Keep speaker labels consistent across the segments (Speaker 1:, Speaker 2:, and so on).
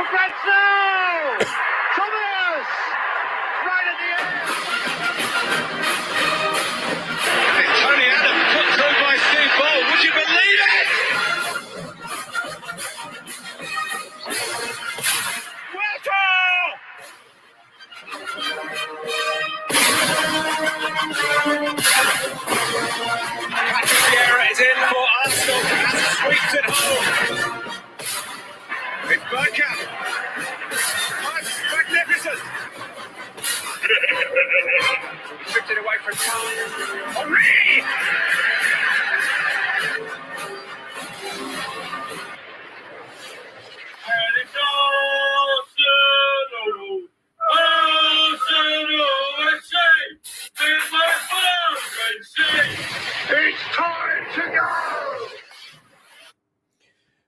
Speaker 1: Brentford! Thomas! Right at the end!
Speaker 2: Tony Adam put through by Steve Ball. Would you believe it? Patrick Vieira is in for Arsenal and sweeps it home. It's Bergkamp. That's magnificent. Stripped it away from Khan. Henry! And it's Arsenal! Arsenal FC! It's my fancy! It's time to go!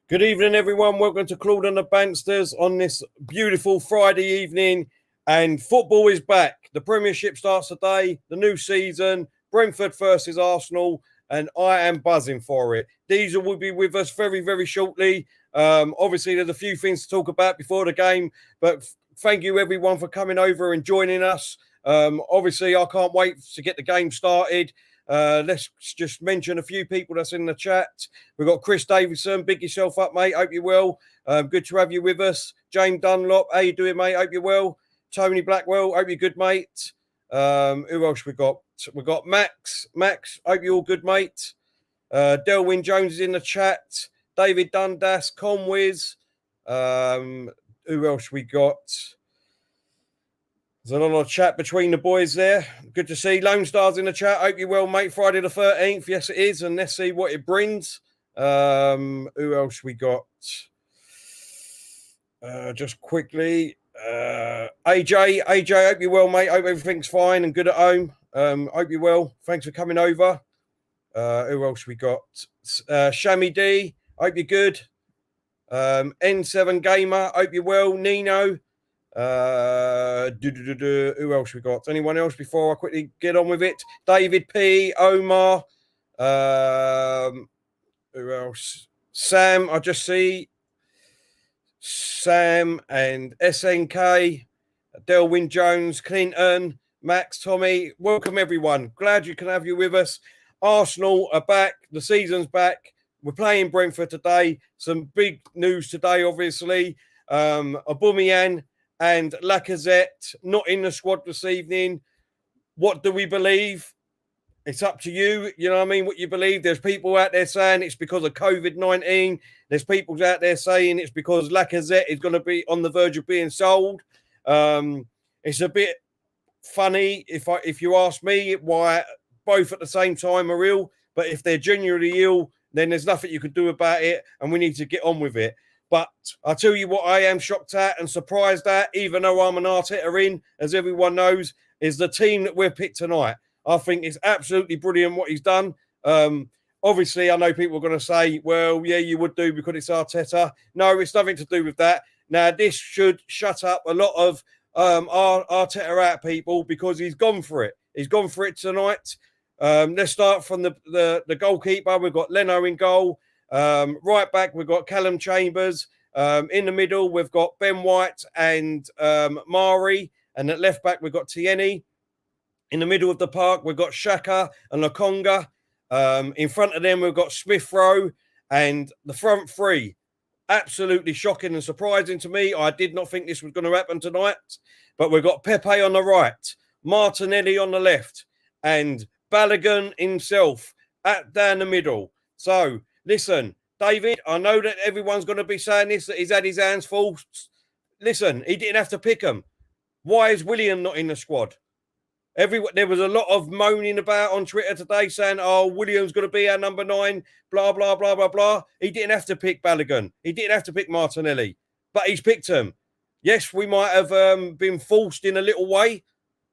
Speaker 3: Good evening, everyone. Welcome to Claude and the Bansters on this beautiful Friday evening. And football is back. The Premiership starts today, the new season, Brentford versus Arsenal, and I am buzzing for it. Diesel will be with us very, very shortly. Obviously, there's a few things to talk about before the game, but thank you, everyone, for coming over and joining us. Obviously, I can't wait to get the game started. Let's just mention a few people that's in the chat. We've got Chris Davidson. Big yourself up, mate. Hope you're well. Good to have you with us. James Dunlop. How you doing, mate? Hope you're well. Tony Blackwell. Hope you're good, mate. Who else we got? We've got Max. Max, hope you're all good, mate. Delwyn Jones is in the chat. David Dundas. Conwiz. Who else we got? There's a lot of chat between the boys there. Good to see. Lone Star's in the chat. Hope you're well, mate. Friday the 13th. Yes, it is. And let's see what it brings. Who else we got? Just quickly. AJ, hope you're well, mate. Hope everything's fine and good at home. Hope you're well. Thanks for coming over. Who else we got? Shammy D, hope you're good. N7 Gamer, hope you're well. Nino. Who else we got? Anyone else before I quickly get on with it? David P, Omar. Who else? Sam, I just see. Sam and SNK, Delwyn Jones, Clinton, Max, Tommy. Welcome, everyone. Glad you can have you with us. Arsenal are back. The season's back. We're playing Brentford today. Some big news today, obviously. Aubameyang and Lacazette not in the squad this evening. What do we believe? It's up to you. You know what I mean? What you believe. There's people out there saying it's because of COVID-19. There's people out there saying it's because Lacazette is going to be on the verge of being sold. It's a bit funny, if you ask me, why both at the same time are ill. But if they're genuinely ill, then there's nothing you can do about it, and we need to get on with it. But I'll tell you what I am shocked at and surprised at, even though I'm an Arteta in, as everyone knows, is the team that we're picked tonight. I think it's absolutely brilliant what he's done. Obviously, I know people are going to say, well, yeah, you would do because it's Arteta. No, it's nothing to do with that. Now, this should shut up a lot of Arteta out people because he's gone for it. He's gone for it tonight. Let's start from the goalkeeper. We've got Leno in goal. Right back, we've got Callum Chambers. In the middle, we've got Ben White and Mari. And at left back, we've got Tierney. In the middle of the park, we've got Saka and Lokonga. In front of them, we've got Smith Rowe. And the front three, absolutely shocking and surprising to me. I did not think this was going to happen tonight. But we've got Pepe on the right, Martinelli on the left, and Balogun himself down the middle. So, listen, David, I know that everyone's going to be saying this, that he's had his hands full. Listen, he didn't have to pick them. Why is William not in the squad? There was a lot of moaning about on Twitter today saying, oh, William's going to be our number 9, blah, blah, blah, blah, blah. He didn't have to pick Balogun. He didn't have to pick Martinelli, but he's picked him. Yes, we might have been forced in a little way,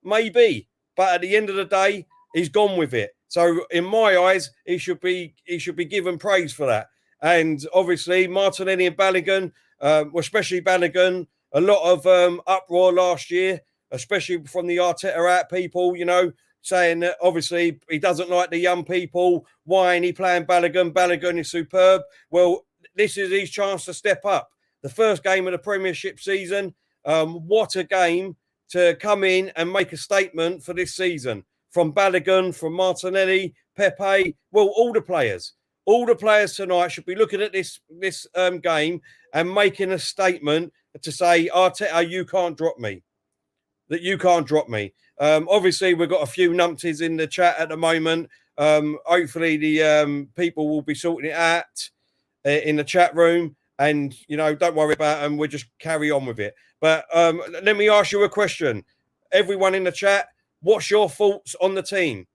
Speaker 3: maybe, but at the end of the day, he's gone with it. So in my eyes, he should be given praise for that. And obviously, Martinelli and Balogun, especially Balogun, a lot of uproar last year, especially from the Arteta out people, you know, saying that obviously he doesn't like the young people. Why ain't he playing Balogun? Balogun is superb. Well, this is his chance to step up. the first game of the Premiership season. What a game to come in and make a statement for this season. From Balogun, from Martinelli, Pepe, well, all the players. All the players tonight should be looking at this game and making a statement to say, Arteta, you can't drop me. That you can't drop me. Obviously, we've got a few numpties in the chat at the moment. Hopefully, the people will be sorting it out in the chat room. And, don't worry about them. We'll just carry on with it. But let me ask you a question. Everyone in the chat, what's your thoughts on the team?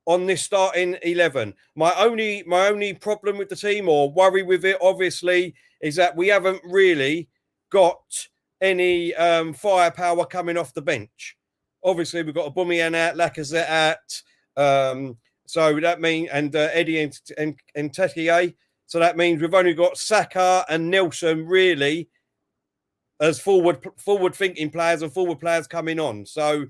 Speaker 3: On this starting 11. My only problem with the team, or worry with it, obviously, is that we haven't really got any firepower coming off the bench. Obviously, we've got Aubameyang out, Lacazette out, so that means Eddie and Nketiah. So that means we've only got Saka and Nelson really as forward thinking players and forward players coming on. So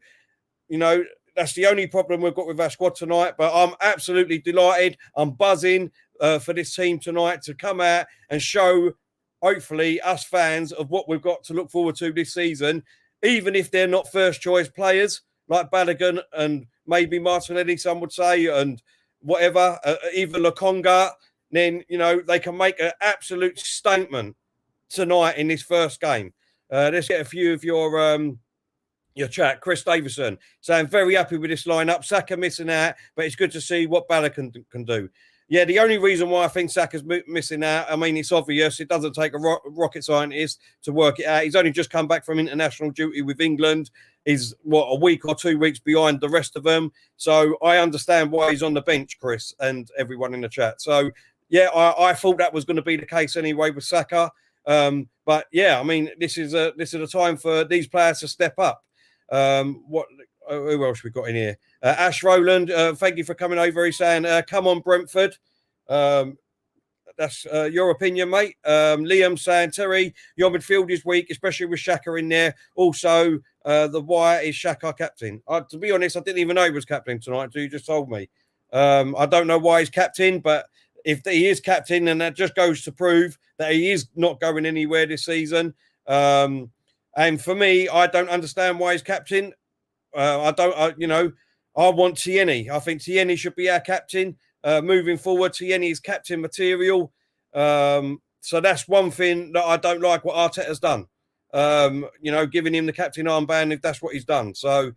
Speaker 3: that's the only problem we've got with our squad tonight. But I'm absolutely delighted. I'm buzzing for this team tonight to come out and show, hopefully, us fans of what we've got to look forward to this season, even if they're not first choice players like Balogun and maybe Martinelli, some would say, and whatever, even Lokonga. Then, they can make an absolute statement tonight in this first game. Let's get a few of your chat. Chris Davison saying, very happy with this lineup. Saka missing out, but it's good to see what Balogun can do. Yeah, the only reason why I think Saka's missing out, I mean, it's obvious. It doesn't take a rocket scientist to work it out. He's only just come back from international duty with England. He's, a week or 2 weeks behind the rest of them. So I understand why he's on the bench, Chris, and everyone in the chat. So, yeah, I thought that was going to be the case anyway with Saka. But, yeah, I mean, this is a time for these players to step up. Who else we got in here? Ash Rowland, thank you for coming over. He's saying, come on, Brentford. That's your opinion, mate. Liam saying, Terry, your midfield is weak, especially with Xhaka in there. Also, why is Xhaka captain? To be honest, I didn't even know he was captain tonight until you just told me. I don't know why he's captain, but if he is captain, then that just goes to prove that he is not going anywhere this season. And for me, I don't understand why he's captain. I want Tierney. I think Tierney should be our captain moving forward. Tierney is captain material. So that's one thing that I don't like what Arteta's done. Giving him the captain armband if that's what he's done. So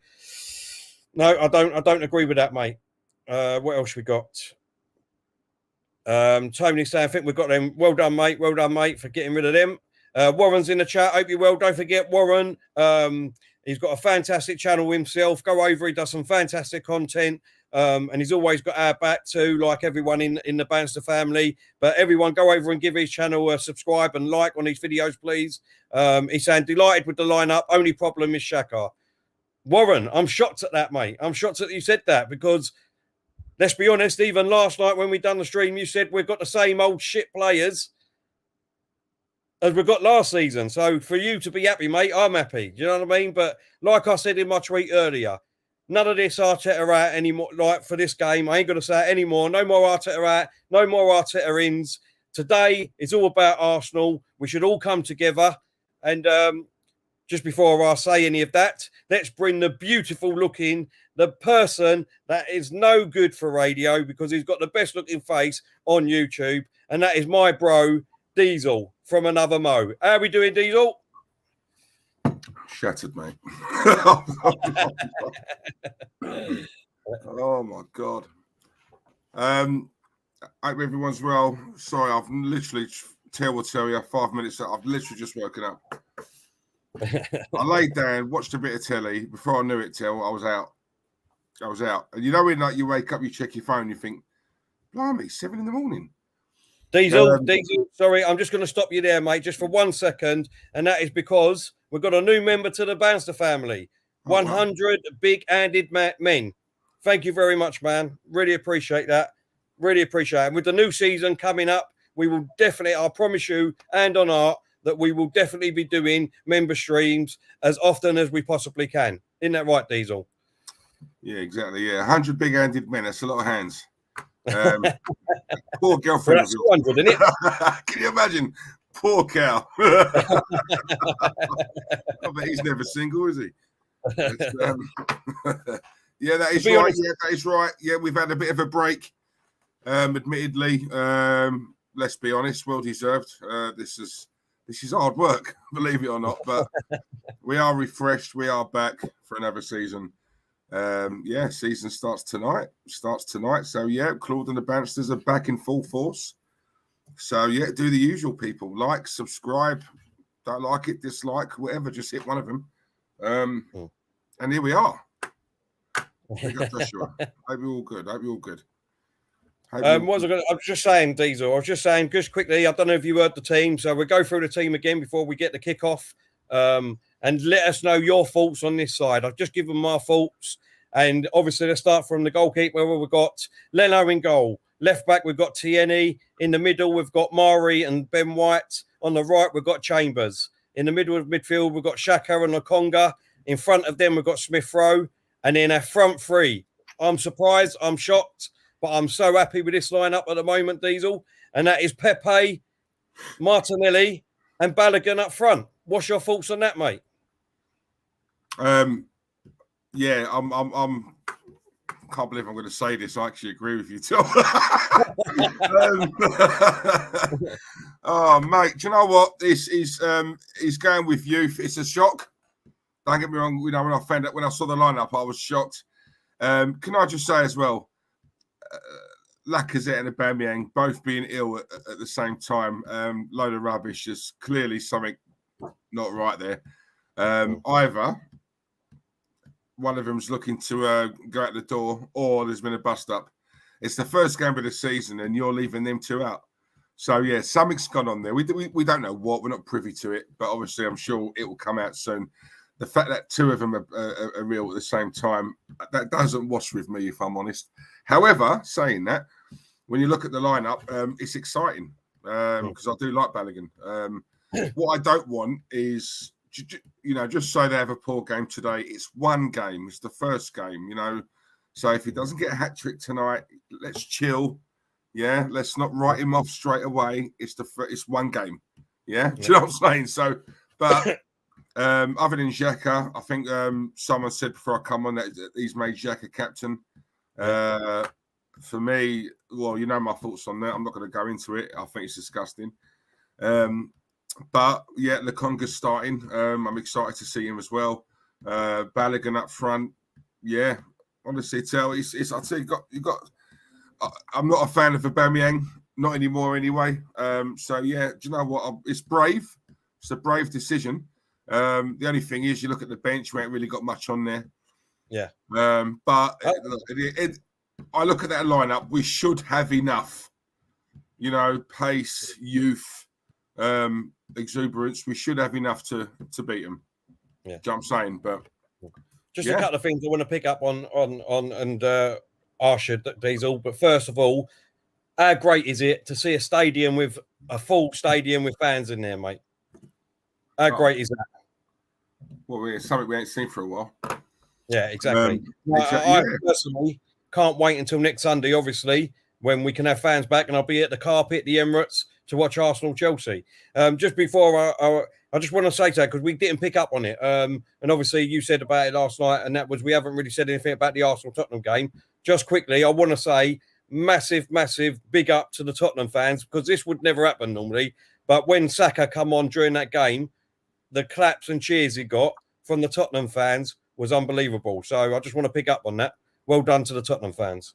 Speaker 3: no, I don't agree with that, mate. What else we got? Tony saying, I think we've got them. Well done, mate. Well done, mate, for getting rid of them. Warren's in the chat. Hope you're well. Don't forget Warren. He's got a fantastic channel himself. Go over. He does some fantastic content. And he's always got our back too, like everyone in the Banster family. But everyone go over and give his channel a subscribe and like on these videos, please. He's saying, delighted with the lineup. Only problem is Saka. Warren, I'm shocked at that, mate. I'm shocked that you said that because let's be honest, even last night when we done the stream, you said we've got the same old shit players as we've got last season. So for you to be happy, mate, I'm happy. Do you know what I mean? But like I said in my tweet earlier, none of this Arteta out anymore. Like for this game, I ain't going to say it anymore. No more Arteta out. No more Arteta ins. Today, it's all about Arsenal. We should all come together. And just before I say any of that, let's bring the beautiful looking, the person that is no good for radio because he's got the best looking face on YouTube. And that is my bro, Diesel from Another Mo. How are we doing, Diesel?
Speaker 4: Shattered, mate. Oh my God. I hope everyone's well. Sorry, I've literally tell you 5 minutes. I've literally just woken up. I laid down, watched a bit of telly. Before I knew it, I was out. And you know when like you wake up, you check your phone, you think, blimey, 7 a.m.
Speaker 3: Diesel, sorry, I'm just going to stop you there, mate, just for 1 second. And that is because we've got a new member to the Banster family. 100 big-handed men. Thank you very much, man. Really appreciate that. Really appreciate it. And with the new season coming up, we will definitely, I promise you, and on art, that we will definitely be doing member streams as often as we possibly can. Isn't that right, Diesel?
Speaker 4: Yeah, exactly. Yeah, 100 big-handed men. That's a lot of hands. Poor girlfriend.
Speaker 3: Well, that's 200, isn't it?
Speaker 4: Can you imagine? Poor cow. I bet he's never single, is he? Yeah, that is right.
Speaker 3: Honest,
Speaker 4: yeah, that is right. Yeah, we've had a bit of a break, admittedly. Let's be honest, well deserved. This is hard work, believe it or not. But we are refreshed. We are back for another season. Season starts tonight. So yeah, Claude and the Bansters are back in full force. So yeah, do the usual, people. Like, subscribe, don't like it, dislike, whatever, just hit one of them. And here we are. Joshua. Hope you're all good. I
Speaker 3: was just saying, Diesel. I was just saying, just quickly. I don't know if you heard the team, so we'll go through the team again before we get the kickoff, and let us know your thoughts on this side. I've just given my thoughts, and obviously let's start from the goalkeeper. Where we've got Leno in goal, left back we've got Tierney, in the middle we've got Mari and Ben White. On the right we've got Chambers. In the middle of midfield we've got Saka and Lokonga. In front of them we've got Smith Rowe. And then our front three. I'm surprised, I'm shocked, but I'm so happy with this lineup at the moment, Diesel. And that is Pepe, Martinelli, and Balogun up front. What's your thoughts on that, mate?
Speaker 4: I'm can't believe I'm going to say this. I actually agree with you, Tom. Oh, mate, do you know what? This is he's going with youth. It's a shock. Don't get me wrong. You know, when I saw the lineup, I was shocked. Can I just say as well, Lacazette and Aubameyang both being ill at the same time. Load of rubbish. There's clearly something not right there. Either one of them's looking to go out the door, or there's been a bust up. It's the first game of the season, and you're leaving them two out. So yeah, something's gone on there. We don't know what. We're not privy to it, but obviously I'm sure it will come out soon. The fact that two of them are real at the same time, that doesn't wash with me, if I'm honest. However, saying that, when you look at the lineup, it's exciting because I do like Balogun. What I don't want is, just say they have a poor game today. It's one game. It's the first game, So if he doesn't get a hat-trick tonight, let's chill. Yeah, let's not write him off straight away. It's one game. Yeah, do you know what I'm saying? So, but... other than Xhaka, I think someone said before I come on that he's made Xhaka captain. For me, well, my thoughts on that. I'm not going to go into it. I think it's disgusting. But yeah, Lokonga's starting. I'm excited to see him as well. Balogun up front. Yeah, honestly, it's. I'd say you got. I'm not a fan of Aubameyang, not anymore anyway. So yeah, do you know what? It's brave. It's a brave decision. The only thing is, you look at the bench, we ain't really got much on there.
Speaker 3: Yeah.
Speaker 4: But I look at that lineup, we should have enough. Pace, youth, exuberance. We should have enough to beat them.
Speaker 3: Yeah.
Speaker 4: Do you know what I'm saying? But
Speaker 3: just a couple of things I want to pick up on and Arsha Diesel. But first of all, how great is it to see a full stadium with fans in there, mate? How great is that?
Speaker 4: Well, it's something we ain't seen for a while.
Speaker 3: Yeah, exactly. I personally can't wait until next Sunday, obviously, when we can have fans back, and I'll be at the Carpet, the Emirates, to watch Arsenal-Chelsea. Just before I just want to say that, because we didn't pick up on it, and obviously you said about it last night, and that was we haven't really said anything about the Arsenal-Tottenham game. Just quickly, I want to say massive big up to the Tottenham fans, because this would never happen normally, but when Saka come on during that game, the claps and cheers he got from the Tottenham fans was unbelievable. So I just want to pick up on that. Well done to the Tottenham fans.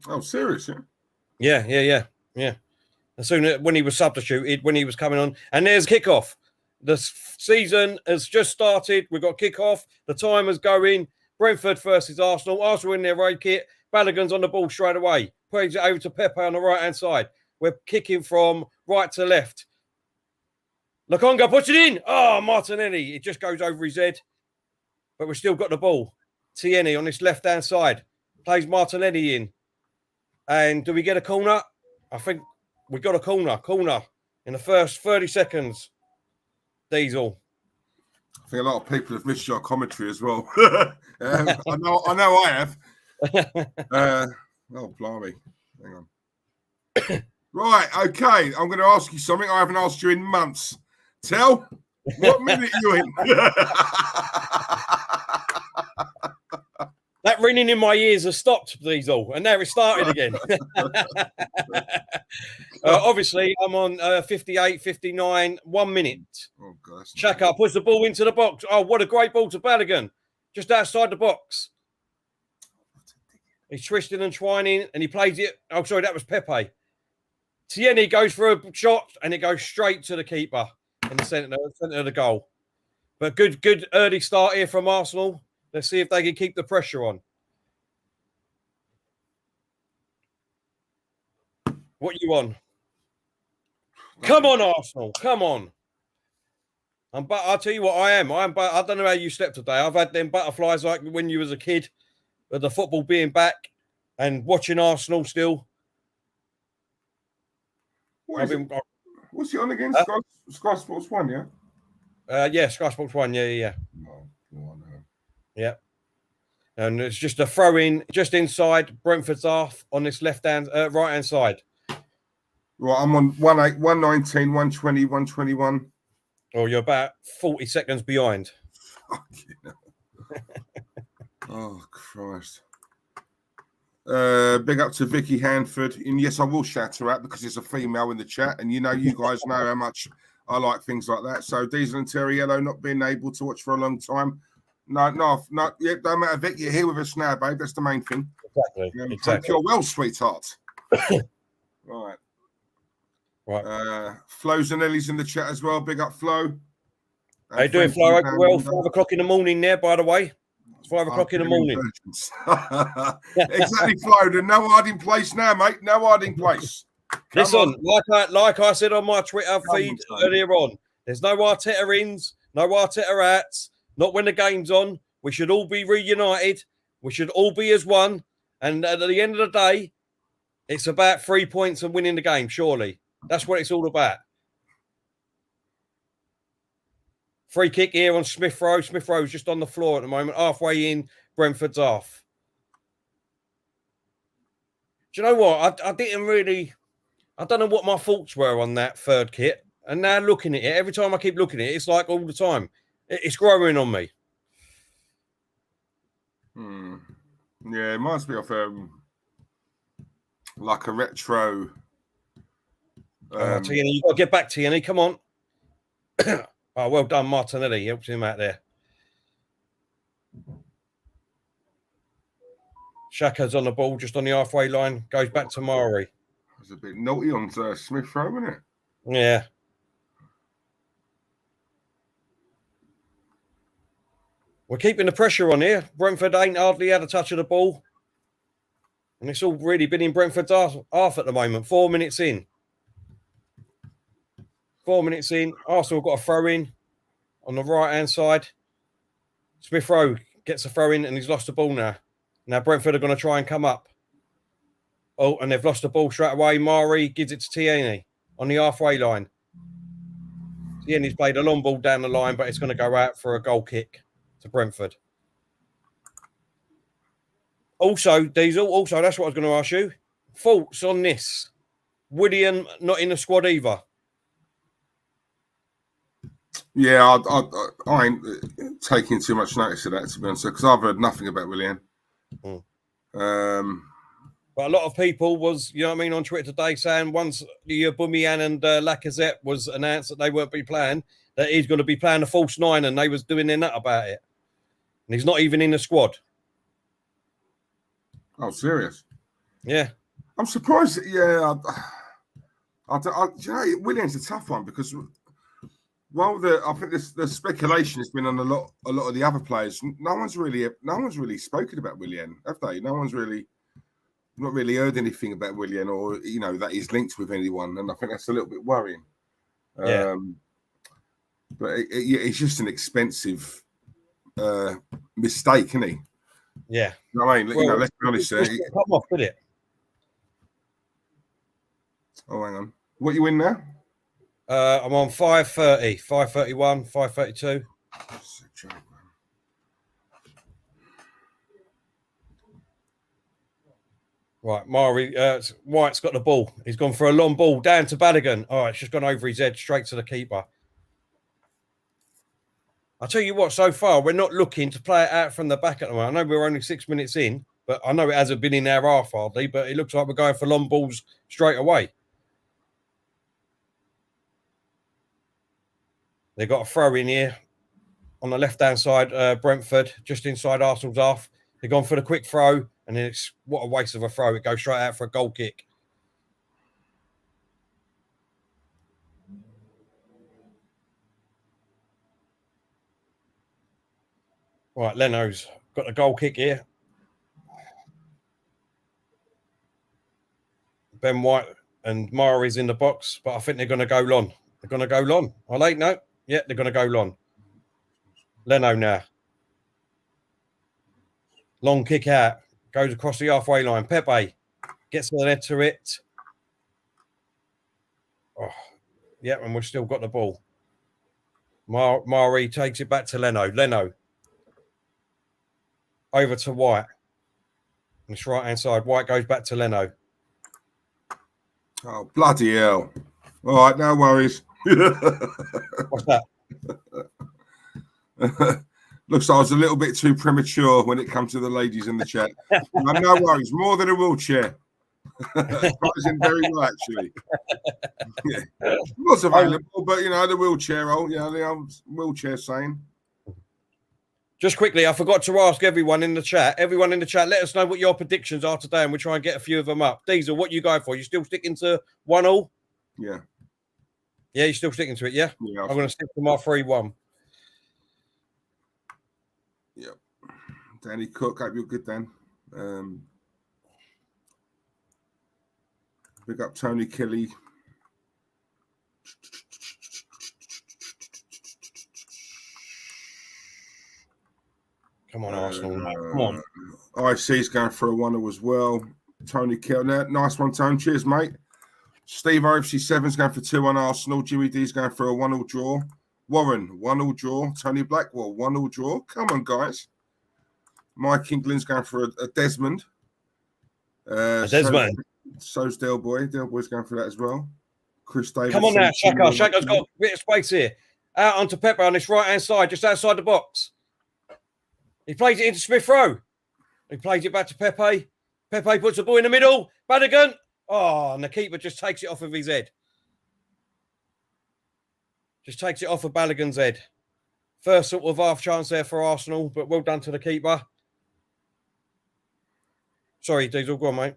Speaker 4: Oh, serious? Yeah.
Speaker 3: Yeah. As soon as when he was substituted, when he was coming on, and there's kickoff. The season has just started. We've got kickoff. The timer's going. Brentford versus Arsenal. Arsenal in their road kit. Balogun's on the ball straight away. Plays it over to Pepe on the right-hand side. We're kicking from right to left. Lokonga puts it in. Oh, Martinelli. It just goes over his head. But we've still got the ball. Tierney on this left-hand side. Plays Martinelli in. And do we get a corner? I think we got a corner. Corner in the first 30 seconds. Diesel.
Speaker 4: I think a lot of people have missed your commentary as well. I know I have. Oh, blimey. Hang on. Right, okay. I'm going to ask you something I haven't asked you in months. Tell, what minute are you in?
Speaker 3: That ringing in my ears has stopped, Diesel, and now it started again. Obviously, I'm on 58, 59, 1 minute.
Speaker 4: Oh, God.
Speaker 3: Saka puts the ball into the box. Oh, what a great ball to Balogun. Just outside the box. He's twisting and twining, and he plays it. Oh, sorry, that was Pepe. Tierney goes for a shot, and it goes straight to the keeper in the centre of the goal. But good early start here from Arsenal. Let's see if they can keep the pressure on. What you on? Come on, Arsenal. Come on. I'll tell you what I am. I don't know how you slept today. I've had them butterflies like when you was a kid, with the football being back and watching Arsenal still.
Speaker 4: What's he on again? Sky Sports 1, yeah?
Speaker 3: Yeah, Sky Sports 1. Yeah.
Speaker 4: Oh, no.
Speaker 3: Yeah. And it's just a throw in just inside Brentford's half on this right hand side.
Speaker 4: Right, I'm on 119, 120, 121.
Speaker 3: Oh, you're about 40 seconds behind.
Speaker 4: Oh, Christ. Big up to Vicky Hanford. And yes, I will shout her out because it's a female in the chat. And you guys know how much I like things like that. So Diesel and Terriello not being able to watch for a long time. No. Yeah, don't matter, Vic. You're here with us now, babe. That's the main thing.
Speaker 3: Exactly.
Speaker 4: Hope you're well, sweetheart. Right. Flo Zanelli's in the chat as well. Big up, Flo.
Speaker 3: How you doing, Flo? Well, 5 o'clock in the morning there, by the way. It's 5 o'clock in the morning.
Speaker 4: Exactly, Flo. No hiding place now, mate. No hiding place.
Speaker 3: Listen, like I said on my Twitter feed earlier on, there's no Arteta ins, no Arteta outs. Not when the game's on. We should all be reunited. We should all be as one. And at the end of the day, it's about 3 points and winning the game, surely. That's what it's all about. Free kick here on Smith Rowe. Smith Rowe's just on the floor at the moment, halfway in Brentford's half. Do you know what? I don't know what my thoughts were on that third kit. And now looking at it, every time I keep looking at it, it's like all the time. It's growing on me.
Speaker 4: Yeah, it reminds me of like a retro.
Speaker 3: Tierney, you've got to get back, Tierney. Come on. Oh, well done, Martinelli. Helps him out there. Shaka's on the ball, just on the halfway line. Goes back to Mari.
Speaker 4: It's a bit naughty on Smith Rowe, isn't it?
Speaker 3: Yeah. We're keeping the pressure on here. Brentford ain't hardly had a touch of the ball. And it's all really been in Brentford's half at the moment. 4 minutes in. 4 minutes in. Arsenal got a throw in on the right-hand side. Smith Rowe gets a throw in and he's lost the ball now. Now Brentford are going to try and come up. Oh, and they've lost the ball straight away. Mari gives it to Tierney on the halfway line. Tierney's played a long ball down the line, but it's going to go out for a goal kick to Brentford. Also, Diesel, that's what I was going to ask you. Thoughts on this? Willian not in the squad either.
Speaker 4: Yeah, I ain't taking too much notice of that, to be honest, because I've heard nothing about Willian.
Speaker 3: But a lot of people was, on Twitter today saying once Aubameyang and Lacazette was announced that they won't be playing, that he's going to be playing a false 9, and they was doing their nut about it. And he's not even in the squad.
Speaker 4: Oh, serious?
Speaker 3: Yeah.
Speaker 4: I'm surprised. Yeah. William's a tough one because, I think the speculation has been on a lot of the other players. No one's really spoken about Willian, have they? No one's really not really heard anything about Willian or that he's linked with anyone, and I think that's a little bit worrying.
Speaker 3: Yeah.
Speaker 4: But it's just an expensive mistake, isn't he?
Speaker 3: Yeah.
Speaker 4: You know what I mean? Let's be honest.
Speaker 3: Come off, did it?
Speaker 4: Oh, hang on. What you in now?
Speaker 3: I'm on 5:30, 5:31, 5:32. Right, White's got the ball. He's gone for a long ball down to Balogun. Oh, it's just gone over his head straight to the keeper. I'll tell you what, so far, we're not looking to play it out from the back at the moment. I know we're only 6 minutes in, but I know it hasn't been in our half hardly, but it looks like we're going for long balls straight away. They've got a throw in here on the left-hand side, Brentford, just inside Arsenal's half. They've gone for the quick throw, and then it's what a waste of a throw. It goes straight out for a goal kick. Right, Leno's got a goal kick here. Ben White and Mara's in the box, but I think they're going to go long. They're going to go long. I like no. Yeah, they're going to go long. Leno now. Long kick out. Goes across the halfway line. Pepe gets the head to it. Oh, yeah, and we've still got the ball. Mari takes it back to Leno. Leno. Over to White. On the right-hand side. White goes back to Leno.
Speaker 4: Oh, bloody hell. All right, no worries.
Speaker 3: What's that?
Speaker 4: Looks like I was a little bit too premature when it comes to the ladies in the chat. No worries, more than a wheelchair. Rising very well, actually. Yeah. It was available, but the wheelchair, the wheelchair saying.
Speaker 3: Just quickly, I forgot to ask everyone in the chat. Everyone in the chat, let us know what your predictions are today, and we'll try and get a few of them up. Diesel, what you going for? You still sticking to 1-1?
Speaker 4: Yeah.
Speaker 3: Yeah, you're still sticking to it, yeah? I'm going to stick to my 3-1.
Speaker 4: Yep. Danny Cook, hope you're good, Dan. Big up Tony Kelly.
Speaker 3: Come on, Arsenal. Come on.
Speaker 4: IC's going for a 1-0 as well. Tony Kelly. Nice one, Tony. Cheers, mate. Steve OFC7's going for 2-1 Arsenal. Jimmy D's going for a 1-0 draw. Warren, 1-0 draw. Tony Blackwell, 1-0 draw. Come on, guys. Mike England's going for a Desmond.
Speaker 3: Desmond.
Speaker 4: So's Del Boy. Del Boy's going for that as well. Chris Davis.
Speaker 3: Come on now, Saka. Saka's got a bit of space here. Out onto Pepper on this right-hand side, just outside the box. He plays it into Smith Rowe. He plays it back to Pepe. Pepe puts the ball in the middle. Balogun. Oh, and the keeper just takes it off of his head. Just takes it off of Balogun's head. First sort of half chance there for Arsenal, but well done to the keeper. Sorry, Diesel, go on, mate.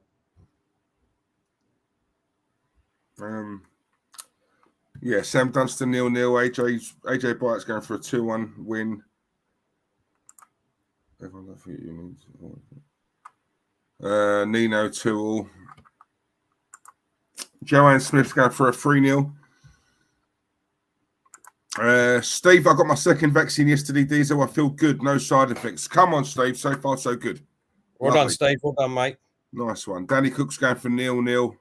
Speaker 4: Yeah, Sam Dunstan 0-0. AJ Bright's going for a 2-1 win. Everyone, I think you need Nino 2-0. Joanne Smith's going for a 3-0. Steve, I got my second vaccine yesterday, Diesel. I feel good, no side effects. Come on, Steve. So far, so good.
Speaker 3: Well done, Steve. Well done, mate.
Speaker 4: Nice one. Danny Cook's going for 0-0.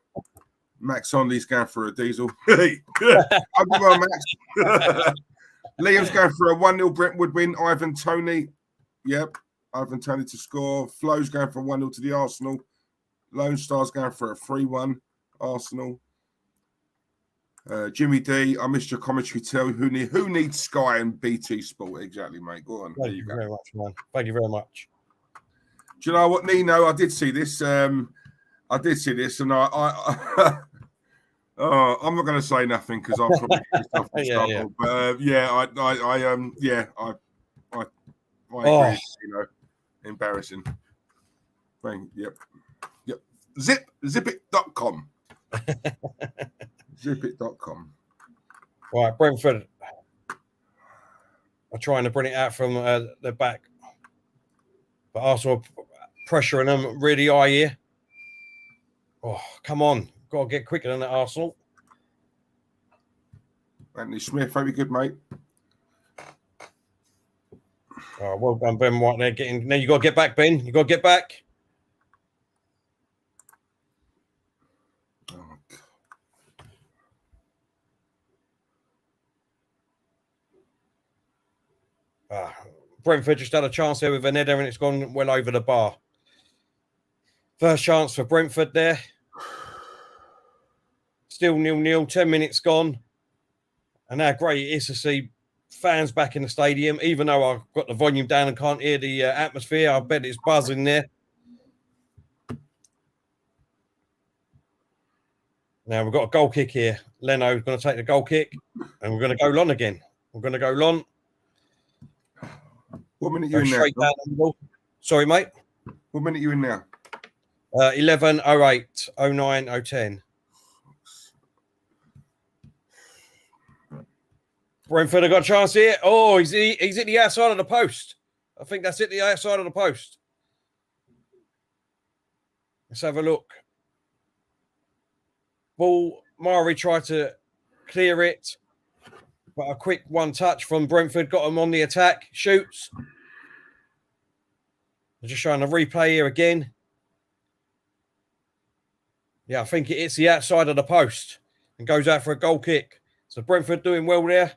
Speaker 4: Max Onley's going for a Diesel. Hey, I'll give her Max. Liam's going for a 1-0 Brentwood win. Ivan Toney. Yep. Ivan Toney to score. Flo's going for 1-0 to the Arsenal. Lone Star's going for a 3-1 Arsenal. Jimmy D, I missed your commentary. Tell who needs Sky and BT Sport exactly, mate. Go on.
Speaker 3: Thank you very much, man. Thank you very much.
Speaker 4: Do you know what, Nino? I did see this. and I I'm not going to say nothing because I'll probably get myself in trouble.
Speaker 3: Yeah.
Speaker 4: But I agree. Embarrassing. Yep. Zipit.com. Zipit.com.
Speaker 3: Right, Brentford are trying to bring it out from the back, but Arsenal pressuring them really high here. Oh, come on. Got to get quicker than that, Arsenal.
Speaker 4: Anthony Smith, very good, mate.
Speaker 3: Oh, well done, Ben White. Now you got to get back, Ben. You got to get back. Brentford just had a chance there with an header and it's gone well over the bar. First chance for Brentford there. Still 0-0, 10 minutes gone. And how great it is to see fans back in the stadium, even though I've got the volume down and can't hear the atmosphere. I bet it's buzzing there. Now we've got a goal kick here. Leno's going to take the goal kick, and we're going to go Lon again. We're going to go Lon.
Speaker 4: What minute are you in
Speaker 3: straight
Speaker 4: now?
Speaker 3: Down the middle. Sorry, mate.
Speaker 4: What minute are you in now?
Speaker 3: 11:08, 09, 010. Brentford have got a chance here. Oh, he's at the outside of the post. I think that's at the outside of the post. Let's have a look. Ball, Mari tried to clear it, but a quick one touch from Brentford got him on the attack. Shoots. They're just showing a replay here again. Yeah, I think it hits the outside of the post and goes out for a goal kick. So Brentford doing well there,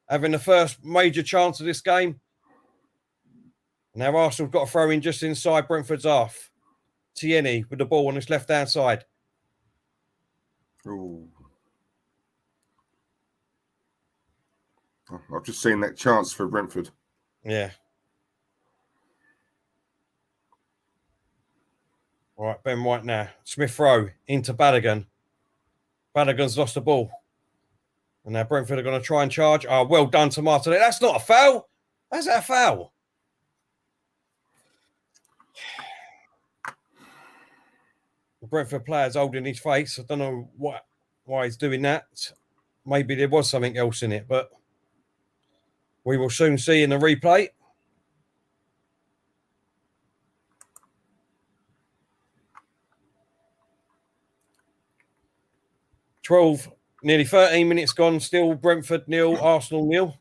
Speaker 3: having the first major chance of this game. Now Arsenal's got a throw in just inside Brentford's half. Tierney with the ball on his left-hand side.
Speaker 4: Ooh. I've just seen that chance for Brentford.
Speaker 3: Yeah. All right, Ben White now. Smith Rowe into Badigan. Badigan's lost the ball. And now Brentford are going to try and charge. Oh, well done to Martinelli. That's not a foul. That's a foul. The Brentford player's holding his face. I don't know why he's doing that. Maybe there was something else in it, but we will soon see in the replay. Nearly 13 minutes gone. Still Brentford 0, Arsenal 0.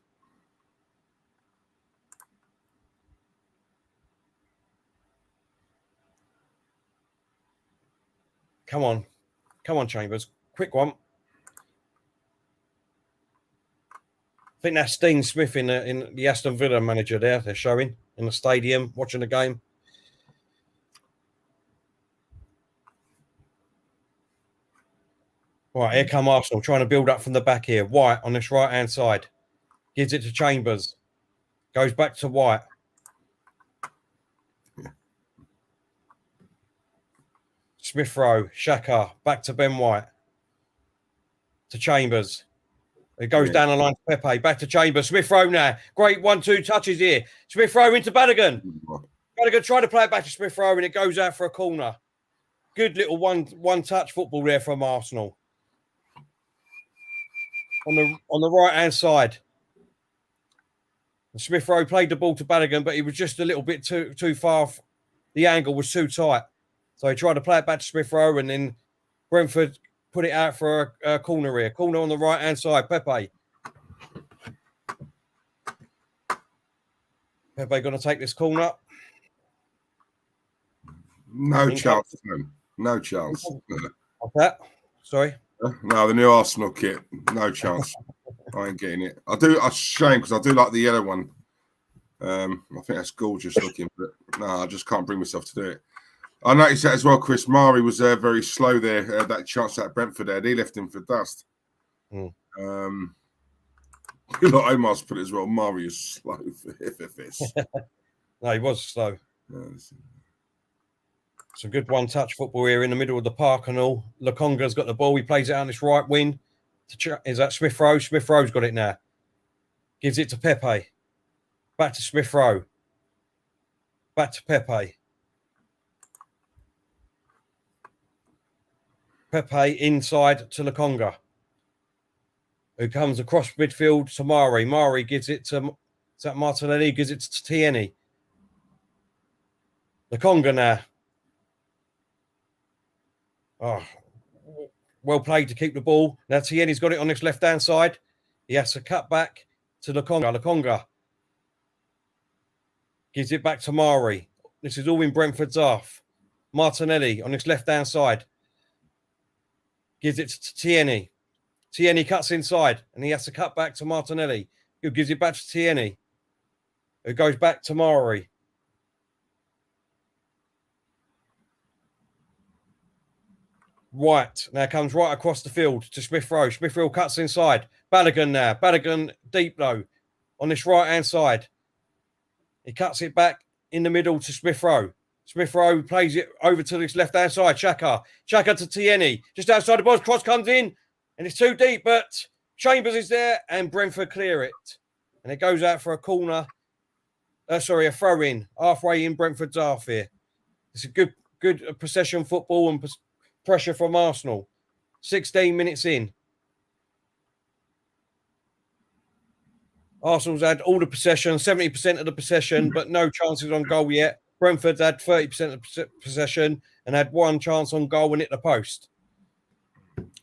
Speaker 3: Come on. Come on, Chambers. Quick one. I think that's Dean Smith in the Aston Villa manager there. They're showing in the stadium, watching the game. Right, here come Arsenal, trying to build up from the back here. White on this right-hand side. Gives it to Chambers. Goes back to White. Smith Rowe, Saka, back to Ben White. To Chambers. It goes down the line to Pepe, back to Chambers. Smith Rowe now. Great 1-2 touches here. Smith Rowe into Badigan. Badigan tried to play it back to Smith Rowe and it goes out for a corner. Good little one-touch football there from Arsenal. On the right-hand side. And Smith Rowe played the ball to Badigan, but he was just a little bit too far. The angle was too tight. So he tried to play it back to Smith Rowe, and then Brentford put it out for a corner here. Corner on the right-hand side. Pepe. Pepe going to take this corner.
Speaker 4: No chance. No chance.
Speaker 3: What's that? Sorry?
Speaker 4: No, the new Arsenal kit. No chance. I ain't getting it. I shame because I do like the yellow one. I think that's gorgeous looking, but no, I just can't bring myself to do it. I noticed that as well, Chris. Mari was very slow there. That chance at Brentford there, he left him for dust. Like Omar's put it as well. Mari is slow for FFS.
Speaker 3: No, he was slow. Some good one-touch football here in the middle of the park and all. Lokonga's got the ball. He plays it out on this right wing. Is that Smith Rowe? Smith Rowe's got it now. Gives it to Pepe. Back to Smith Rowe. Back to Pepe. Pepe inside to Lokonga, who comes across midfield to Mari. Mari gives it to Martinelli, gives it to Tierney. Lokonga now. Oh, well played to keep the ball. Now Tierney's got it on this left-hand side. He has to cut back to Lokonga. Lokonga gives it back to Mari. This is all in Brentford's half. Martinelli on this left-hand side. Gives it to Tierney. Tierney cuts inside and he has to cut back to Martinelli, who gives it back to Tierney, who goes back to Mari. White now comes right across the field to Smith Rowe. Smith Rowe cuts inside. Balogun now. Balogun deep low on this right-hand side. He cuts it back in the middle to Smith Rowe. Smith Rowe plays it over to this left-hand side. Saka to Tierney. Just outside the box. Cross comes in and it's too deep, but Chambers is there and Brentford clear it. And it goes out for a corner. A throw-in. Halfway in Brentford's half here. It's a good possession football and pressure from Arsenal. 16 minutes in. Arsenal's had all the possession, 70% of the possession, but no chances on goal yet. Brentford's had 30% of possession and had one chance on goal and hit the post.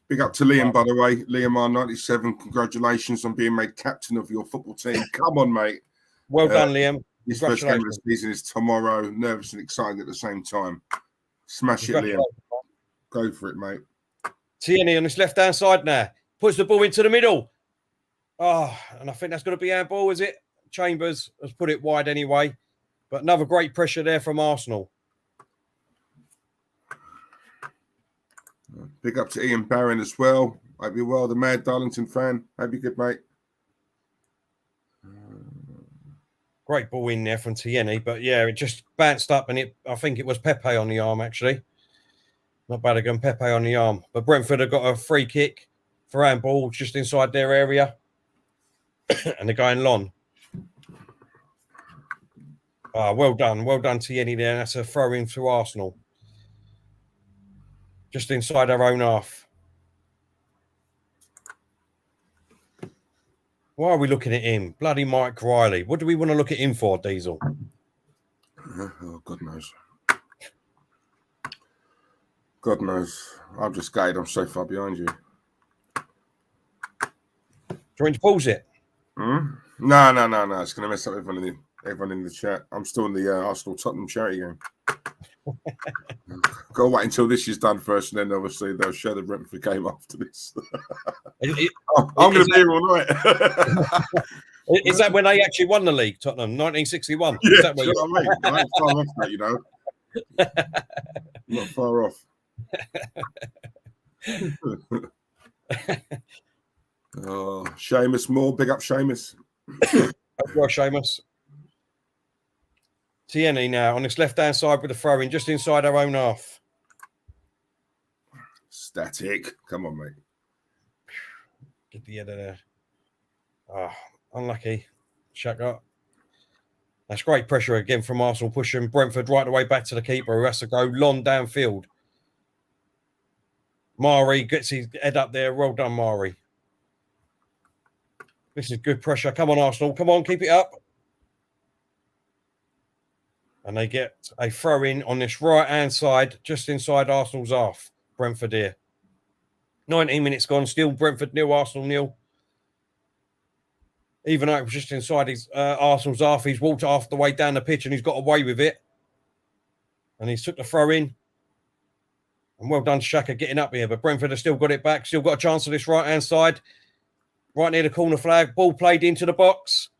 Speaker 4: Big up to Liam, by the way. Liam R97, congratulations on being made captain of your football team. Come on, mate.
Speaker 3: Well done, Liam.
Speaker 4: His first game of the season is tomorrow. Nervous and exciting at the same time. Smash it, Liam. Go for it, mate.
Speaker 3: Tierney on this left-hand side now. Puts the ball into the middle. Oh, and I think that's going to be handball, is it? Chambers has put it wide anyway. But another great pressure there from Arsenal.
Speaker 4: Big up to Ian Barron as well. Hope you're well, the Mad Darlington fan. Hope you're good, mate.
Speaker 3: Great ball in there from Tierney, but yeah, it just bounced up and I think it was Pepe on the arm, actually. Not Balogun, Pepe on the arm. But Brentford have got a free kick for handball just inside their area. And they're going long. Well done, Tierney there. That's a throw in to Arsenal. Just inside our own half. Why are we looking at him? Bloody Mike Riley. What do we want to look at him for, Diesel?
Speaker 4: Oh, God knows. God knows. I'm just gutted. I'm so far behind you.
Speaker 3: Do you want to pause it?
Speaker 4: No. It's going to mess up everyone in the chat. I'm still in the Arsenal Tottenham charity game. Go wait until this is done first, and then obviously they'll show the Brentford game after this. I'm going to be here all night.
Speaker 3: Is that when they actually won the league, Tottenham, 1961?
Speaker 4: Yeah,
Speaker 3: is that what
Speaker 4: you know what I mean? I ain't far off that, you know. Not far off. Oh, Seamus Moore, big up Seamus.
Speaker 3: Well, Seamus. Tierney now on this left-hand side with a throw-in just inside our own half.
Speaker 4: Static. Come on, mate.
Speaker 3: Get the header there. Unlucky. Saka. That's great pressure again from Arsenal, pushing Brentford right away back to the keeper who has to go long downfield. Mari gets his head up there. Well done, Mari. This is good pressure. Come on, Arsenal. Come on, keep it up. And they get a throw-in on this right-hand side, just inside Arsenal's half. Brentford here. 19 minutes gone. Still Brentford 0, Arsenal 0. Even though it was just inside his Arsenal's half, he's walked half the way down the pitch and he's got away with it. And he's took the throw-in. And well done, Saka, getting up here. But Brentford have still got it back. Still got a chance on this right-hand side. Right near the corner flag. Ball played into the box.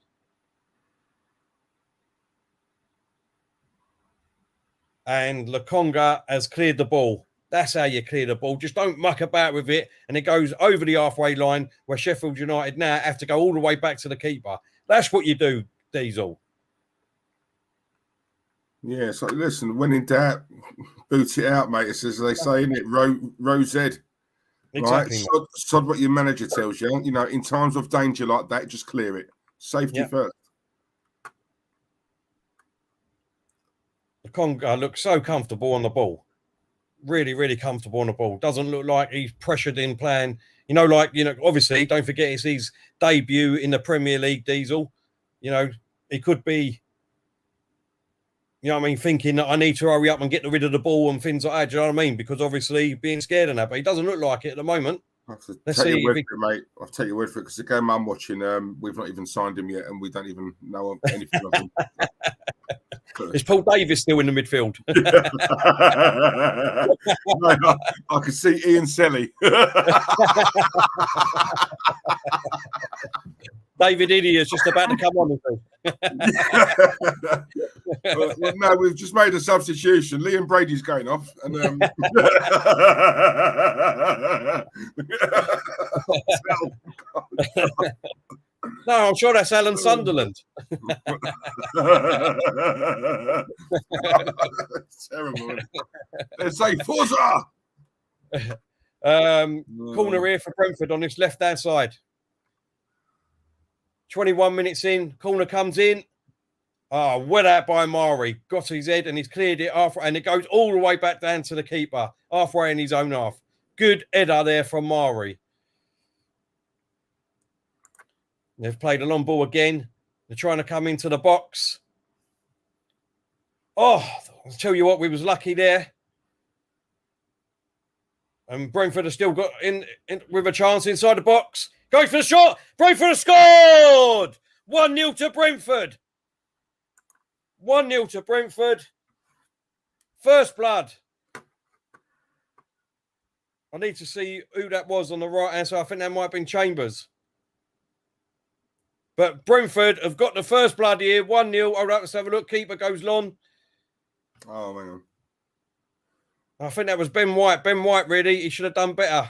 Speaker 3: And Lokonga has cleared the ball. That's how you clear the ball. Just don't muck about with it. And it goes over the halfway line where Sheffield United now have to go all the way back to the keeper. That's what you do, Diesel.
Speaker 4: Yeah, so listen, when in doubt, boot it out, mate. It's as they say, isn't it? Rose head.
Speaker 3: Exactly.
Speaker 4: Right? Sod what your manager tells you. You know, in times of danger like that, just clear it. Safety first.
Speaker 3: Lokonga looks so comfortable on the ball. Really, really comfortable on the ball. Doesn't look like he's pressured in playing. Obviously, don't forget it's his debut in the Premier League, Diesel. He could be, thinking that I need to hurry up and get rid of the ball and things like that. Do you know what I mean? Because obviously being scared of that, but he doesn't look like it at the moment.
Speaker 4: Let's see. Mate. I'll take your word for it because the game I'm watching, we've not even signed him yet and we don't even know anything of him.
Speaker 3: Is Paul Davis still in the midfield?
Speaker 4: No, I can see Ian Selly.
Speaker 3: David Idi is just about to come on.
Speaker 4: Well, no, we've just made a substitution. Liam Brady's going off. And,
Speaker 3: No, I'm sure that's Alan Sunderland.
Speaker 4: It's terrible. Let's say Forza.
Speaker 3: Corner here for Brentford on this left-hand side. 21 minutes in, corner comes in. Oh, well out by Mari. Got his head and he's cleared it halfway, and it goes all the way back down to the keeper, halfway in his own half. Good header there from Mari. They've played a long ball again. They're trying to come into the box. Oh, I'll tell you what, we was lucky there. And Brentford have still got in with a chance inside the box. Goes for the shot. Brentford have scored. 1-0 to Brentford. 1-0 to Brentford. First blood. I need to see who that was on the right-hand side. I think that might have been Chambers. But Brentford have got the first blood here. 1-0. All right, let's have a look. Keeper goes long.
Speaker 4: Oh, hang on.
Speaker 3: I think that was Ben White. Ben White, really. He should have done better.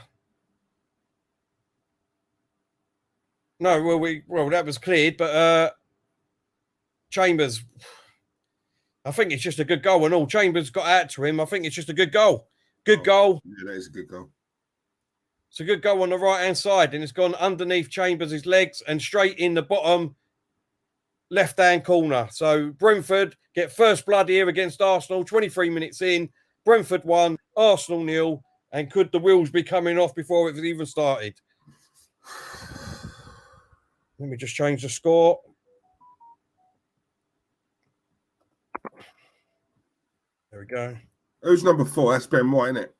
Speaker 3: No, well, that was cleared. But Chambers, I think it's just a good goal and all. Chambers got out to him. I think it's just a good goal. Good goal.
Speaker 4: Yeah, that is a good goal.
Speaker 3: It's a good goal on the right-hand side, and it's gone underneath Chambers' legs and straight in the bottom left-hand corner. So Brentford get first blood here against Arsenal, 23 minutes in. Brentford 1, Arsenal 0, and could the wheels be coming off before it even started? Let me just change the score. There we go.
Speaker 4: Who's number 4? That's Ben White, isn't it?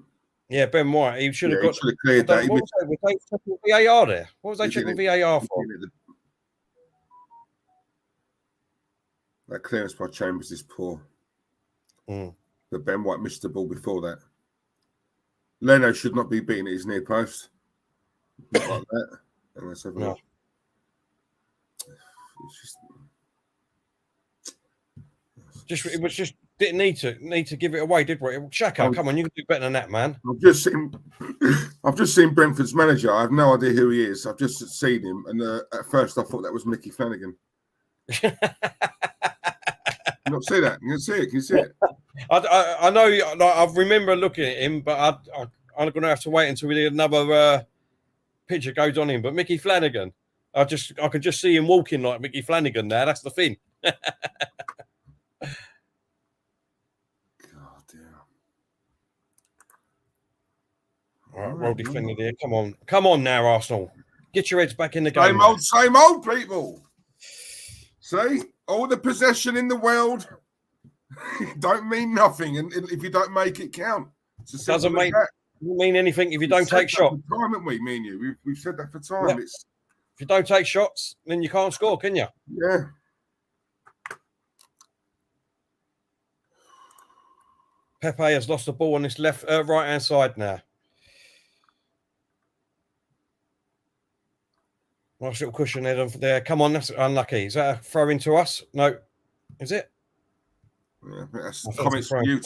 Speaker 3: Yeah, Ben White. He should have got.
Speaker 4: Should have cleared that.
Speaker 3: What was they checking VAR there? What was they checking VAR for?
Speaker 4: That clearance by Chambers is poor.
Speaker 3: Mm.
Speaker 4: But Ben White missed the ball before that. Leno should not be beating at his near post. Not like that. And let's have a look.
Speaker 3: It was just didn't need to give it away, did we? Saka, come on, you can do better than that, man.
Speaker 4: I've just seen Brentford's manager. I have no idea who he is. I've just seen him, and at first I thought that was Mickey Flanagan. You not see that? You can see it. Can you see it?
Speaker 3: I know. Like, I remember looking at him, but I'm going to have to wait until another picture goes on him. But Mickey Flanagan, I could just see him walking like Mickey Flanagan now. That's the thing. All right, well defended here. Come on now, Arsenal. Get your heads back in the game.
Speaker 4: Same old people. See, all the possession in the world don't mean nothing, and if you don't make it count,
Speaker 3: doesn't mean anything if you don't take shots.
Speaker 4: Time, haven't we? Me and you, we've said that for time.
Speaker 3: Yeah. If you don't take shots, then you can't score, can you?
Speaker 4: Yeah.
Speaker 3: Pepe has lost the ball on this right-hand side now. Nice little cushion head over there. Come on, that's unlucky. Is that a throw into us? No. Is it?
Speaker 4: Yeah, that's comments from you.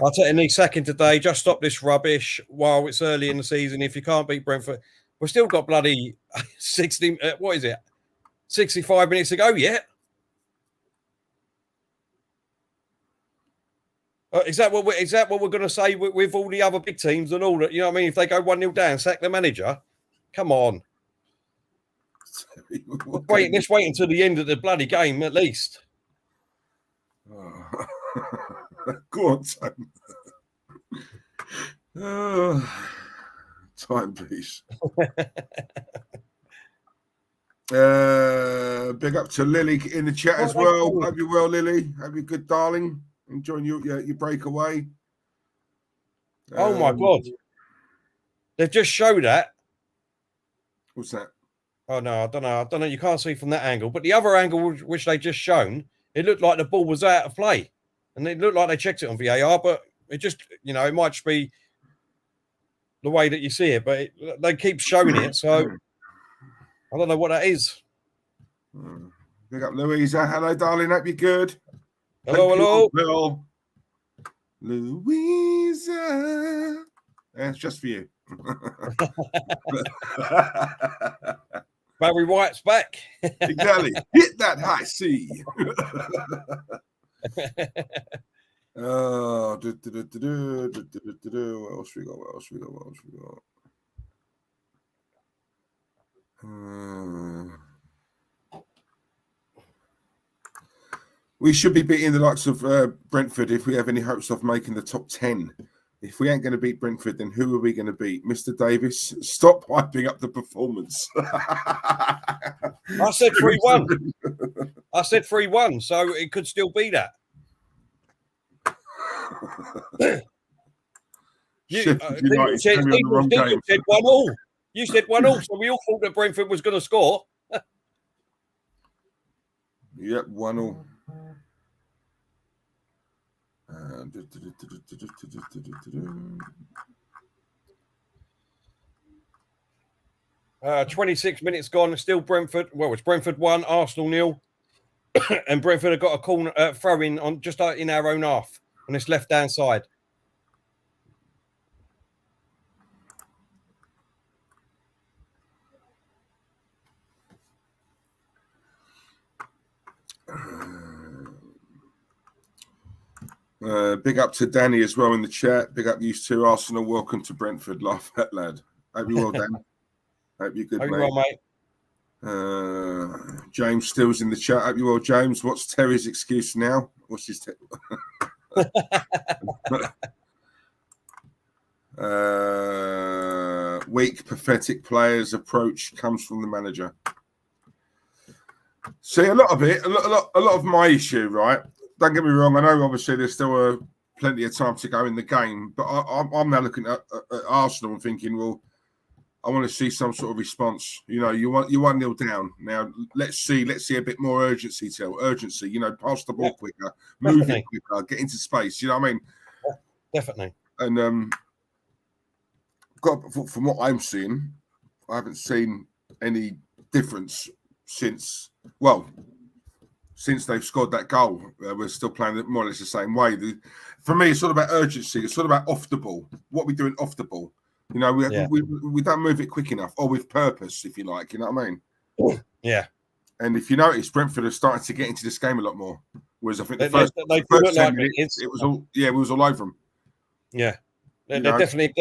Speaker 3: I'll take a knee second today. Just stop this rubbish while it's early in the season. If you can't beat Brentford, we've still got bloody 60. What is it? 65 minutes to go yet. Is that what we're going to say with all the other big teams and all that? You know what I mean? If they go 1-0 down, sack the manager. Come on. Let's wait until the end of the bloody game at least.
Speaker 4: Go on, Sam. Time, please. Big up to Lily in the chat as well. Hope you're well, Lily. Hope you're good, darling. Enjoying your breakaway.
Speaker 3: Oh my God. They've just showed that.
Speaker 4: What's that?
Speaker 3: Oh no, I don't know. You can't see from that angle, but the other angle which they just shown, it looked like the ball was out of play, and it looked like they checked it on VAR, but it just, it might just be the way that you see it, but they keep showing it, so I don't know what that is.
Speaker 4: Big up, Louisa. Hello, darling. Hope you're good.
Speaker 3: Hello.
Speaker 4: Bill. Louisa. That's just for you.
Speaker 3: Barry White's back.
Speaker 4: Exactly. Hit that high C. What else we got? We should be beating the likes of Brentford if we have any hopes of making the top 10. If we ain't going to beat Brentford, then who are we going to beat? Mr. Davis, stop hyping up the performance.
Speaker 3: I said 3-1. I said 3-1, so it could still be that. You said 1-1. You said 1-1, so we all thought that Brentford was going to score.
Speaker 4: Yep, 1-1.
Speaker 3: 26 minutes gone. Still Brentford. Well, it's Brentford 1, Arsenal 0. And Brentford have got a corner throw in on just in our own half on this left-hand side.
Speaker 4: Big up to Danny as well in the chat. Big up you two. Arsenal, welcome to Brentford. Laugh that lad. Hope you well, Dan. Hope you're good,
Speaker 3: Hope
Speaker 4: mate.
Speaker 3: you well, mate.
Speaker 4: James Still's in the chat. Hope you well, James. What's Terry's excuse now? What's his weak, pathetic players approach comes from the manager. See, a lot of my issue, right? Don't get me wrong. I know obviously there's still plenty of time to go in the game, but I'm now looking at Arsenal and thinking, well, I want to see some sort of response. You know, you 1-0 down. Now let's see a bit more urgency. You know, pass the ball quicker, move it quicker, get into space. You know what I mean?
Speaker 3: Definitely.
Speaker 4: And from what I'm seeing, I haven't seen any difference since they've scored that goal. We're still playing it more or less the same way. For me, it's all about urgency. It's all about off the ball. What we're doing off the ball. You know, we don't move it quick enough, or with purpose, if you like. You know what I mean?
Speaker 3: Yeah.
Speaker 4: And if you notice, Brentford are starting to get into this game a lot more. Whereas I think the
Speaker 3: first
Speaker 4: 10 minutes, it was all over them.
Speaker 3: Yeah. They're definitely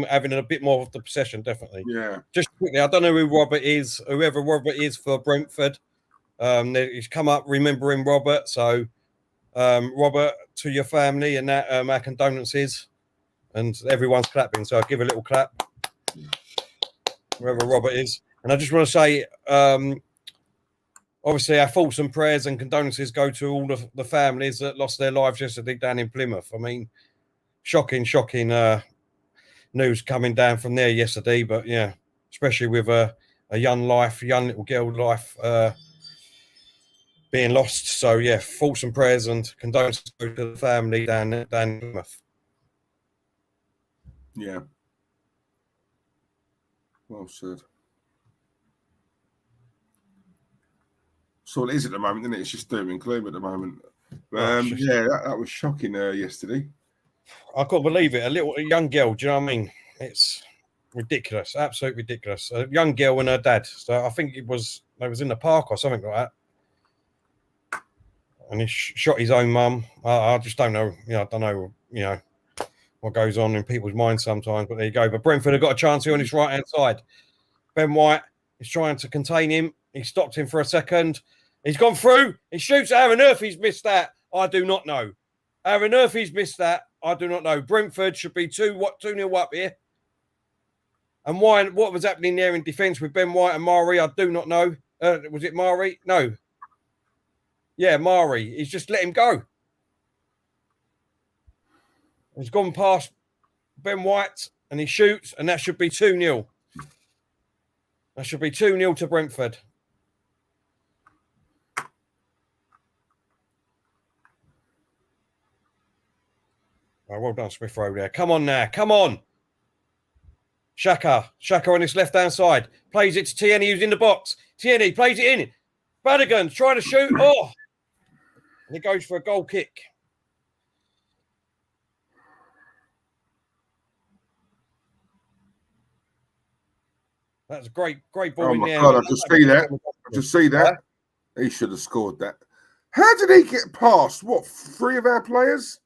Speaker 3: having a bit more of the possession, definitely.
Speaker 4: Yeah.
Speaker 3: Just quickly, I don't know who Robert is, whoever Robert is for Brentford. He's come up remembering Robert. So, Robert, to your family and that, our condolences. And everyone's clapping, so I'll give a little clap, wherever Robert is. And I just want to say, obviously, our thoughts and prayers and condolences go to all the families that lost their lives yesterday down in Plymouth. I mean, shocking news coming down from there yesterday. But yeah, especially with a young little girl life being lost. So yeah, thoughts and prayers and condolences go to the family down in Plymouth.
Speaker 4: Yeah. Well said. So it is at the moment, isn't it? It's just doom and gloom at the moment. That was shocking yesterday.
Speaker 3: I couldn't believe it. A young girl, do you know what I mean? It's ridiculous, absolutely ridiculous. A young girl and her dad. So I think they was in the park or something like that. And he shot his own mum. I just don't know. I don't know, what goes on in people's minds sometimes, but there you go. But Brentford have got a chance here on his right-hand side. Ben White is trying to contain him. He stopped him for a second. He's gone through. He shoots. Aaron Murphy's missed that. I do not know. Aaron Murphy's missed that. I do not know. Brentford should be 2-0 up here. And what was happening there in defence with Ben White and Mari, I do not know. Was it Mari? No. Yeah, Mari. He's just let him go. He's gone past Ben White and he shoots, and that should be 2-0. That should be 2-0 to Brentford. Oh, well done, Smith Rowe there. Come on now. Come on. Saka on his left-hand side. Plays it to Tierney, who's in the box. Tierney plays it in. Badigan trying to shoot. Oh. He goes for a goal kick. That's a great ball
Speaker 4: Oh
Speaker 3: in
Speaker 4: my
Speaker 3: there.
Speaker 4: God, I just see that. He should have scored that. How did he get past, what, 3 of our players?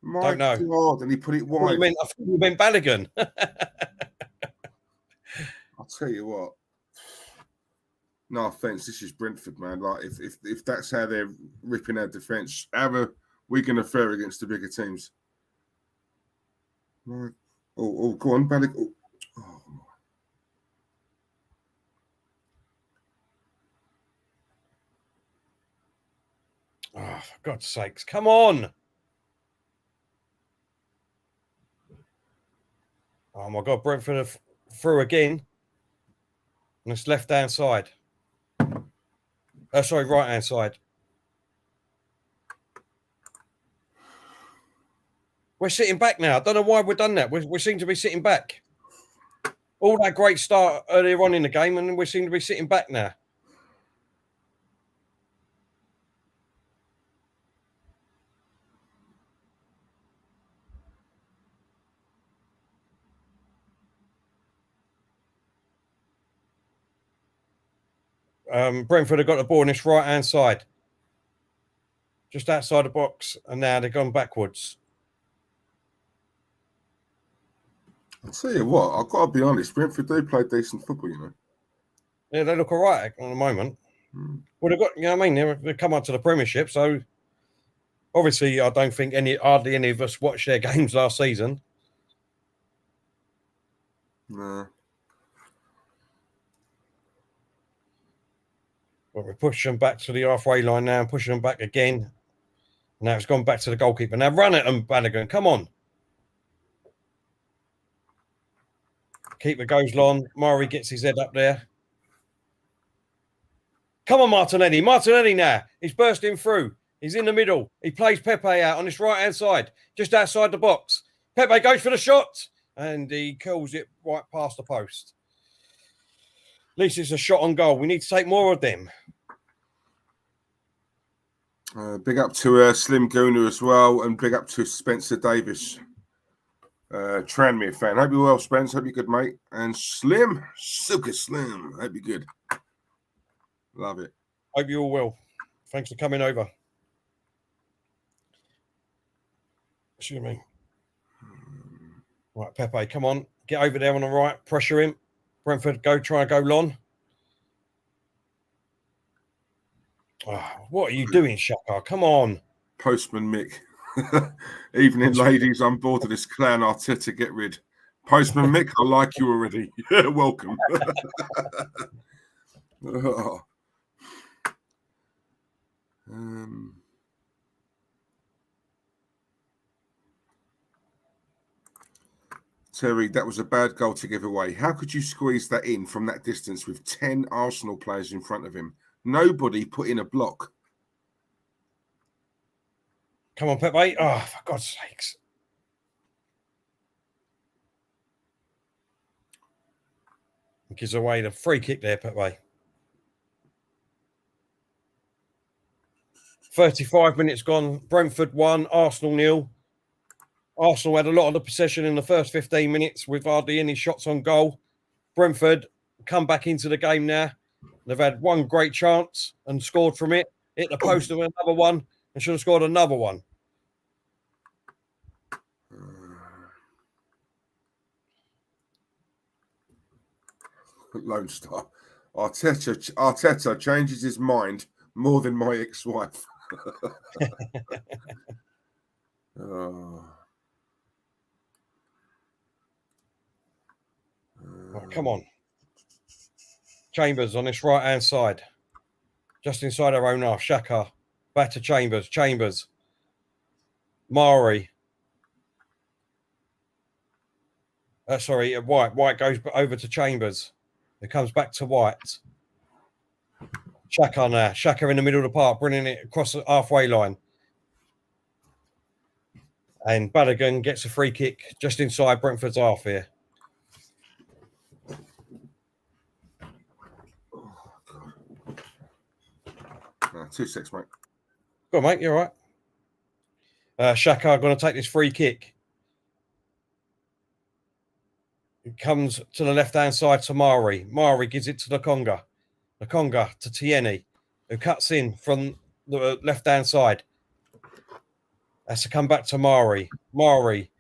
Speaker 4: My
Speaker 3: Don't know.
Speaker 4: God, and he put it wide.
Speaker 3: I thought you meant Balogun.
Speaker 4: I'll tell you what. No offense, this is Brentford, man. Like, if that's how they're ripping our defence, how are we going to fare against the bigger teams? Right. Oh, go on, Balogun. Oh.
Speaker 3: Oh, for God's sakes. Come on. Oh, my God. Brentford are through again. And it's left-hand side. Sorry, right-hand side. We're sitting back now. I don't know why we've done that. We seem to be sitting back. All that great start earlier on in the game, and we seem to be sitting back now. Brentford have got the ball on this right-hand side. Just outside the box, and now they've gone backwards.
Speaker 4: I'll tell you what, I've got to be honest, Brentford do play decent football, you know.
Speaker 3: Yeah, they look all right at the moment. Well, they've got, you know what I mean? They've come up to the Premiership, so obviously I don't think hardly any of us watched their games last season.
Speaker 4: No.
Speaker 3: But we push them back to the halfway line now and pushing them back again. Now it's gone back to the goalkeeper. Now run at them, Balogun. Come on. Keeper goes long. Murray gets his head up there. Come on, Martinelli. Martinelli now. He's bursting through. He's in the middle. He plays Pepe out on this right-hand side, just outside the box. Pepe goes for the shot, and he curls it right past the post. At least it's a shot on goal. We need to take more of them.
Speaker 4: Big up to Slim Gooner as well, and big up to Spencer Davis, Tranmere fan. Hope you're well, Spence. Hope you're good, mate. And Slim, super Slim. Hope you're good. Love it.
Speaker 3: Hope you all will. Thanks for coming over. Excuse me. Right, Pepe, come on. Get over there on the right. Pressure him. Brentford, try and go long. Oh, what are you doing, Saka? Come on.
Speaker 4: Postman Mick. Evening, ladies. I'm bored of this clown Arteta. Get rid. Postman Mick, I like you already. Welcome. Oh. Terry, that was a bad goal to give away. How could you squeeze that in from that distance with 10 Arsenal players in front of him? Nobody put in a block.
Speaker 3: Come on, Pepe. Oh, for God's sakes. He gives away the free kick there, Pepe. 35 minutes gone. Brentford 1, Arsenal 0. Arsenal had a lot of the possession in the first 15 minutes with hardly any shots on goal. Brentford come back into the game now. They've had one great chance and scored from it. Hit the post of another one and should have scored another one.
Speaker 4: Lone Star. Arteta changes his mind more than my ex-wife. Oh.
Speaker 3: Right, come on. Chambers on this right-hand side. Just inside our own half. Saka. Back to Chambers. Chambers. Mari. White. White goes over to Chambers. It comes back to White. Saka now. Saka in the middle of the park, bringing it across the halfway line. And Balogun gets a free kick just inside Brentford's half here.
Speaker 4: 2-6, mate.
Speaker 3: Go on, mate. You're all right. Saka going to take this free kick. It comes to the left-hand side to Mari. Mari gives it to Nakonga. Nakonga to Tierney, who cuts in from the left-hand side. Has to come back to Mari. Mari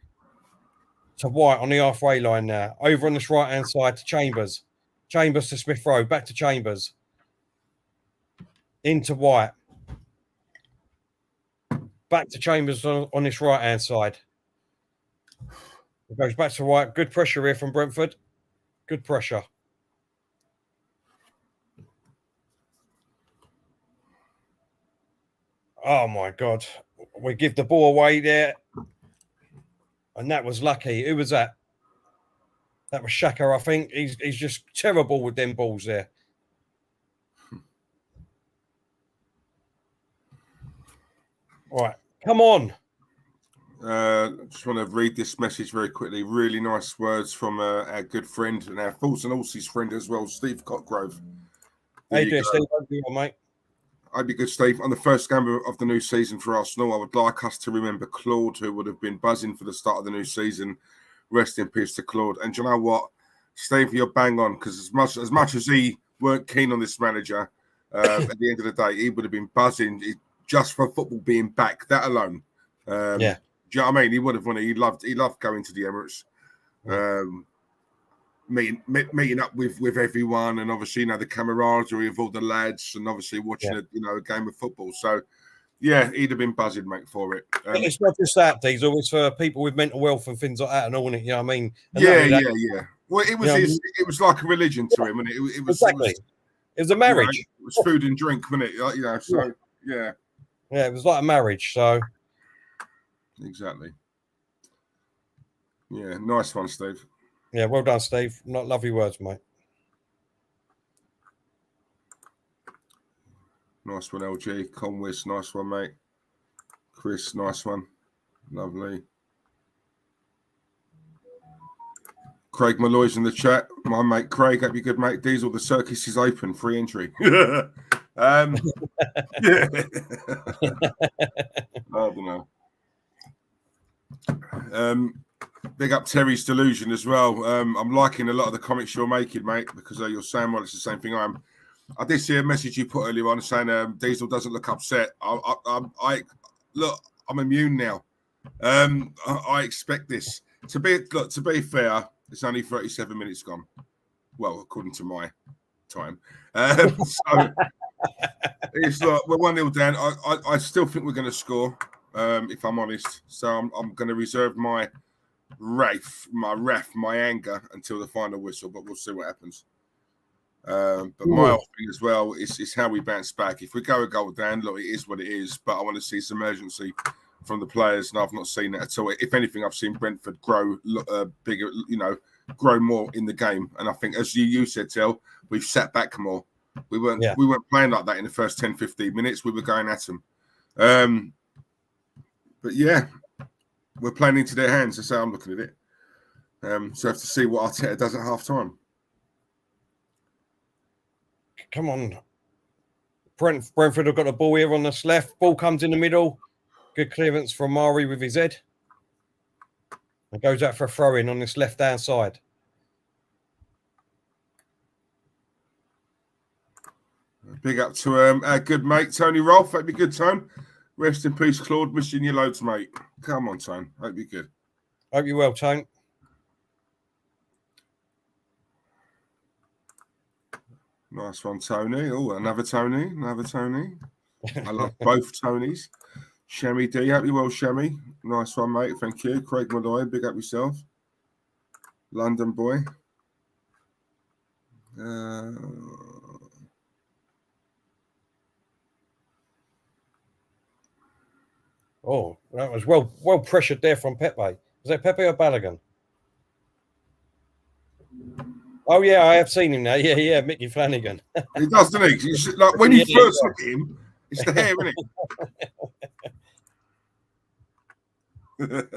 Speaker 3: to White on the halfway line now. Over on this right-hand side to Chambers. Chambers to Smith Rowe. Back to Chambers. Into White. Back to Chambers on this right-hand side. It goes back to White. Good pressure here from Brentford. Good pressure. Oh, my God. We give the ball away there. And that was lucky. Who was that? That was Saka, I think. He's just terrible with them balls there. All right. Come on.
Speaker 4: Just want to read this message very quickly. Really nice words from our good friend and our Fulton Allseas friend as well, Steve Cotgrove.
Speaker 3: How you doing, Steve? How you doing, mate?
Speaker 4: I'd be good, Steve. On the first game of the new season for Arsenal, I would like us to remember Claude, who would have been buzzing for the start of the new season. Rest in peace to Claude. And you know what, Steve, you're bang on, because as much as he weren't keen on this manager, at the end of the day, he would have been buzzing just for football being back. That alone.
Speaker 3: Yeah.
Speaker 4: Do you know what I mean? He would have wanted. He loved going to the Emirates, meeting up with everyone, and obviously the camaraderie of all the lads, and obviously watching a game of football. So yeah, he'd have been buzzing, mate, for it.
Speaker 3: It's not just that, Diesel. It's for people with mental health and things like that, and all. You know what I mean? And
Speaker 4: yeah. Well, it was it was like a religion to him, and it was
Speaker 3: exactly. It was a marriage.
Speaker 4: It was food and drink, wasn't it? So yeah.
Speaker 3: Yeah, it was like a marriage. So.
Speaker 4: Exactly. Yeah, nice one, Steve.
Speaker 3: Yeah, well done, Steve. Not lovely words, mate.
Speaker 4: Nice one, LG. Conwis, nice one, mate. Chris, nice one. Lovely. Craig Malloy's in the chat. My mate Craig, hope you're good, mate. Diesel, the circus is open, free entry. Yeah. I don't know. Big up Terry's delusion as well. I'm liking a lot of the comments you're making, mate, because you're saying, well, it's the same thing I am. I did see a message you put earlier on saying Diesel doesn't look upset. Look, I'm immune now. I expect this to be fair. It's only 37 minutes gone. Well, according to my time. So it's like we're 1-0 down. I still think we're going to score. If I'm honest, so I'm going to reserve my my anger until the final whistle, but we'll see what happens. But my offering as well is how we bounce back. If we go a goal down, look, it is what it is. But I want to see some urgency from the players, and I've not seen that at all. If anything, I've seen Brentford grow bigger, grow more in the game. And I think, as you said, Tel, we've sat back more. We weren't playing like that in the first 10, 15 minutes. We were going at them. But yeah, we're playing into their hands. That's how I'm looking at it. So I have to see what Arteta does at half time.
Speaker 3: Come on. Brentford have got the ball here on this left. Ball comes in the middle. Good clearance from Mari with his head. And goes out for a throw-in on this left-hand side.
Speaker 4: Big up to our good mate, Tony Rolfe. Hope you're good, Tone. Rest in peace, Claude. Missing you loads, mate. Come on, Tone. Hope you're good.
Speaker 3: Hope you're well, Tone.
Speaker 4: Nice one, Tony. Oh, another Tony. I love both Tonys. Shammy D. Hope you're well, Shammy. Nice one, mate. Thank you. Craig Malloy. Big up yourself. London boy.
Speaker 3: Oh, that was well pressured there from Pepe. Was that Pepe or Balogun? Oh yeah, I have seen him now. Yeah, Mickey Flanagan.
Speaker 4: He does, doesn't he? Like when you first look at him, it's the hair, isn't it?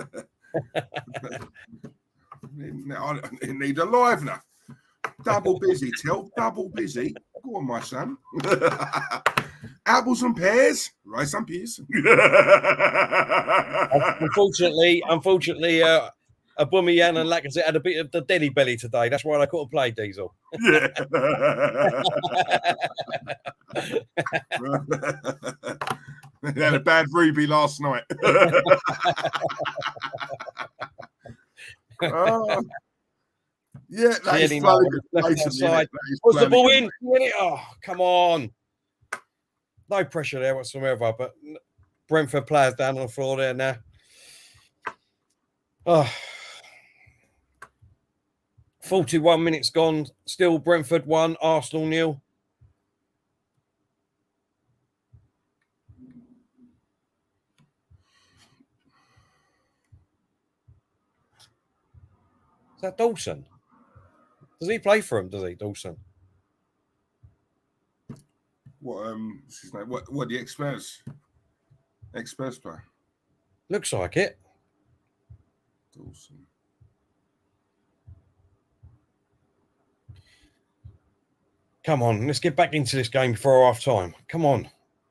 Speaker 4: I need a livener. Double busy, Tel. Double busy. Go on, my son. Apples and pears, rice and peas.
Speaker 3: Unfortunately, Aubameyang and Lacazette had a bit of the deli belly today. That's why they couldn't play, Diesel.
Speaker 4: Yeah. They had a bad Ruby last night. Yeah, that is
Speaker 3: side. What's the ball in? Oh, come on. No pressure there whatsoever, but Brentford players down on the floor there now. Oh. 41 minutes gone. Still Brentford 1, Arsenal 0. Is that Dawson? Does he play for him? Does he, Dawson?
Speaker 4: What's his name? What the Express player?
Speaker 3: Looks like it.
Speaker 4: Dawson.
Speaker 3: Come on, let's get back into this game before half time. Come on.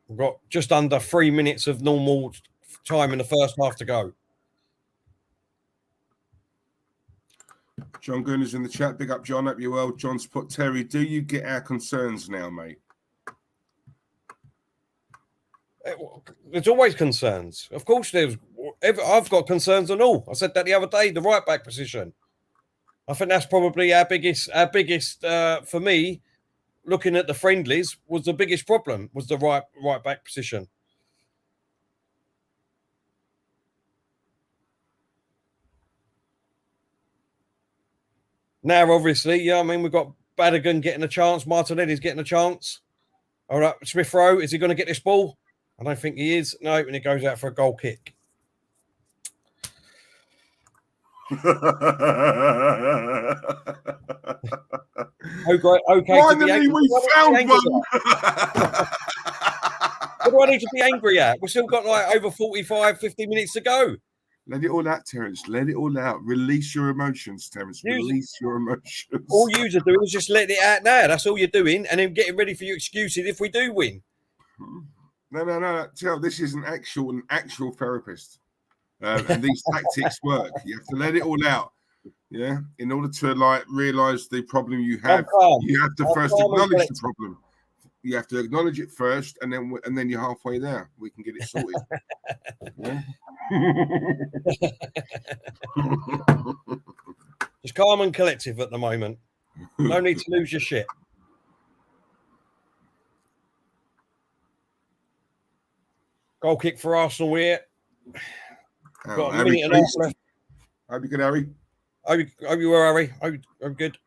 Speaker 3: We've got just under 3 minutes of normal time in the first half to go.
Speaker 4: John Gooner's in the chat. Big up, John. Hope you're well. John's put, Terry, do you get our concerns now, mate?
Speaker 3: There's always concerns. Of course, I've got concerns on all. I said that the other day, the right back position. I think that's probably our biggest for me, looking at the friendlies, was the biggest problem, was the right back position. Now, obviously, we've got Badigan getting a chance. Martinelli's getting a chance. All right, Smith Rowe, is he going to get this ball? I don't think he is. No, and it goes out for a goal kick. Okay.
Speaker 4: Finally, we found one.
Speaker 3: What do I need to be angry at? We've still got over 45, 50 minutes to go.
Speaker 4: Let it all out, Terence. Let it all out. Release your emotions, Terence. Release your emotions.
Speaker 3: All you're doing is just letting it out now. That's all you're doing. And then getting ready for your excuses if we do win.
Speaker 4: No. Tell, this is an actual therapist. And these tactics work. You have to let it all out. Yeah. In order to realize the problem you have, you have to first acknowledge the problem. You have to acknowledge it first, and then you're halfway there. We can get it sorted.
Speaker 3: Just calm and collective at the moment. No need to lose your shit. Goal kick for Arsenal here. Got a minute and a half left.
Speaker 4: Hope you good, Harry.
Speaker 3: Hope you were, Harry. I'm good.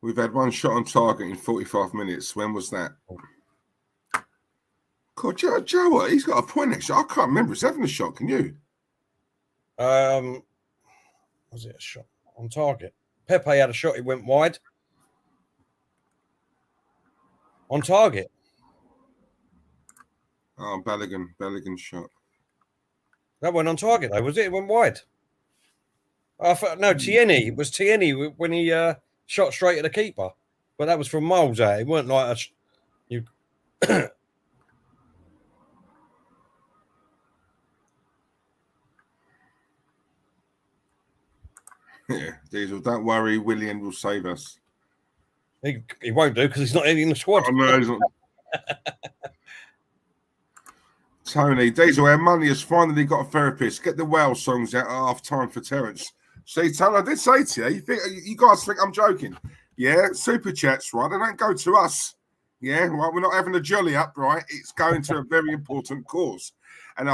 Speaker 4: We've had one shot on target in 45 minutes. When was that? God, Joe, he's got a point actually. I can't remember. He's having a shot. Can you?
Speaker 3: Was it a shot on target? Pepe had a shot. It went wide. On target.
Speaker 4: Oh, Balogun shot.
Speaker 3: That went on target though, was it? It went wide. No, Tierney. It was Tierney when he shot straight at the keeper. But that was from miles out. It weren't like you.
Speaker 4: Yeah, Diesel, don't worry. William will save us.
Speaker 3: He won't do because he's not in the squad.
Speaker 4: Oh, no, he's not. Tony, Diesel, our money has finally got a therapist. Get the whale songs out at half time for Terence. See, Tony, I did say to you, you guys think I'm joking. Yeah, super chats, right? They don't go to us. Yeah, right. We're not having a jolly up, right? It's going to a very important cause. And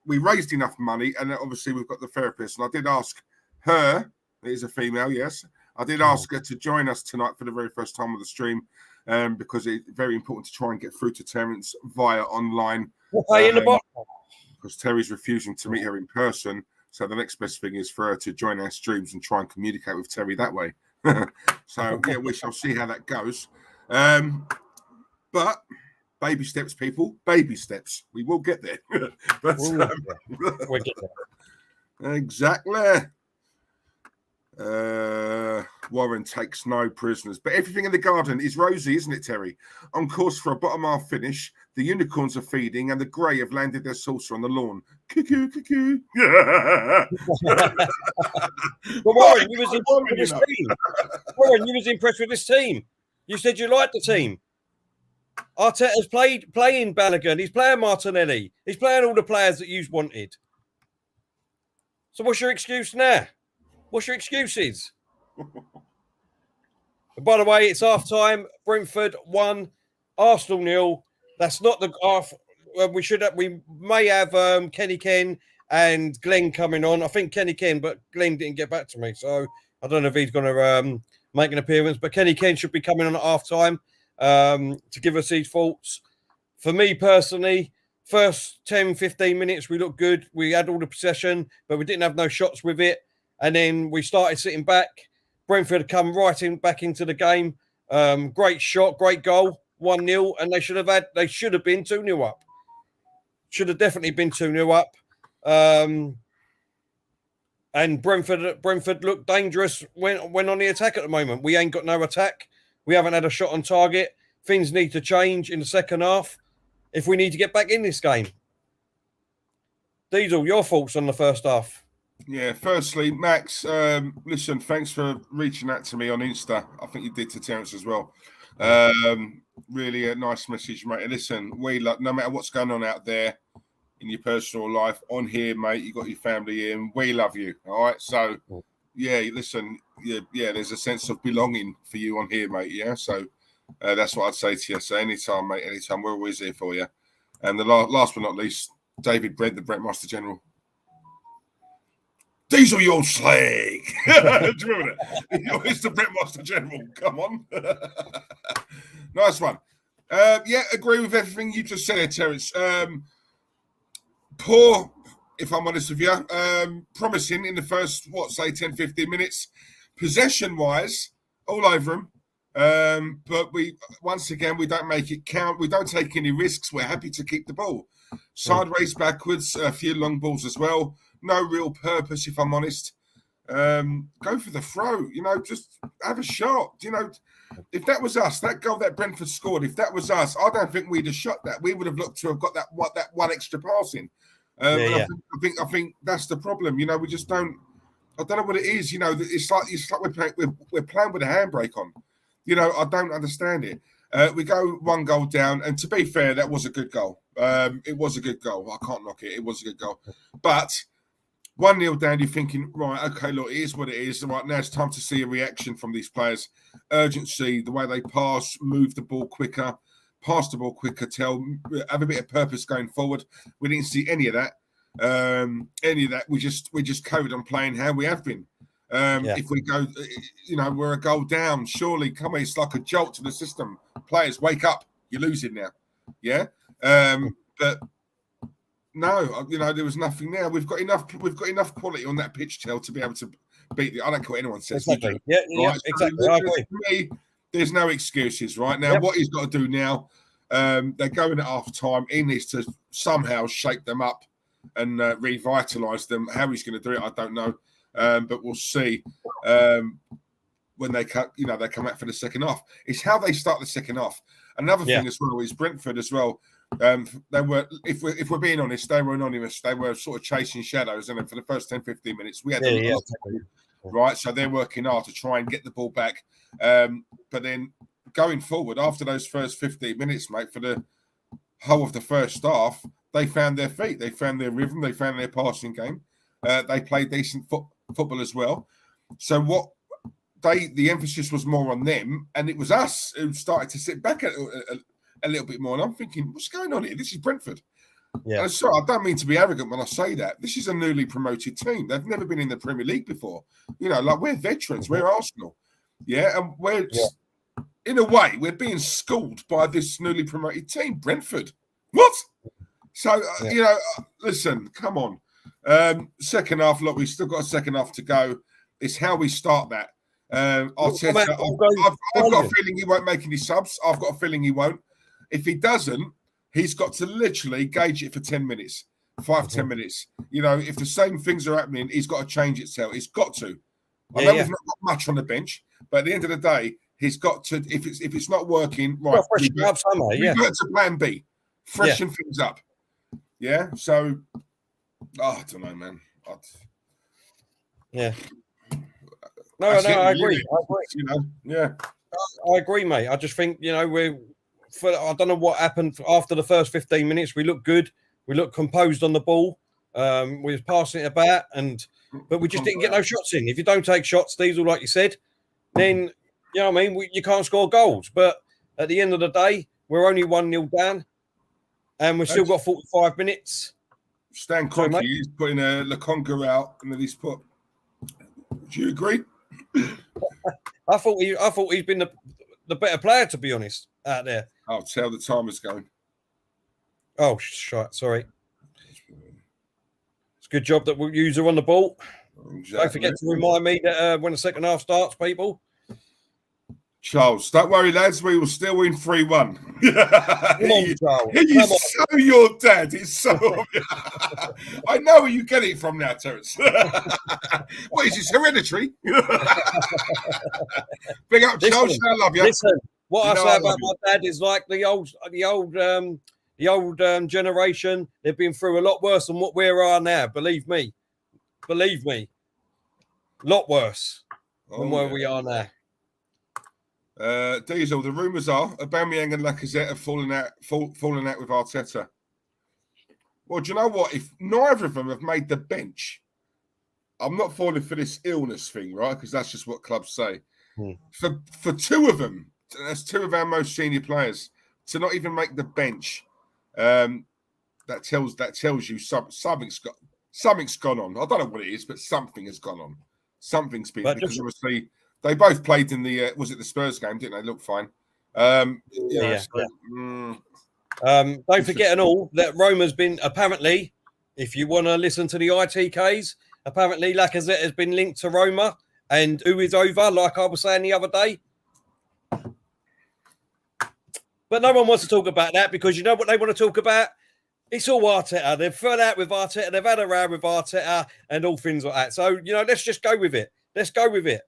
Speaker 4: we raised enough money, and obviously we've got the therapist. And I did ask her, it is a female, yes. I did ask her to join us tonight for the very first time of the stream, because it's very important to try and get through to Terence via online.
Speaker 3: In the box.
Speaker 4: Because Terry's refusing to meet her in person. So the next best thing is for her to join our streams and try and communicate with Terry that way. So, yeah, we shall see how that goes. But Baby steps, people. Baby steps. We will get there. But,
Speaker 3: We'll get there.
Speaker 4: Exactly. Warren takes no prisoners. But everything in the garden is rosy, isn't it, Terry? On course for a bottom half finish. The unicorns are feeding and the grey have landed their saucer on the lawn. Cuckoo, cuckoo.
Speaker 3: But Warren, you was impressed with this team. Warren, you was impressed with this team. You said you liked the team. Arteta's playing Balogun. He's playing Martinelli. He's playing all the players that you wanted. So what's your excuse now? What's your excuses? By the way, it's half time. Brentford 1, Arsenal 0. That's not the half. We may have Kenny Ken and Glenn coming on. I think Kenny Ken, but Glenn didn't get back to me, so I don't know if he's going to make an appearance. But Kenny Ken should be coming on at half time to give us his thoughts. For me personally, first 10, 15 minutes, we looked good. We had all the possession, but we didn't have no shots with it. And then we started sitting back. Brentford had come back into the game. Great shot, great goal, 1-0, and they should have been 2-0 up. Should have definitely been 2-0 up. And Brentford looked dangerous when on the attack at the moment. We ain't got no attack. We haven't had a shot on target. Things need to change in the second half if we need to get back in this game. Diesel, your thoughts on the first half?
Speaker 4: Yeah, firstly, Max, listen, thanks for reaching out to me on Insta. I think you did to Terence as well. Really a nice message, mate. And listen, no matter what's going on out there in your personal life, on here, mate, you got your family in. We love you, all right? So, yeah, listen, yeah, there's a sense of belonging for you on here, mate, yeah? So that's what I'd say to you. So anytime, mate, anytime, we're always here for you. And the last but not least, David Brent, the Brent Master General. Diesel, you old slag. Do you remember that? It's the Brent Master General. Come on. Nice one. Yeah, agree with everything you just said there, Terence. Poor, if I'm honest with you. Promising in the first, 10, 15 minutes. Possession-wise, all over them. But once again, we don't make it count. We don't take any risks. We're happy to keep the ball. Sideways, backwards, a few long balls as well. No real purpose, if I'm honest. Go for the throw, just have a shot. If that was us, that goal that Brentford scored, if that was us, I don't think we'd have shot that. We would have looked to have got that one extra pass in. I think that's the problem. We just don't. I don't know what it is. It's like we're playing with a handbrake on. I don't understand it. We go one goal down, and to be fair, that was a good goal. It was a good goal. I can't knock it. It was a good goal. But 1-0 down, you're thinking, right, okay, look, it is what it is. Right, now it's time to see a reaction from these players. Urgency, the way they pass, move the ball quicker, pass the ball quicker, have a bit of purpose going forward. We didn't see any of that. We just carried on playing how we have been. If we go, we're a goal down. Surely, come on, it's like a jolt to the system. Players, wake up! You're losing now. Yeah, but no, there was nothing there. We've got enough quality on that pitch, to be able to beat the. I don't care what anyone says.
Speaker 3: Exactly. Yeah, exactly. I agree.
Speaker 4: For me, there's no excuses right now. What he's got to do now, they're going at half time. He needs to somehow shake them up and revitalise them. How he's going to do it, I don't know. But we'll see when they come out for the second half. It's how they start the second half. Another thing as well is Brentford as well. They were, if we're being honest, they were anonymous. They were sort of chasing shadows, and then for the first 10, 15 minutes, we had right. So they're working hard to try and get the ball back. But then going forward after those first 15 minutes, mate, for the whole of the first half, they found their feet. They found their rhythm. They found their passing game. They played decent football as well. So the emphasis was more on them, and it was us who started to sit back a little bit more. And I'm thinking, what's going on here? This is Brentford. Yeah. And sorry, I don't mean to be arrogant when I say that. This is a newly promoted team. They've never been in the Premier League before. We're veterans. We're Arsenal. Yeah, and in a way, we're being schooled by this newly promoted team, Brentford. What? So, listen, come on. Second half, look, we've still got a second half to go. It's how we start that. Arteta, I've got a feeling he won't make any subs. I've got a feeling he won't. If he doesn't, he's got to literally gauge it for 10 minutes, 10 minutes. You know, if the same things are happening, he's got to change itself. He's got to. I know we've not got much on the bench, but at the end of the day, he's got to. If it's not working, right, we go to plan B, freshen things up. Yeah. So, I don't know, man.
Speaker 3: Yeah. No, I agree.
Speaker 4: You know, yeah.
Speaker 3: I agree, mate. I just think, you know, I don't know what happened after the first 15 minutes. We looked good. We looked composed on the ball. We was passing it about, but we just didn't get no shots in. If you don't take shots, Diesel, like you said, then, you know what I mean, you can't score goals. But at the end of the day, we're only 1-0 down, and we've still got 45 minutes.
Speaker 4: Stan Kroenke, he's putting a Lakonga out, and then he's put. Do you agree?
Speaker 3: I thought he's been the better player, to be honest, out there.
Speaker 4: I'll tell the time is going.
Speaker 3: Oh, shit, sorry. It's a good job that we use her on the ball. Exactly. Don't forget to remind me that when the second half starts, people.
Speaker 4: Charles, don't worry, lads. We will still win 3-1.
Speaker 3: Come on, Charles.
Speaker 4: So your dad. It's so. I know where you get it from now, Terence. What is this, hereditary? Big up, Charles. I love you.
Speaker 3: Listen, what I say about my dad is like the old generation. They've been through a lot worse than what we are now. Believe me. A lot worse than where we are now.
Speaker 4: Diesel, the rumours are Aubameyang and Lacazette have fallen out with Arteta. Well, do you know what? If neither of them have made the bench, I'm not falling for this illness thing, right? Because that's just what clubs say. For two of them, that's two of our most senior players, to not even make the bench, that tells you something's gone on. I don't know what it is, but something has gone on. Something's been because obviously. They both played in the was it the Spurs game, didn't they? Look fine. Don't
Speaker 3: forget and all that Roma's been apparently, if you want to listen to the ITKs, apparently Lacazette has been linked to Roma, and who is over, like I was saying the other day. But no one wants to talk about that because you know what they want to talk about? It's all Arteta. They've fell out with Arteta. They've had a row with Arteta and all things like that. So, you know, let's just go with it. Let's go with it.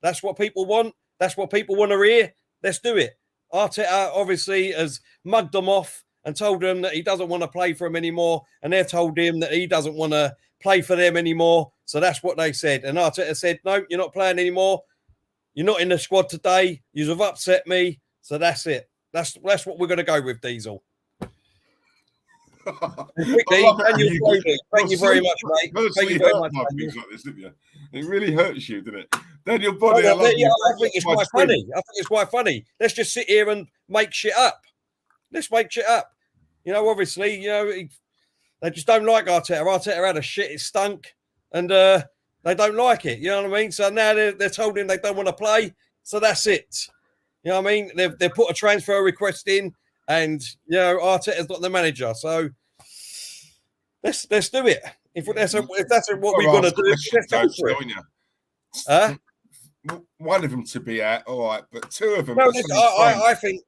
Speaker 3: That's what people want. That's what people want to hear. Let's do it. Arteta obviously has mugged them off and told them that he doesn't want to play for them anymore. And they've told him that he doesn't want to play for them anymore. So that's what they said. And Arteta said, no, you're not playing anymore. You're not in the squad today. You've upset me. So that's it. That's what we're going to go with, Diesel. Quickly, thank you very much, mate. Thank you very much.
Speaker 4: Like this, didn't you? It really hurts you, didn't it? Daniel Body,
Speaker 3: I think it's quite funny. I think it's quite funny. Let's just sit here and make shit up. Let's make shit up. You know, obviously, you know, they just don't like Arteta. Arteta had a shit, it stunk, and they don't like it. You know what I mean? So now they're told him they don't want to play. So that's it. You know what I mean? They've put a transfer request in. And, you know, Arteta's not the manager. So let's do it. If that's what we're going to do, let's go for it.
Speaker 4: One of them to be out, all right, but two of them.
Speaker 3: No, I think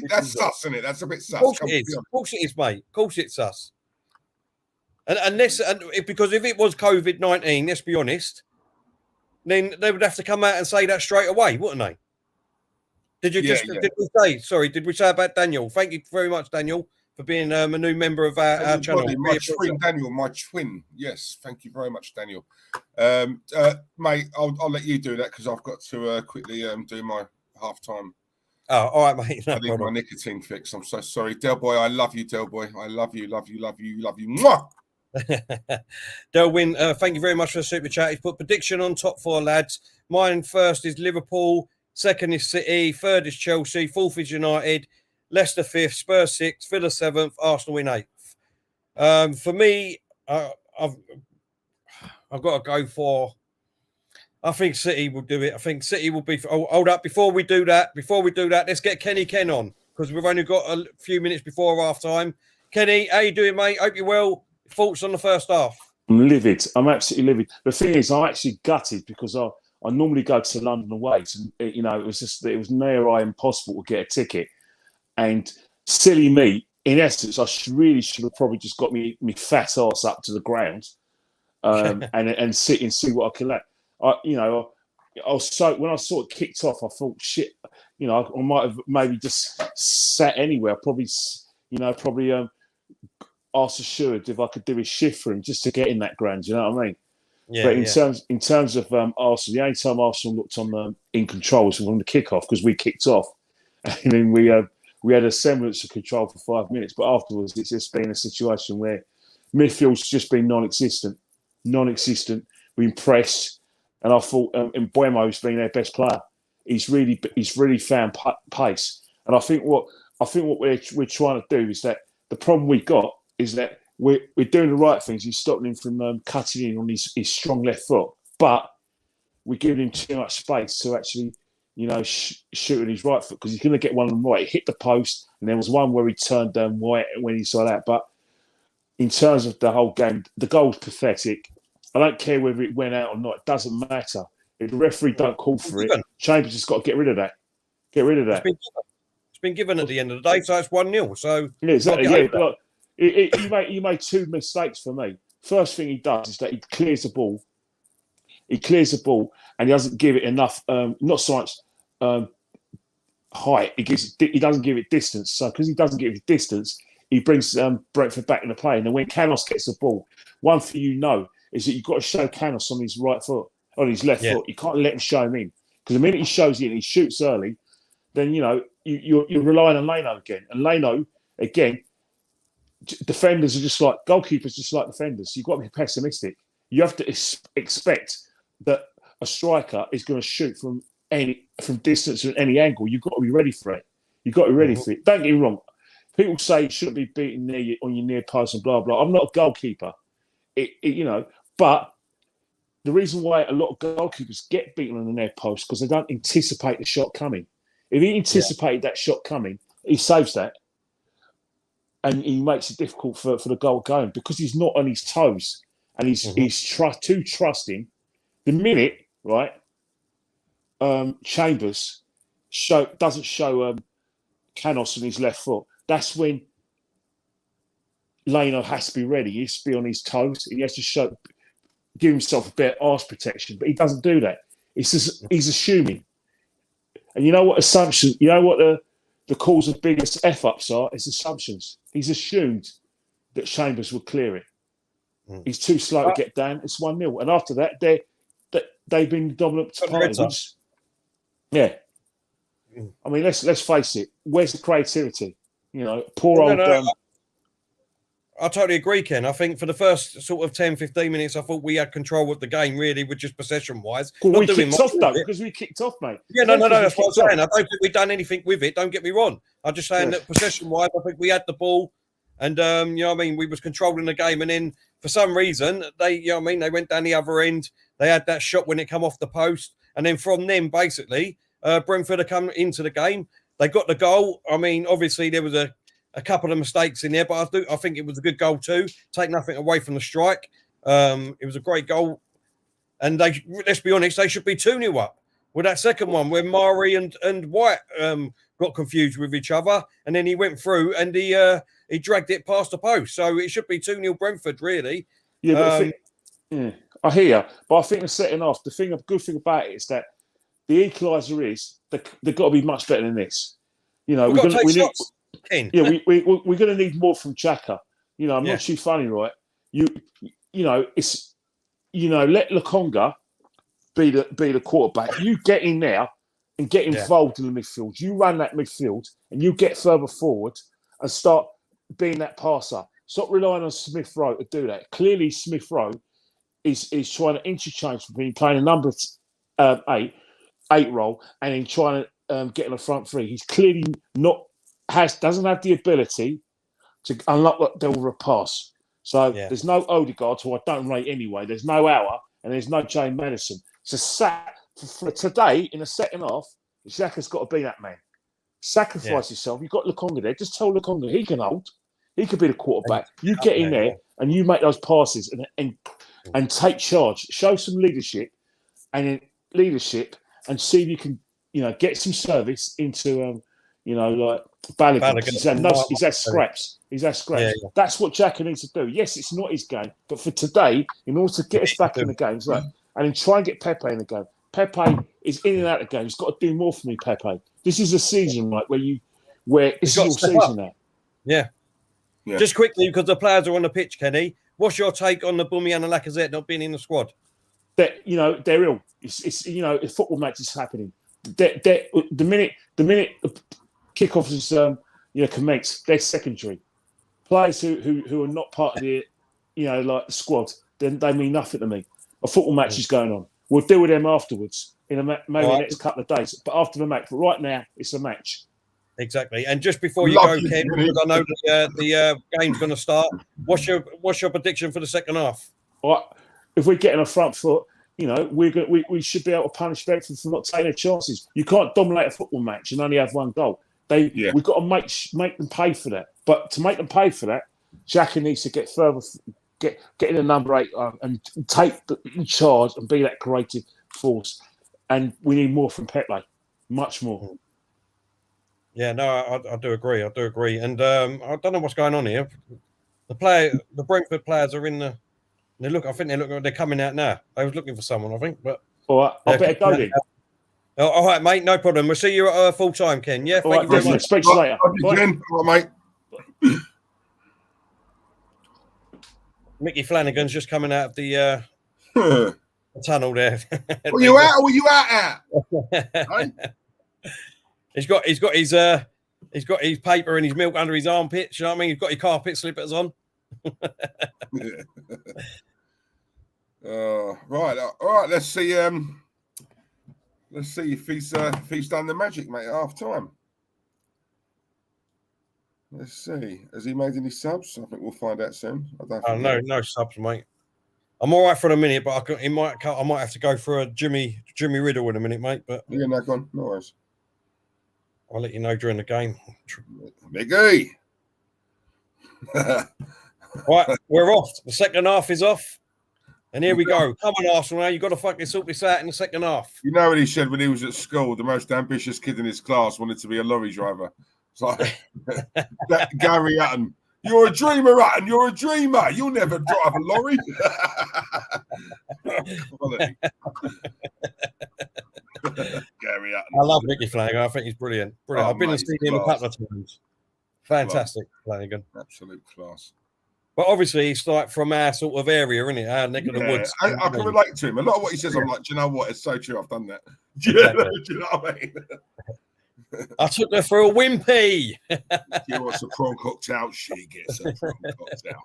Speaker 4: that's sus, isn't it? That's a bit sus.
Speaker 3: Of course it is, mate. Of course it's sus. Because if it was COVID-19, let's be honest, then they would have to come out and say that straight away, wouldn't they? Did we say about Daniel? Thank you very much, Daniel, for being a new member of our channel.
Speaker 4: My twin. Yes, thank you very much, Daniel. Mate, I'll let you do that because I've got to quickly do my half-time.
Speaker 3: Oh, all right, mate. No
Speaker 4: I need my nicotine fix. I'm so sorry. Del Boy, I love you, Del Boy. I love you. Mwah!
Speaker 3: Delwyn, thank you very much for the super chat. He's put prediction on top four, lads. Mine first is Liverpool. Second is City, third is Chelsea, fourth is United, Leicester fifth, Spurs sixth, Villa seventh, Arsenal in eighth. For me, I've got to go for. I think City will do it. I think City will be. Hold up! Before we do that, let's get Kenny Ken on because we've only got a few minutes before half time. Kenny, how you doing, mate? Hope you're well. Thoughts on the first half?
Speaker 5: I'm livid. I'm absolutely livid. The thing is, I'm actually gutted because I normally go to London away. And, you know, it was near impossible to get a ticket. And silly me, in essence, really should have probably just got me fat ass up to the ground and sit and see what I can let. I was so when I saw it kicked off, I thought, shit, I might have maybe just sat anywhere. Probably asked the steward if I could do a shift for him just to get in that ground. You know what I mean?
Speaker 3: Yeah,
Speaker 5: but in terms of Arsenal, the only time Arsenal looked on in control was on the kickoff because we kicked off, and then we had a semblance of control for 5 minutes. But afterwards, it's just been a situation where midfield's just been non-existent. We impressed. And I thought, and Buemo's been their best player. He's really found pace. And I think what we're trying to do is that the problem we got is that we're doing the right things. He's stopping him from cutting in on his strong left foot, but we're giving him too much space to actually, shoot on his right foot because he's going to get one on the right. He hit the post, and there was one where he turned down right when he saw that. But in terms of the whole game, the goal's pathetic. I don't care whether it went out or not. It doesn't matter. If the referee don't call for it, Chambers has got to get rid of that.
Speaker 3: It's been given at the end of the day, so it's 1-0. So
Speaker 5: yeah, exactly. Yeah, look, he made two mistakes for me. First thing he does is that he clears the ball. And he doesn't give it enough. Not so much height. He doesn't give it distance. So because he doesn't give it distance, he brings Brentford back in the play. And then when Canos gets the ball, one thing is that you've got to show Canos on his right foot, on his left foot. You can't let him show him in. Because the minute he shows in, he shoots early, then, you're relying on Leno again. And Leno, again, defenders are just like, goalkeepers just like defenders. You've got to be pessimistic. You have to expect that a striker is going to shoot from distance at any angle. You've got to be ready for it. Don't get me wrong. People say you shouldn't be beaten on your near post and blah, blah. I'm not a goalkeeper. But the reason why a lot of goalkeepers get beaten on the near post because they don't anticipate the shot coming. If he anticipated that shot coming, he saves that, and he makes it difficult for the goal going because he's not on his toes and he's too trusting. The minute Chambers doesn't show Canos on his left foot, that's when Leno has to be ready. He has to be on his toes. He has to give himself a bit of arse protection, but he doesn't do that. It's just, he's assuming. And you know what assumption? You know what the cause of biggest f-ups are? It's assumptions. He's assumed that Chambers will clear it. He's too slow to get down. It's 1-0. And after that, they've been dominant parties. Yeah. I mean, let's face it. Where's the creativity? Poor old...
Speaker 3: I totally agree, Ken. I think for the first sort of 10, 15 minutes, I thought we had control of the game, really, with just possession-wise.
Speaker 5: Well, we kicked off, though, because we kicked off, mate.
Speaker 3: Yeah, no, that's what I'm saying. I don't think we've done anything with it. Don't get me wrong. I'm just saying that possession-wise, I think we had the ball and, we was controlling the game. And then, for some reason, they went down the other end. They had that shot when it come off the post. And then from them, basically, Brentford had come into the game. They got the goal. I mean, obviously, there was a couple of mistakes in there, but I think it was a good goal too. Take nothing away from the strike. It was a great goal. And let's be honest, they should be 2-0 up with that second one where Mari and White got confused with each other. And then he went through and he dragged it past the post. So it should be 2-0 Brentford, really.
Speaker 5: Yeah, but I hear you. But I think the setting off, the good thing about it is that the equaliser is they've got to be much better than this.
Speaker 3: We've got to take shots.
Speaker 5: Yeah, we're going to need more from Saka. I'm not too funny, right? It's let Lokonga be the quarterback. You get in there and get involved in the midfield. You run that midfield and you get further forward and start being that passer. Stop relying on Smith Rowe to do that. Clearly, Smith Rowe is trying to interchange between playing a number 8 role and then trying to get in the front three. He's clearly doesn't have the ability to unlock that door of a pass. So there's no Odegaard, who I don't rate anyway. There's no Hour, and there's no James Madison. So for today, in the second half, Xhaka's got to be that man. Sacrifice yourself. You've got Lokonga there. Just tell Lokonga he can hold. He could be the quarterback. You get in there and you make those passes and take charge. Show some leadership and see if you can, get some service into You know, like Balogun.
Speaker 3: Balogun.
Speaker 5: He's had scraps. He's had scraps.
Speaker 3: Yeah.
Speaker 5: That's what Xhaka needs to do. Yes, it's not his game, but for today, in order to get us back in the games, and then try and get Pepe in the game. Pepe is in and out of the game. He's got to do more for me, Pepe. This is a season, right, where this is your season now.
Speaker 3: Yeah. Just quickly, because the players are on the pitch, Kenny. What's your take on the Aubameyang and Lacazette not being in the squad?
Speaker 5: They're ill. It's a football match is happening. The minute the kickoff is commenced, they're secondary. Players who are not part of the the squad, then they mean nothing to me. A football match is going on. We'll deal with them afterwards in maybe the next couple of days. But after the match, but right now it's a match.
Speaker 3: Exactly. And just before you go, Ken, because I know the game's going to start. What's your prediction for the second half?
Speaker 5: All right. If we're getting a front foot, we should be able to punish Brentford for not taking their chances. You can't dominate a football match and only have one goal. We've got to make them pay for that. But to make them pay for that, Xhaka needs to get further, get in the number 8 and take the charge and be that creative force. And we need more from Pepe, much more.
Speaker 3: Yeah, no, I do agree. And I don't know what's going on here. The Brentford players are in the. They're coming out now. I was looking for someone, I think, but
Speaker 5: all right, I better go then.
Speaker 3: All right, mate, no problem. We'll see you at full time, Ken. Yeah,
Speaker 5: thank you very much. Speak to you later.
Speaker 4: All right, mate.
Speaker 3: Mickey Flanagan's just coming out of the tunnel there.
Speaker 4: Were you out or were you out? Right?
Speaker 3: He's got his paper and his milk under his armpits. You know what I mean? He's got his carpet slippers on.
Speaker 4: Right. All right. Let's see. Let's see if he's done the magic, mate. At half time. Let's see. Has he made any subs? I think we'll find out soon.
Speaker 3: No subs, mate. I'm all right for a minute, but I might have to go for a Jimmy Riddle in a minute, mate. But
Speaker 4: yeah, no, go on. No worries.
Speaker 3: I'll let you know during the game.
Speaker 4: Mickey.
Speaker 3: Right, we're off. The second half is off. And here we go. Come on, Arsenal, now. You've got to fucking sort this out in the second half.
Speaker 4: You know what he said when he was at school? The most ambitious kid in his class wanted to be a lorry driver. It's like Gary Hutton. You're a dreamer, Hutton. You're a dreamer. You'll never drive a lorry. Gary Hutton.
Speaker 3: I love Mickey Flanagan. I think he's brilliant. I've been and seen him a couple of times. Fantastic, Flanagan.
Speaker 4: Absolute class.
Speaker 3: But obviously, he's like from our sort of area, isn't it? Our neck of the woods.
Speaker 4: I can relate to him. A lot of what he says, I'm like, do you know what? It's so true. I've done that. Do you know what I mean?
Speaker 3: I took her for a wimpy.
Speaker 4: She wants a prawn cocktail. She gets a prawn cocktail.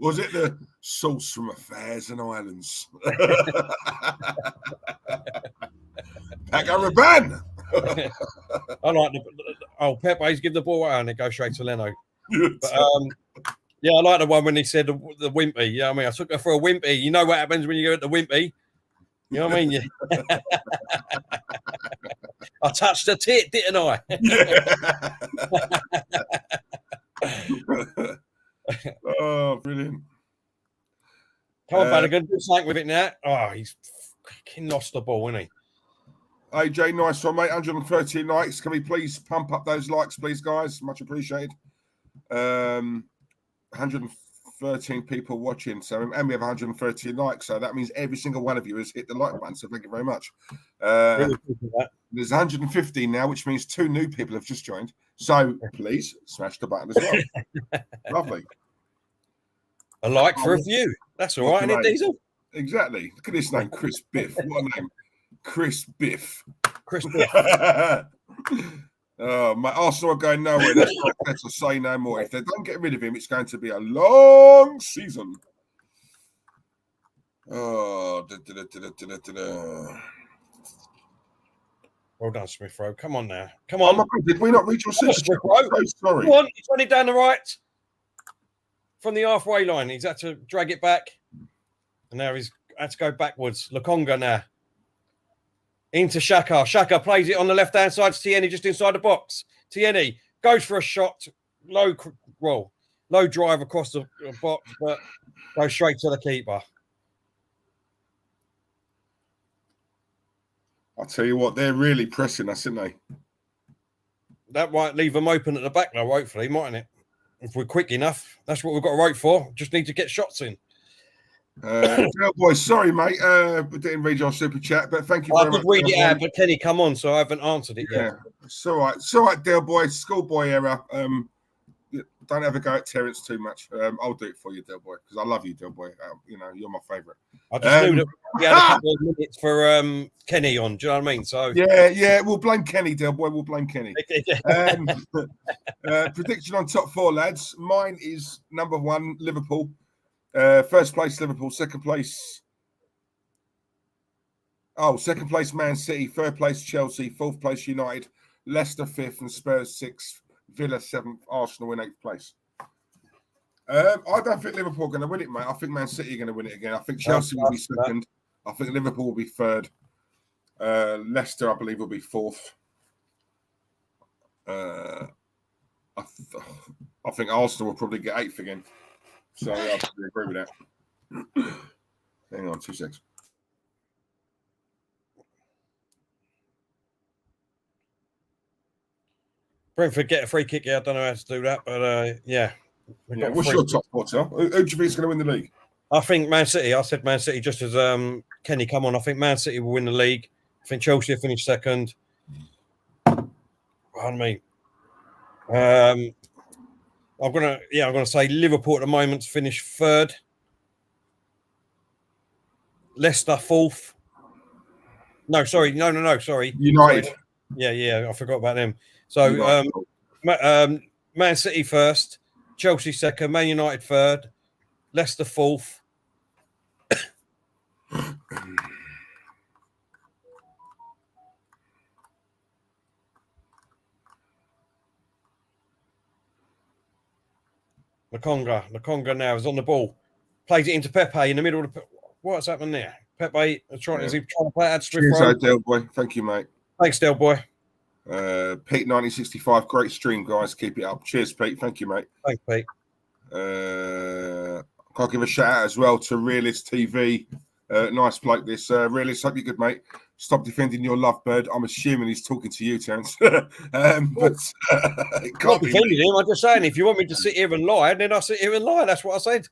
Speaker 4: Was it the sauce from Affairs and Islands? Pack a Rabanne.
Speaker 3: I like Pepe's give the ball out and it goes straight to Leno. But, yeah, I like the one when he said the wimpy. You know what I mean? I took her for a wimpy. You know what happens when you go at the wimpy? You know what I mean? I touched her tit, didn't I?
Speaker 4: Oh, brilliant.
Speaker 3: Come on, Balogun, do something with it now. Oh, he's fucking lost the ball, isn't he?
Speaker 4: AJ, nice one, mate. 130 likes. Can we please pump up those likes, please, guys? Much appreciated. 113 people watching, and we have 113 likes, so that means every single one of you has hit the like button, so thank you very much.
Speaker 3: Really
Speaker 4: there's 115 now, which means 2 new people have just joined, so please smash the button as well. Lovely.
Speaker 3: A like for a view. That's all right, isn't it, Diesel?
Speaker 4: Exactly. Look at this name, Chris Biff. What a name. Chris Biff.
Speaker 3: Chris Biff.
Speaker 4: Oh, my Arsenal are going nowhere. That's not better to say no more. If they don't get rid of him, it's going to be a long season. Oh,
Speaker 3: well done, Smith Rowe. Come on now. Come on.
Speaker 4: Oh my God, did we not read your signature? I'm so sorry.
Speaker 3: Come on, he's run it down the right from the halfway line. He's had to drag it back. And now he's had to go backwards. Lokonga now. Into Saka. Saka plays it on the left-hand side to Tierney just inside the box. Tierney goes for a shot. Low drive across the box, but goes straight to the keeper.
Speaker 4: I'll tell you what, they're really pressing us, aren't they?
Speaker 3: that might leave them open at the back, though, hopefully, mightn't it? If we're quick enough. That's what we've got to wait for. Just need to get shots in.
Speaker 4: Boy, sorry, mate. We didn't read your super chat, but thank you
Speaker 3: I
Speaker 4: very much.
Speaker 3: did read it out, but Kenny, come on, so I haven't answered it yet.
Speaker 4: It's all right. It's all right, Dale Boy. Schoolboy error. Don't ever go at Terence too much. I'll do it for you, Del Boy, because I love you, Del Boy. You're my favourite.
Speaker 3: I just knew that we had a couple of minutes for Kenny on. Do you know what I mean? So
Speaker 4: yeah, we'll blame Kenny, Del Boy. We'll blame Kenny. Prediction on top 4, lads. Mine is number 1, Liverpool. First place, Liverpool. Second place, Man City. Third place, Chelsea. Fourth place, United. Leicester 5th and Spurs 6th. Villa 7th, Arsenal in 8th place. I don't think Liverpool are going to win it, mate. I think Man City are going to win it again. I think Chelsea will be second. I think Liverpool will be third. Leicester, I believe, will be fourth. I think Arsenal will probably get 8th again. So I agree with that. Hang on 2 seconds.
Speaker 3: Brentford get a free kick. Yeah, I don't know how to do that, but yeah.
Speaker 4: What's your top 4, Tel? Who do you think is going to win the league?
Speaker 3: I think Man City. I said Man City just as Kenny come on. I think Man City will win the league. I think Chelsea will finish second. Pardon me. I'm gonna say Liverpool at the moment to finish third. Leicester 4th. No, sorry.
Speaker 4: United.
Speaker 3: Yeah. I forgot about them. So Man City first, Chelsea second, Man United third, Leicester 4th. Nakonga now is on the ball. Plays it into Pepe in the middle of the... What's happening there? Pepe is trying to play out Swift Road.
Speaker 4: Del Boy. Thank you, mate.
Speaker 3: Thanks, Del Boy.
Speaker 4: Pete 1965, great stream, guys. Keep it up. Cheers, Pete. Thank you, mate.
Speaker 3: Thanks, Pete.
Speaker 4: Can't give a shout out as well to Realist TV. Nice bloke, this. Realist, hope you're good, mate. Stop defending your lovebird. I'm assuming he's talking to you, Terence. But it can't be
Speaker 3: defending him. I'm just saying, if you want me to sit here and lie, then I'll sit here and lie. That's what I said.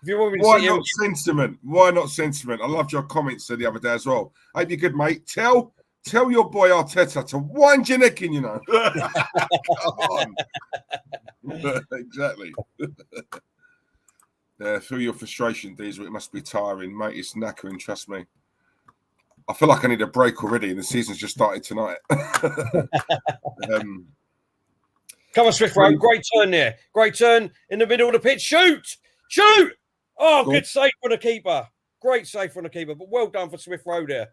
Speaker 3: If you want me to
Speaker 4: Why
Speaker 3: sit here
Speaker 4: not sentiment? Why not sentiment? I loved your comments the other day as well. Hope you're good, mate. Tell your boy Arteta to wind your neck in, you know. Come on. Exactly. Through your frustration, Diesel, it must be tiring, mate. It's knackering, trust me. I feel like I need a break already, and the season's just started tonight.
Speaker 3: Come on, Swift Road. Great turn there. Great turn in the middle of the pitch. Shoot! Oh, good save from the keeper. Great save from the keeper, but well done for Swift Road there.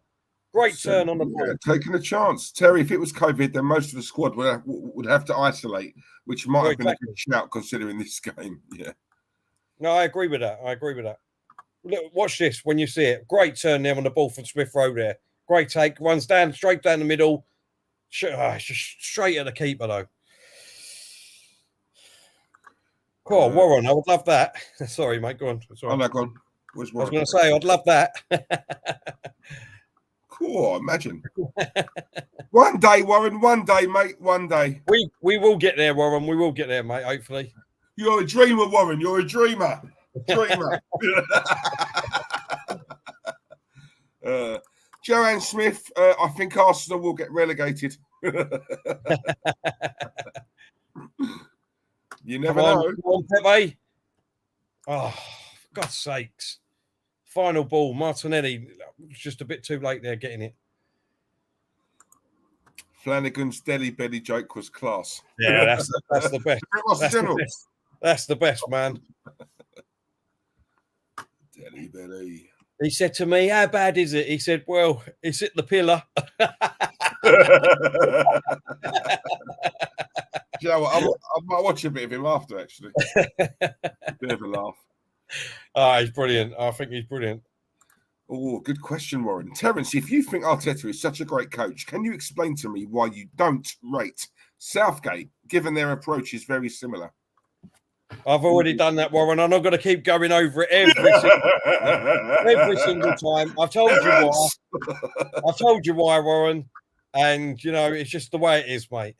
Speaker 3: Great turn on the ball.
Speaker 4: Yeah, taking a chance. Terry, if it was COVID, then most of the squad would have to isolate, which might have been a good shout considering this game. Yeah.
Speaker 3: No, I agree with that. Look, watch this when you see it. Great turn there on the ball from Smith Rowe there. Great take. Runs down, straight down the middle. It's just straight at the keeper, though. Cool, Warren, I would love that. Sorry, mate, go on.
Speaker 4: I'm not gone.
Speaker 3: I was going to say, I'd love that.
Speaker 4: Cool, imagine. One day, Warren, one day, mate, one day.
Speaker 3: We will get there, Warren. We will get there, mate, hopefully.
Speaker 4: You're a dreamer, Warren. You're a dreamer. Joanne Smith, I think Arsenal will get relegated. You never know.
Speaker 3: Come on, Pepe. Oh, for God's sakes. Final ball. Martinelli was just a bit too late there getting it.
Speaker 4: Flanagan's deli belly joke was class.
Speaker 3: Yeah, that's the best. That's the best, man.
Speaker 4: Deli belly.
Speaker 3: He said to me, how bad is it? He said, well, it's at the pillar.
Speaker 4: You know what? I might watch a bit of him after, actually. Bit of a laugh.
Speaker 3: He's brilliant. I think he's brilliant.
Speaker 4: Oh, good question, Warren. Terence, if you think Arteta is such a great coach, can you explain to me why you don't rate Southgate, given their approach is very similar?
Speaker 3: I've already done that, Warren. I'm not going to keep going over it every single time. I've told you why. I've told you why, Warren. And, you know, it's just the way it is, mate.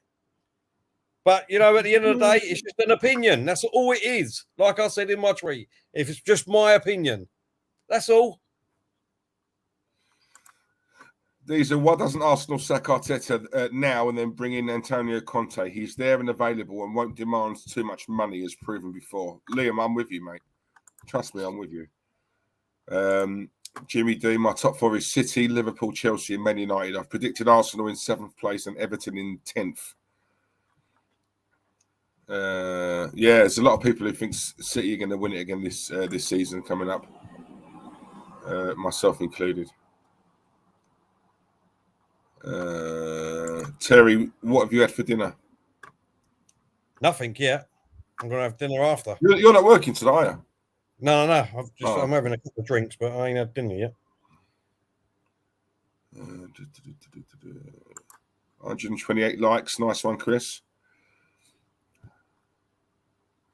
Speaker 3: But, you know, at the end of the day, it's just an opinion. That's all it is. Like I said in my tweet, if it's just my opinion, that's all.
Speaker 4: These are, why doesn't Arsenal sack Arteta now and then bring in Antonio Conte? He's there and available and won't demand too much money, as proven before. Liam, I'm with you, mate. Trust me, I'm with you. Jimmy D, my top 4 is City, Liverpool, Chelsea, and Man United. I've predicted Arsenal in 7th place and Everton in 10th. Yeah, there's a lot of people who think City are going to win it again this season coming up, myself included. Terry, what have you had for dinner?
Speaker 3: Nothing yet. I'm going to have dinner after.
Speaker 4: You're not working today, are you?
Speaker 3: No. I'm having a couple of drinks, but I ain't had dinner yet.
Speaker 4: 128 likes. Nice one, Chris.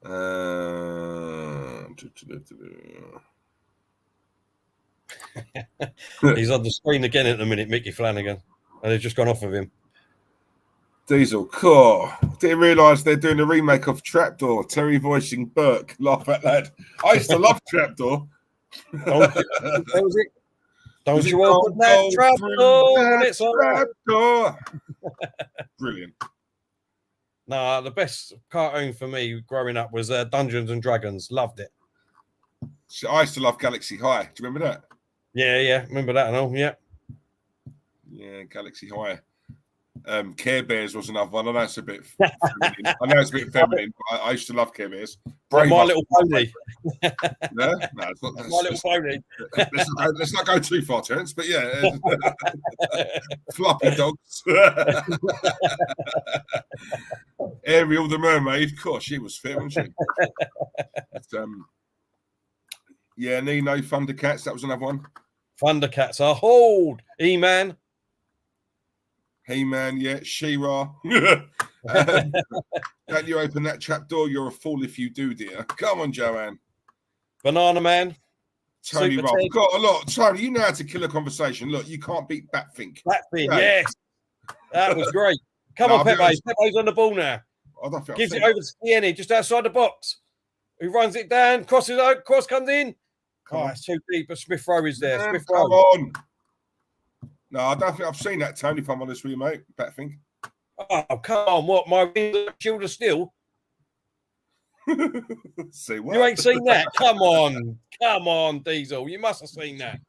Speaker 4: He's
Speaker 3: on the screen again at the minute, Mickey Flanagan. And they've just gone off of him.
Speaker 4: Diesel, cool. Didn't realise they're doing a remake of Trapdoor. Terry voicing Burke. Laugh out loud. I used to love Trapdoor.
Speaker 3: Don't you open that trapdoor? It's all right.
Speaker 4: Brilliant.
Speaker 3: No, the best cartoon for me growing up was Dungeons and Dragons. Loved it.
Speaker 4: So I used to love Galaxy High. Do you remember that?
Speaker 3: Yeah. Remember that and all? Yeah.
Speaker 4: Yeah, Galaxy High. Care Bears was another one. I know it's a bit feminine. But I used to love Care Bears.
Speaker 3: My Little Pony.
Speaker 4: Yeah? No, it's not.
Speaker 3: My Little Pony.
Speaker 4: Let's not go too far, Terence. But yeah, floppy dogs. Ariel the Mermaid. Of course, she was fit, wasn't she? But, yeah, Nino, Thundercats. That was another one.
Speaker 3: Thundercats are hold. E-Man.
Speaker 4: He-Man, yeah. She-Ra. Don't you open that trapdoor? You're a fool if you do, dear. Come on, Joanne.
Speaker 3: Banana Man.
Speaker 4: Tony Robb. Got a lot. Tony, you know how to kill a conversation. Look, you can't beat Batfink.
Speaker 3: Batfink, yes. That was great. Come on, Pepe. Pepe's on the ball now.
Speaker 4: I don't think
Speaker 3: Gives it over to Tierney, just outside the box. Who runs it down, crosses out, cross comes in. It's too deep, but Smith Rowe is there. Smith Rowe.
Speaker 4: Come on. No, I don't think I've seen that, Tony, if I'm honest with you, mate. Batfink.
Speaker 3: Oh, come on. What? My shield of steel?
Speaker 4: See what?
Speaker 3: You ain't seen that? Come on, Diesel. You must have seen that.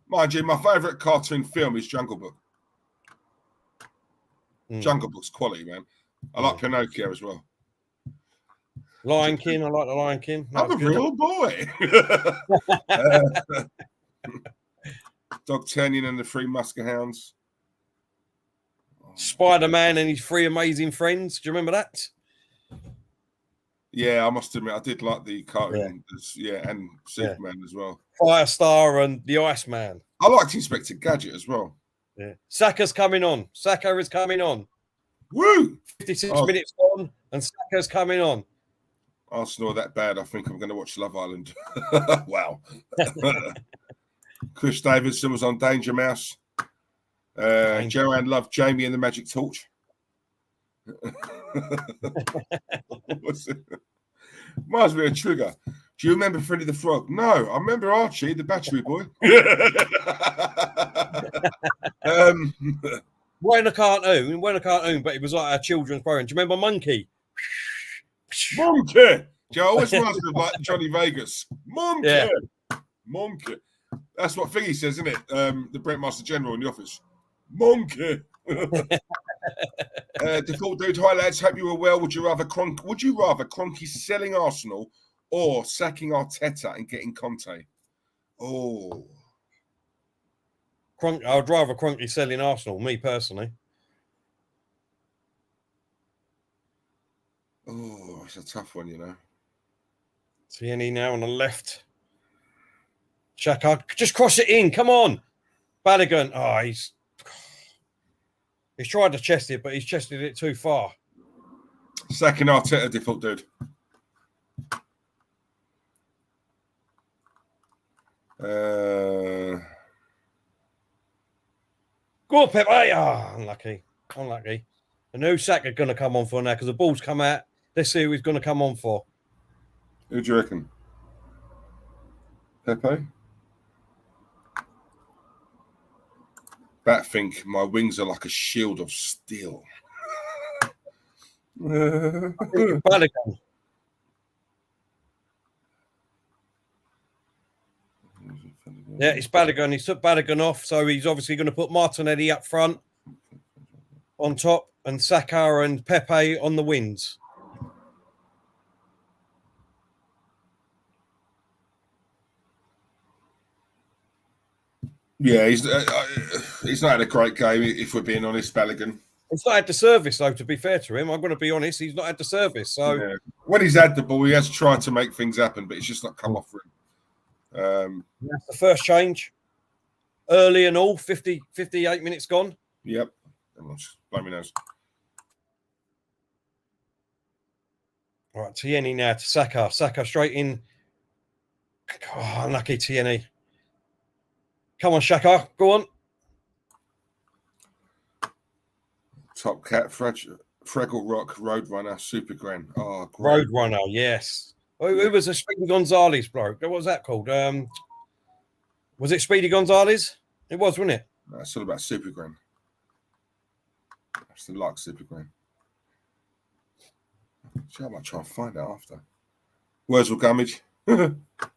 Speaker 4: Mind you, my favourite cartoon film is Jungle Book. Jungle Book's quality, man. I like Pinocchio as well.
Speaker 3: Lion King. I like the Lion King.
Speaker 4: I'm a real boy. D'Artagnan and the Three Muskehounds.
Speaker 3: Spider-Man and his 3 amazing friends. Do you remember that?
Speaker 4: Yeah, I must admit, I did like the cartoon. Yeah, and Superman as well.
Speaker 3: Firestar and the Iceman.
Speaker 4: I liked Inspector Gadget as well.
Speaker 3: Yeah. Saka's coming on. Saka is coming on.
Speaker 4: Woo!
Speaker 3: 56 minutes on, and Saka's coming on.
Speaker 4: Arsenal are that bad. I think I'm going to watch Love Island. Wow. Chris Davidson was on Danger Mouse. Joanne loved Jamie and the Magic Torch. What's it? Reminds me of Trigger. Do you remember Freddy the Frog? No, I remember Archie, the battery boy.
Speaker 3: Weren't a cartoon, but it was like a children's program. Do you remember Monkey?
Speaker 4: Monkey. Joe always reminds me of like Johnny Vegas. Monkey.
Speaker 3: Yeah.
Speaker 4: Monkey. That's what Thingy says, isn't it? The Brent Master General in the office. Monkey. Default dude, hi lads. Hope you were well. Would you rather Kroenke selling Arsenal or sacking Arteta and getting Conte? Oh,
Speaker 3: I'd rather Kroenke selling Arsenal. Me personally.
Speaker 4: Oh, it's a tough one, you know.
Speaker 3: Tierney now on the left. Saka, just cross it in. Come on, Balogun. Oh, he's tried to chest it, but he's chested it too far.
Speaker 4: Sacking Arteta, default dude.
Speaker 3: Go on, Pepe. Unlucky. And who's Saka going to come on for now? Because the ball's come out. Let's see who he's going to come on for.
Speaker 4: Who do you reckon? Pepe? Bat think my wings are like a shield of steel.
Speaker 3: Balogun. Yeah, it's Balogun. He took Balogun off, so he's obviously going to put Martinelli up front, on top, and Saka and Pepe on the wings.
Speaker 4: Yeah, he's not had a great game, if we're being honest, Balogun.
Speaker 3: He's not had the service, though, to be fair to him. I'm going to be honest. He's not had the service. So
Speaker 4: yeah. When he's had the ball, he has tried to make things happen, but it's just not come off for him.
Speaker 3: That's the first change. Early and all, 58 minutes gone.
Speaker 4: Yep. Blow me nose.
Speaker 3: All right, Tierney now to Saka. Saka straight in. Oh, unlucky Tierney. Come on, Saka. Go on.
Speaker 4: Top Cat, Fraggle Rock, Roadrunner, Super Gran. Oh, great.
Speaker 3: Roadrunner, yes. Who was the Speedy Gonzalez bloke? What was that called? Was it Speedy Gonzalez? It was, wasn't it?
Speaker 4: No, it's all about Super Gran. I still like Super Gran. I might try and find out after. Where's Gummidge?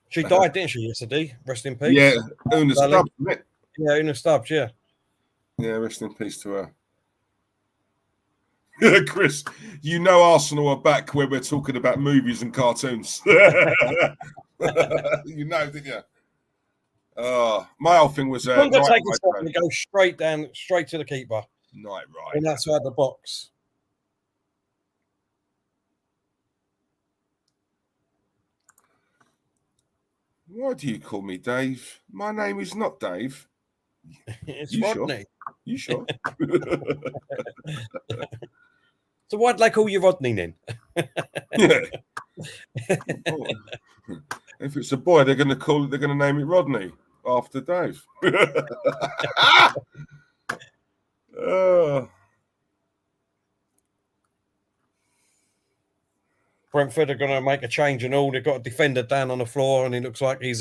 Speaker 3: She died, didn't she, yesterday? Rest in peace.
Speaker 4: Yeah, Una Stubbs, isn't it?
Speaker 3: Yeah, Una Stubbs, yeah.
Speaker 4: Yeah, rest in peace to her. Chris, you know Arsenal are back when we're talking about movies and cartoons. You know, didn't you? My whole thing was...
Speaker 3: I'm going to take a step and go straight to the keeper.
Speaker 4: Night ride.
Speaker 3: And that's out the box.
Speaker 4: Why do you call me Dave? My name is not Dave.
Speaker 3: It's
Speaker 4: you
Speaker 3: Rodney.
Speaker 4: Sure? You sure?
Speaker 3: So why'd they call you Rodney then?
Speaker 4: Yeah. If it's a boy, they're going to name it Rodney after Dave.
Speaker 3: Brentford are going to make a change and all. They've got a defender down on the floor, and he looks like he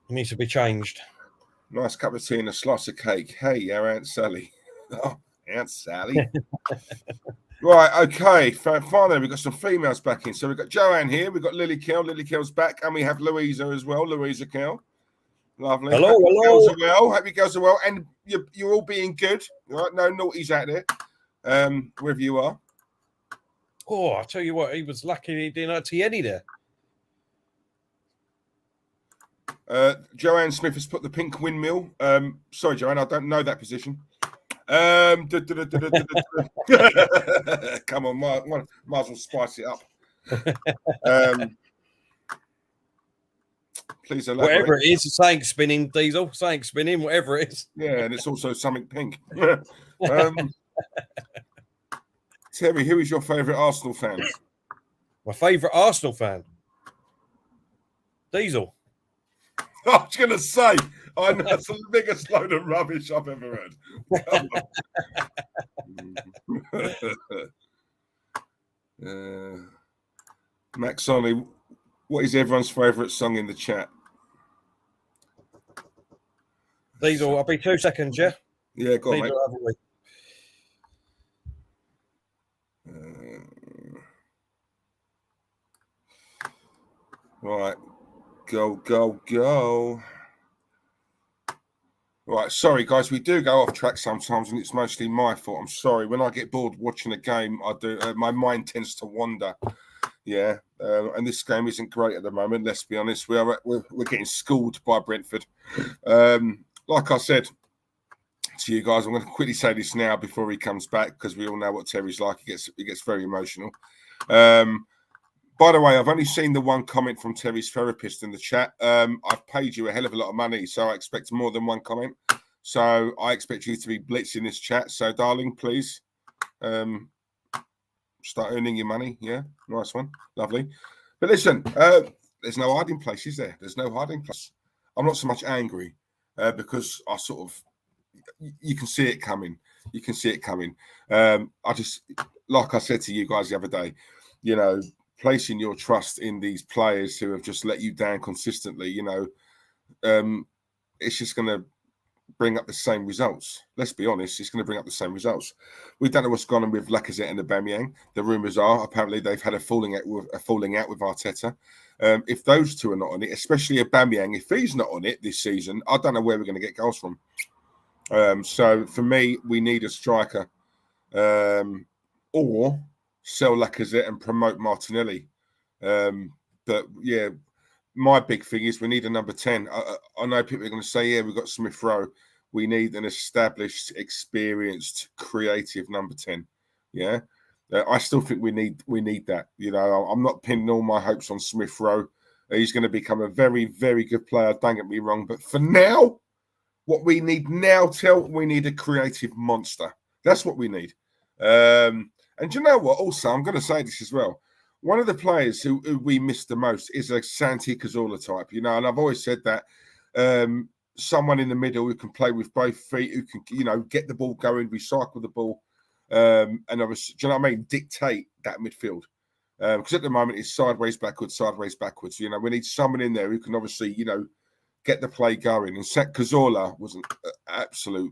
Speaker 3: needs to be changed.
Speaker 4: Nice cup of tea and a slice of cake. Hey, our Aunt Sally. Oh, Aunt Sally. Right, okay. Finally, we've got some females back in. So we've got Joanne here. We've got Lily Kell. Lily Kell's back. And we have Louisa as well. Louisa Kell. Lovely.
Speaker 3: Hello.
Speaker 4: Hope you girls are well. And you're all being good. Right? No naughties out there. Wherever you are.
Speaker 3: Oh, I tell you what, he was lucky he didn't have Tierney there.
Speaker 4: Joanne Smith has put the pink windmill. Sorry, Joanne, I don't know that position. Come on, might as well spice it up. Please elaborate.
Speaker 3: Whatever it is, something spinning, Diesel, something spinning, whatever it is.
Speaker 4: Yeah, and it's also something pink. Terry, who is your favourite Arsenal fan?
Speaker 3: My favourite Arsenal fan? Diesel.
Speaker 4: I was going to say, I know it's the biggest load of rubbish I've ever heard. Max Sonny, what is everyone's favourite song in the chat?
Speaker 3: Diesel, I'll be 2 seconds, yeah?
Speaker 4: Yeah, go on, mate. Right. Go. Right, sorry guys, we do go off track sometimes, and it's mostly my fault. I'm sorry. When I get bored watching a game, I do. My mind tends to wander. Yeah, and this game isn't great at the moment. Let's be honest. We're getting schooled by Brentford. Like I said to you guys, I'm going to quickly say this now before he comes back, because we all know what Terry's like. He gets very emotional. By the way, I've only seen the one comment from Terry's therapist in the chat. I've paid you a hell of a lot of money, so I expect more than one comment. So I expect you to be blitzing this chat. So, darling, please start earning your money. Yeah, nice one. Lovely. But listen, there's no hiding place, is there? There's no hiding place. I'm not so much angry because I sort of you can see it coming. You can see it coming. I just, like I said to you guys the other day, you know, placing your trust in these players who have just let you down consistently, you know, it's just going to bring up the same results. Let's be honest, it's going to bring up the same results. We don't know what's gone on with Lacazette and Aubameyang. The rumours are apparently they've had a falling out with Arteta. If those two are not on it, especially Aubameyang, if he's not on it this season, I don't know where we're going to get goals from. So for me, we need a striker, or sell Lacazette and promote Martinelli. But yeah, my big thing is we need a number 10. I know people are going to say, yeah, we've got Smith Rowe. We need an established, experienced, creative number 10. Yeah. I still think we need that. You know, I'm not pinning all my hopes on Smith Rowe. He's going to become a very, very good player. Don't get me wrong. But for now, what we need now, we need a creative monster. That's what we need. And you know what? Also, I'm going to say this as well. One of the players who we miss the most is a Santi Cazorla type, you know, and I've always said that someone in the middle who can play with both feet, who can, you know, get the ball going, recycle the ball, and obviously, do you know what I mean? Dictate that midfield. Because at the moment it's sideways, backwards. You know, we need someone in there who can obviously, you know, get the play going. And Cazorla was an absolute,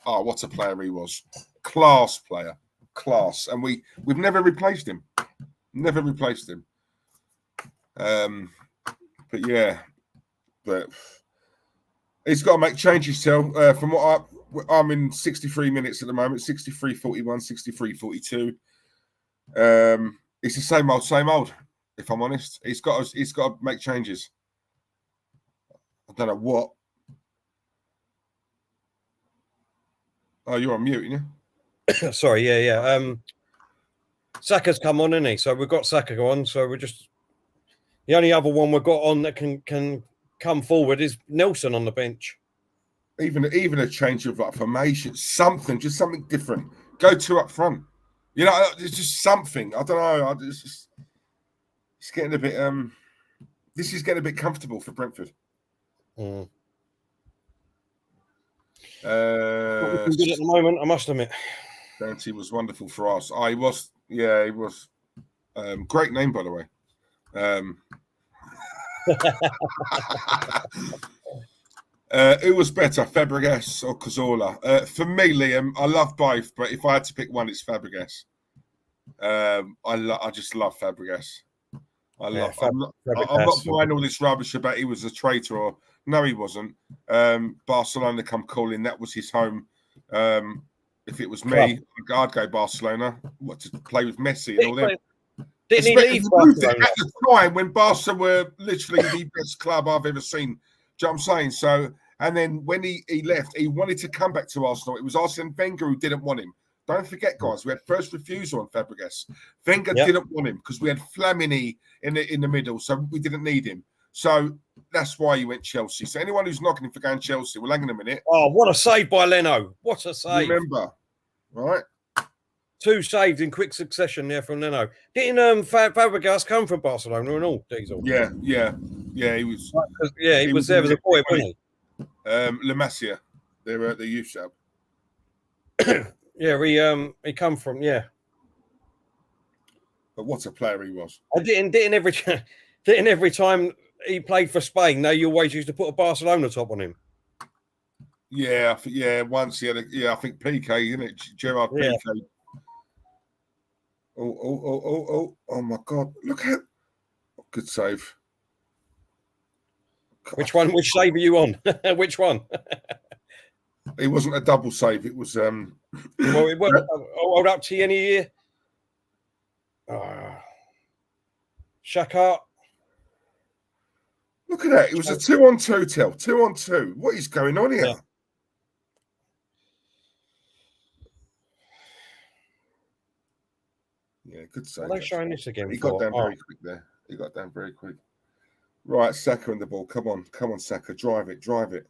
Speaker 4: what a player he was. Class player. Class. And we've never replaced him. Never replaced him. But yeah, but he's got to make changes, Till. From what I'm in 63 minutes at the moment, 63-41, 63-42. It's the same old, if I'm honest. He's got to make changes. I don't know what. Oh, you're on mute, aren't you?
Speaker 3: Sorry, yeah. Saka's come on, isn't he? So we've got Saka on. So we're just the only other one we've got on that can come forward is Nelson on the bench.
Speaker 4: Even a change of like formation, just something different. Go two up front. You know, it's just something. I don't know. It's getting a bit. This is getting a bit comfortable for Brentford.
Speaker 3: What we can do at the moment, I must admit.
Speaker 4: Dante was wonderful for us. He was. Yeah, he was. Great name, by the way. Who was better, Fabregas or Cazorla? For me, Liam, I love both, but if I had to pick one, it's Fabregas. I just love Fabregas. I'm not buying all this rubbish about he was a traitor or no, he wasn't. Barcelona come calling. That was his home. If it was me, I'd go Barcelona. What, to play with Messi and all that.
Speaker 3: Didn't he leave Barcelona
Speaker 4: at the time when Barca were literally the best club I've ever seen? Do you know what I'm saying? So, and then when he left, he wanted to come back to Arsenal. It was Arsene Wenger who didn't want him. Don't forget, guys, we had first refusal on Fabregas. Wenger didn't want him because we had Flamini in the middle, so we didn't need him. So that's why he went Chelsea. So anyone who's knocking him for going Chelsea, well, hang on a minute.
Speaker 3: Oh, what a save by Leno. What a save.
Speaker 4: Remember, right?
Speaker 3: 2 saves in quick succession there from Leno. Didn't Fabregas come from Barcelona and all, Diesel?
Speaker 4: Yeah, he was.
Speaker 3: Yeah, he was there as a boy, wasn't he?
Speaker 4: La Masia, they were at the youth shop.
Speaker 3: Yeah, he come from
Speaker 4: But what a player he was!
Speaker 3: I didn't every time he played for Spain. No, you always used to put a Barcelona top on him.
Speaker 4: Yeah, once he had I think PK, isn't it? Gerard PK. Oh my God! Look at good save. God.
Speaker 3: Which one? Which save are you on? Which one?
Speaker 4: It wasn't a double save. It was.
Speaker 3: Well, it wasn't. Hold up to any year. Saka.
Speaker 4: Look at that. It was a 2-on-2, Tel. 2-on-2. What is going on here? Yeah, good save.
Speaker 3: Are they showing this again?
Speaker 4: He got down very quick there. He got down very quick. Right, Saka on the ball. Come on, Saka. Drive it.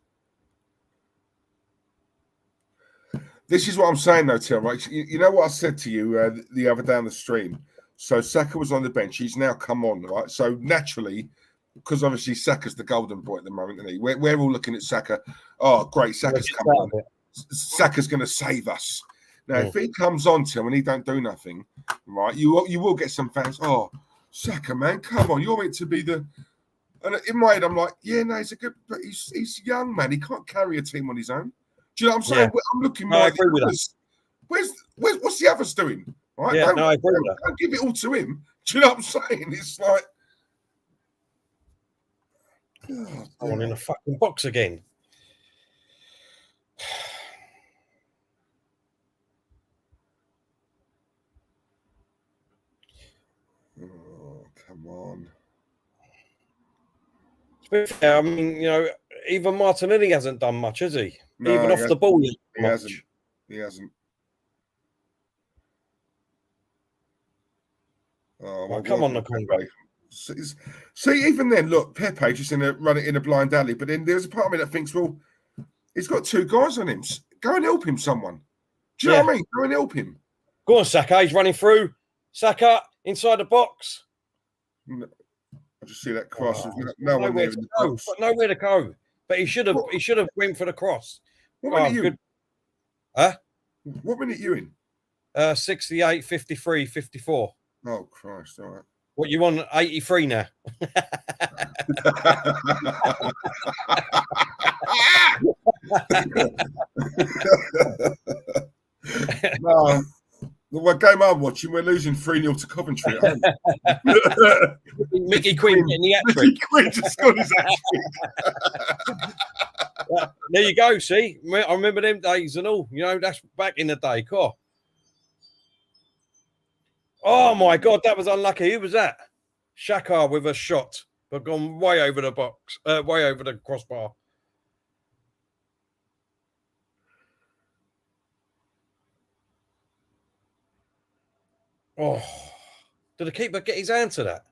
Speaker 4: This is what I'm saying, though, Tim. Right? You know what I said to you the other day on the stream? So Saka was on the bench. He's now come on, right? So naturally, because obviously Saka's the golden boy at the moment, isn't he? We're all looking at Saka. Oh, great. Saka's come on. Saka's going to save us. Now, if he comes on to him and he don't do nothing, right, you will get some fans. Oh, Saka, man, come on, you're meant to be the. And in my head, I'm like, yeah, no, he's a good, but he's young, man. He can't carry a team on his own. Do you know what I'm saying? Yeah. I'm looking like, what's the others doing? Right?
Speaker 3: Yeah, I agree with that.
Speaker 4: Don't give it all to him. Do you know what I'm saying? It's like,
Speaker 3: on in a fucking box again.
Speaker 4: Oh, come on.
Speaker 3: I mean, even Martinelli hasn't done much, has he?
Speaker 4: No,
Speaker 3: even off the ball,
Speaker 4: he hasn't. He hasn't. Oh,
Speaker 3: well, come on, the Congo.
Speaker 4: See, even then, look, Pepe just run it in a blind alley. But then there's a part of me that thinks, well, he's got 2 guys on him. Go and help him, someone. Do you know what I mean? Go and help him.
Speaker 3: Go on, Saka. He's running through. Saka inside the box.
Speaker 4: I just see that cross. No one there in the box.
Speaker 3: Nowhere to go. But he should have. He should have went for the cross.
Speaker 4: What minute you in?
Speaker 3: Huh?
Speaker 4: What minute you in?
Speaker 3: 68, 53, 54.
Speaker 4: Oh Christ! All right.
Speaker 3: What you want? 83 now.
Speaker 4: No. What game I'm watching, we're losing 3-0 to Coventry at home.
Speaker 3: Mickey Quinn getting the hat-trick.
Speaker 4: Mickey Quinn just got his hat-trick.
Speaker 3: There you go, see? I remember them days and all. That's back in the day. Cool. Oh, my God, that was unlucky. Who was that? Saka with a shot, but gone way over the box, way over the crossbar. Oh, did the keeper get his hand to that?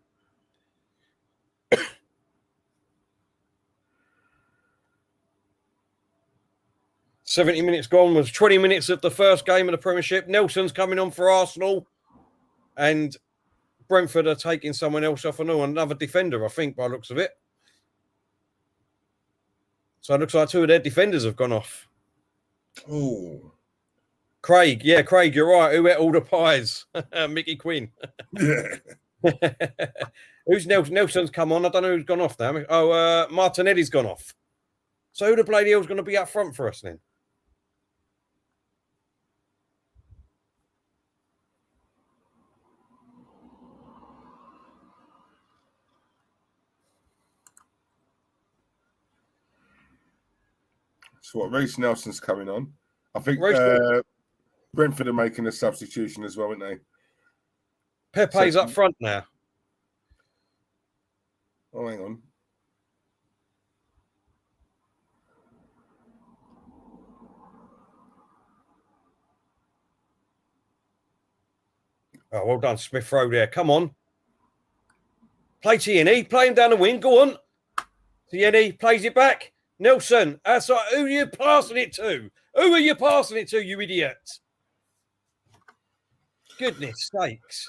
Speaker 3: 70 minutes gone, was 20 minutes of the first game of the Premiership. Nelson's coming on for Arsenal, and Brentford are taking someone else off, another defender, I think, by the looks of it. So it looks like 2 of their defenders have gone off.
Speaker 4: Oh.
Speaker 3: Craig, you're right. Who ate all the pies? Mickey Quinn.
Speaker 4: Yeah.
Speaker 3: Who's Nelson's come on? I don't know who's gone off now. Oh, Martinelli's gone off. So who the bloody hell's going to be up front for us then?
Speaker 4: So what? Reece Nelson's coming on. I think Brentford are making a substitution as well, aren't they?
Speaker 3: Pepe's up front now.
Speaker 4: Oh, hang on.
Speaker 3: Oh, well done, Smith Rowe there. Come on. Play Tierney. Play him down the wing. Go on. Tierney plays it back. Nelson. That's right. Who are you passing it to? Who are you passing it to, you idiot? Goodness sakes.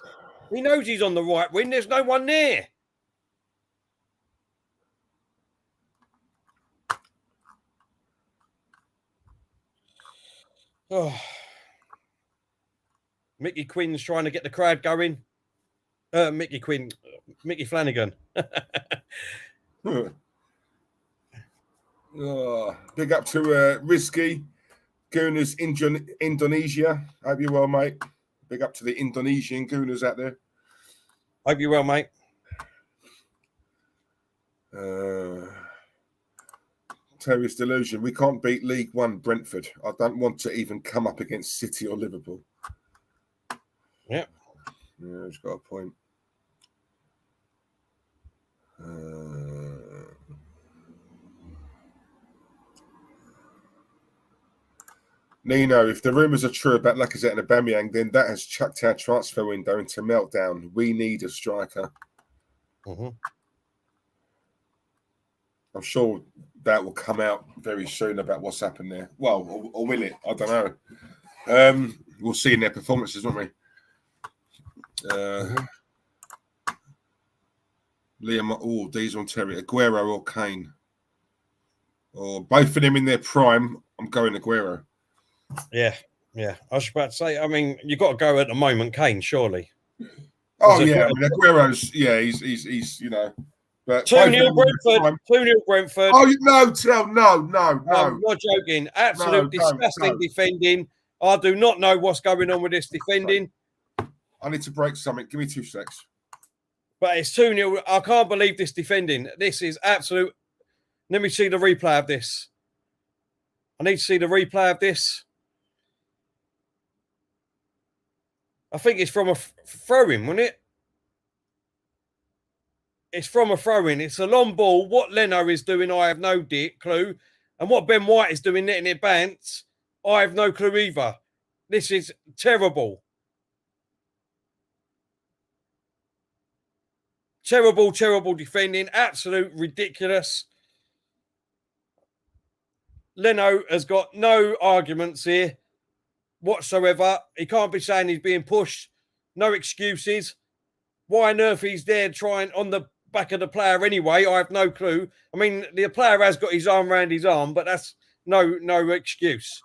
Speaker 3: He knows he's on the right wing. There's no one there. Oh. Mickey Quinn's trying to get the crowd going. Mickey Flanagan.
Speaker 4: Big up to Risky, Gooners Indonesia. Hope you're well, mate. Big up to the Indonesian Gooners out there.
Speaker 3: Hope you're well, mate.
Speaker 4: Terry's delusion. We can't beat League One Brentford. I don't want to even come up against City or Liverpool.
Speaker 3: Yeah.
Speaker 4: Yeah, he's got a point. Nino, if the rumours are true about Lacazette and Aubameyang, then that has chucked our transfer window into meltdown. We need a striker.
Speaker 3: Mm-hmm.
Speaker 4: I'm sure that will come out very soon about what's happened there. Well, or will it? I don't know. We'll see in their performances, won't we? Liam, Diesel and Terry, Aguero or Kane, or both of them in their prime. I'm going Aguero.
Speaker 3: Yeah. I was about to say, I mean, you've got to go at the moment, Kane, surely.
Speaker 4: Oh, yeah. I mean, Aguero's, he's But
Speaker 3: 2-0 Brentford. 2-0 Brentford.
Speaker 4: Oh, no, no.
Speaker 3: I'm not joking. Absolute disgusting defending. I do not know what's going on with this defending.
Speaker 4: I need to break something. Give me 2 seconds.
Speaker 3: But it's 2-0. I can't believe this defending. This is absolute. Let me see the replay of this. I need to see the replay of this. I think it's from a throw-in, wasn't it? It's from a throw-in. It's a long ball. What Leno is doing, I have no clue. And what Ben White is doing, netting it bants, I have no clue either. This is terrible. Terrible defending. Absolute ridiculous. Leno has got no arguments here whatsoever. He can't be saying he's being pushed. No excuses. Why on earth he's there trying on the back of the player anyway? I have no clue. I mean, the player has got his arm around his arm, but that's no excuse.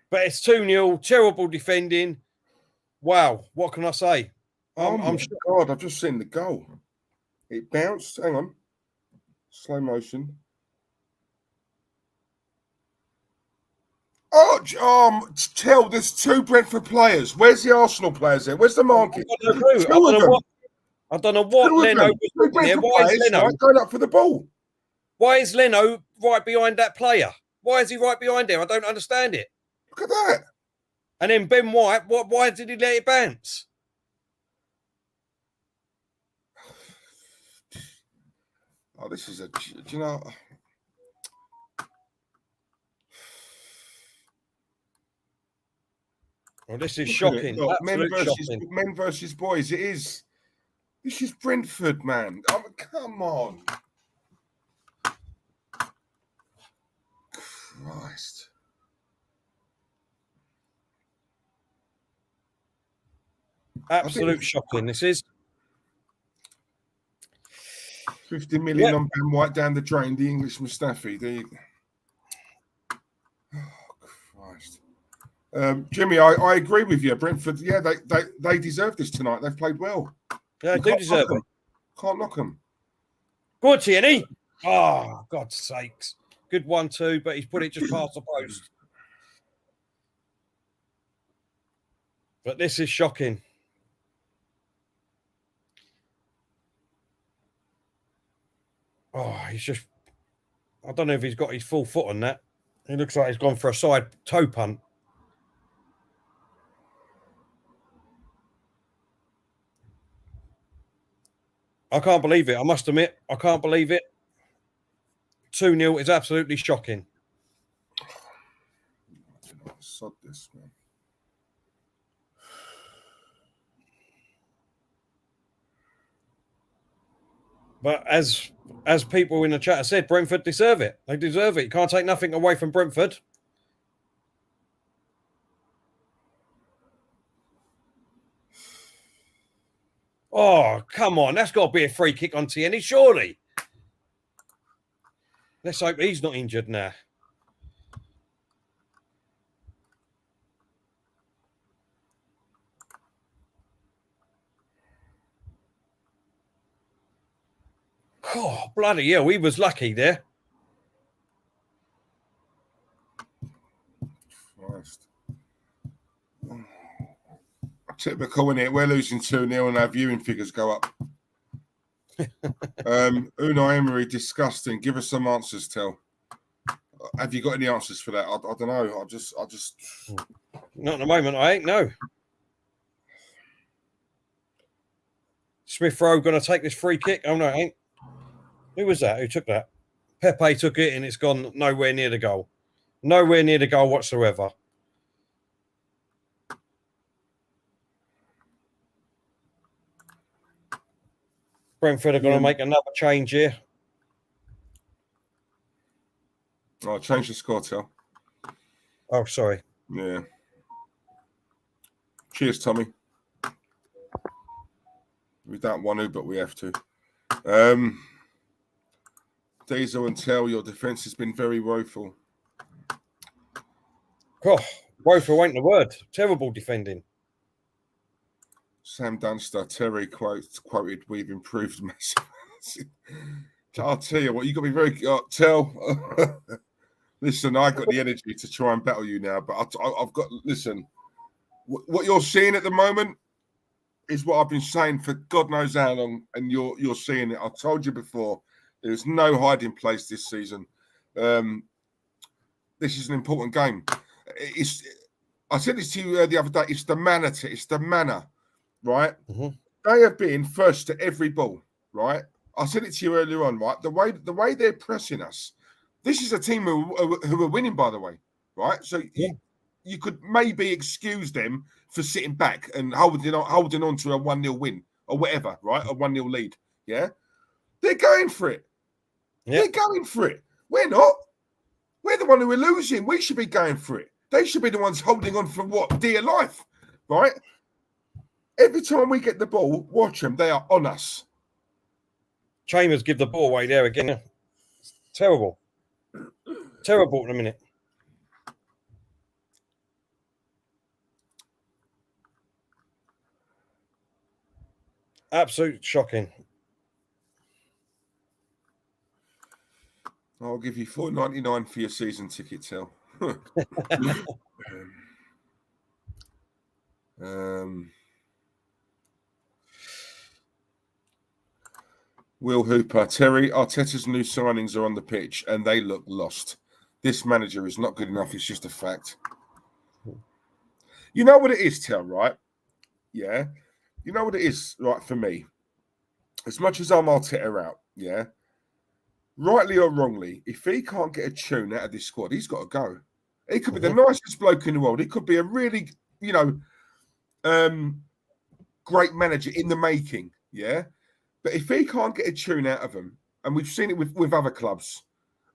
Speaker 3: But it's 2-0. Terrible defending. Wow. What can I say?
Speaker 4: I'm sure. God, I've just seen the goal. It bounced. Hang on. Slow motion. Tell there's 2 Brentford players. Where's the Arsenal players there? Where's the market?
Speaker 3: I don't know what Leno was doing there. Why is Leno
Speaker 4: going up for the ball?
Speaker 3: Why is Leno right behind that player? Why is he right behind him? I don't understand it.
Speaker 4: Look at that.
Speaker 3: And then Ben White, why did he let it bounce?
Speaker 4: Oh, this is do you know?
Speaker 3: Well, this is shocking.
Speaker 4: Look,
Speaker 3: shocking.
Speaker 4: Men versus boys. It is. This is Brentford, man. Oh, come on. Christ.
Speaker 3: Absolute shocking. This is
Speaker 4: 50 million on Ben White down the drain. The English Mustafi. Oh, Christ. Jimmy, I agree with you. Brentford, yeah, they deserve this tonight. They've played well.
Speaker 3: Yeah, they do deserve it.
Speaker 4: Can't knock them.
Speaker 3: Go on, Tierney. Oh, God's sakes. Good 1-2, but he's put it just past the post. But this is shocking. Oh, he's just... I don't know if he's got his full foot on that. He looks like he's gone for a side toe punt. I can't believe it. I must admit, I can't believe it. 2-0 is absolutely shocking.
Speaker 4: Sod this, man.
Speaker 3: But as people in the chat have said, Brentford deserve it. They deserve it. You can't take nothing away from Brentford. Oh, come on. That's got to be a free kick on Tierney, surely. Let's hope he's not injured now. Oh, bloody hell. He was lucky there.
Speaker 4: Christ. Typical, isn't it? We're losing 2-0 and our viewing figures go up. Unai Emery, disgusting. Give us some answers, Tel. Have you got any answers for that? I don't know. I just.
Speaker 3: Not at the moment, I ain't. No. Smith Rowe going to take this free kick. Oh, no, I ain't. Who was that? Who took that? Pepe took it and it's gone nowhere near the goal. Nowhere near the goal whatsoever. Brentford are going to make another change here.
Speaker 4: I'll change the score, Tel.
Speaker 3: Oh, sorry.
Speaker 4: Yeah. Cheers, Tommy. We don't want to, but we have to. Diesel and Tel, your defence has been very woeful.
Speaker 3: Oh, woeful ain't the word. Terrible defending.
Speaker 4: Sam Dunster, Terry quoted, "We've improved massively." I'll tell you what, you got to be very Listen, I got the energy to try and battle you now, but I've got. Listen, what you're seeing at the moment is what I've been saying for God knows how long, and you're seeing it. I told you before, there's no hiding place this season. This is an important game. I said this to you the other day. It's the manner, right?
Speaker 3: Mm-hmm.
Speaker 4: They have been first to every ball, right? I said it to you earlier on, right? The way they're pressing us. This is a team who are winning, by the way, right? So you could maybe excuse them for sitting back and holding on to a 1-0 win or whatever, right? A 1-0 lead. Yeah. They're going for it. Yeah. They're going for it. We're not. We're the one who are losing. We should be going for it. They should be the ones holding on for what? Dear life, right? Every time we get the ball, watch them. They are on us.
Speaker 3: Chambers give the ball away there again. Terrible. Terrible in a minute. Absolute shocking.
Speaker 4: I'll give you $4.99 for your season ticket, Tel. Will Hooper, Terry, Arteta's new signings are on the pitch and they look lost. This manager is not good enough. It's just a fact. You know what it is, Tel, right? Yeah. You know what it is, right, for me? As much as I'm Arteta out, yeah, rightly or wrongly, if he can't get a tune out of this squad, he's got to go. He could be the nicest bloke in the world. He could be a really, great manager in the making, yeah? But if he can't get a tune out of them, and we've seen it with other clubs,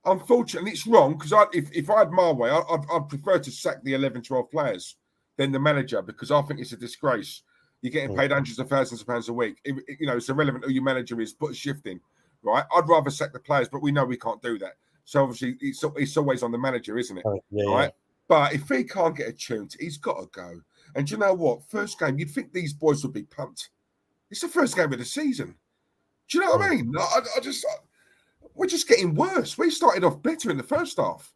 Speaker 4: unfortunately, it's wrong, because if I had my way, I'd prefer to sack the 11, 12 players than the manager, because I think it's a disgrace. You're getting paid hundreds of thousands of pounds a week. It's irrelevant who your manager is. Put a shift in, right? I'd rather sack the players, but we know we can't do that. So obviously, it's always on the manager, isn't it? Right? But if he can't get a tune, he's got to go. And do you know what? First game, you'd think these boys would be pumped. It's the first game of the season. Do you know what I mean? We're just getting worse. We started off better in the first half.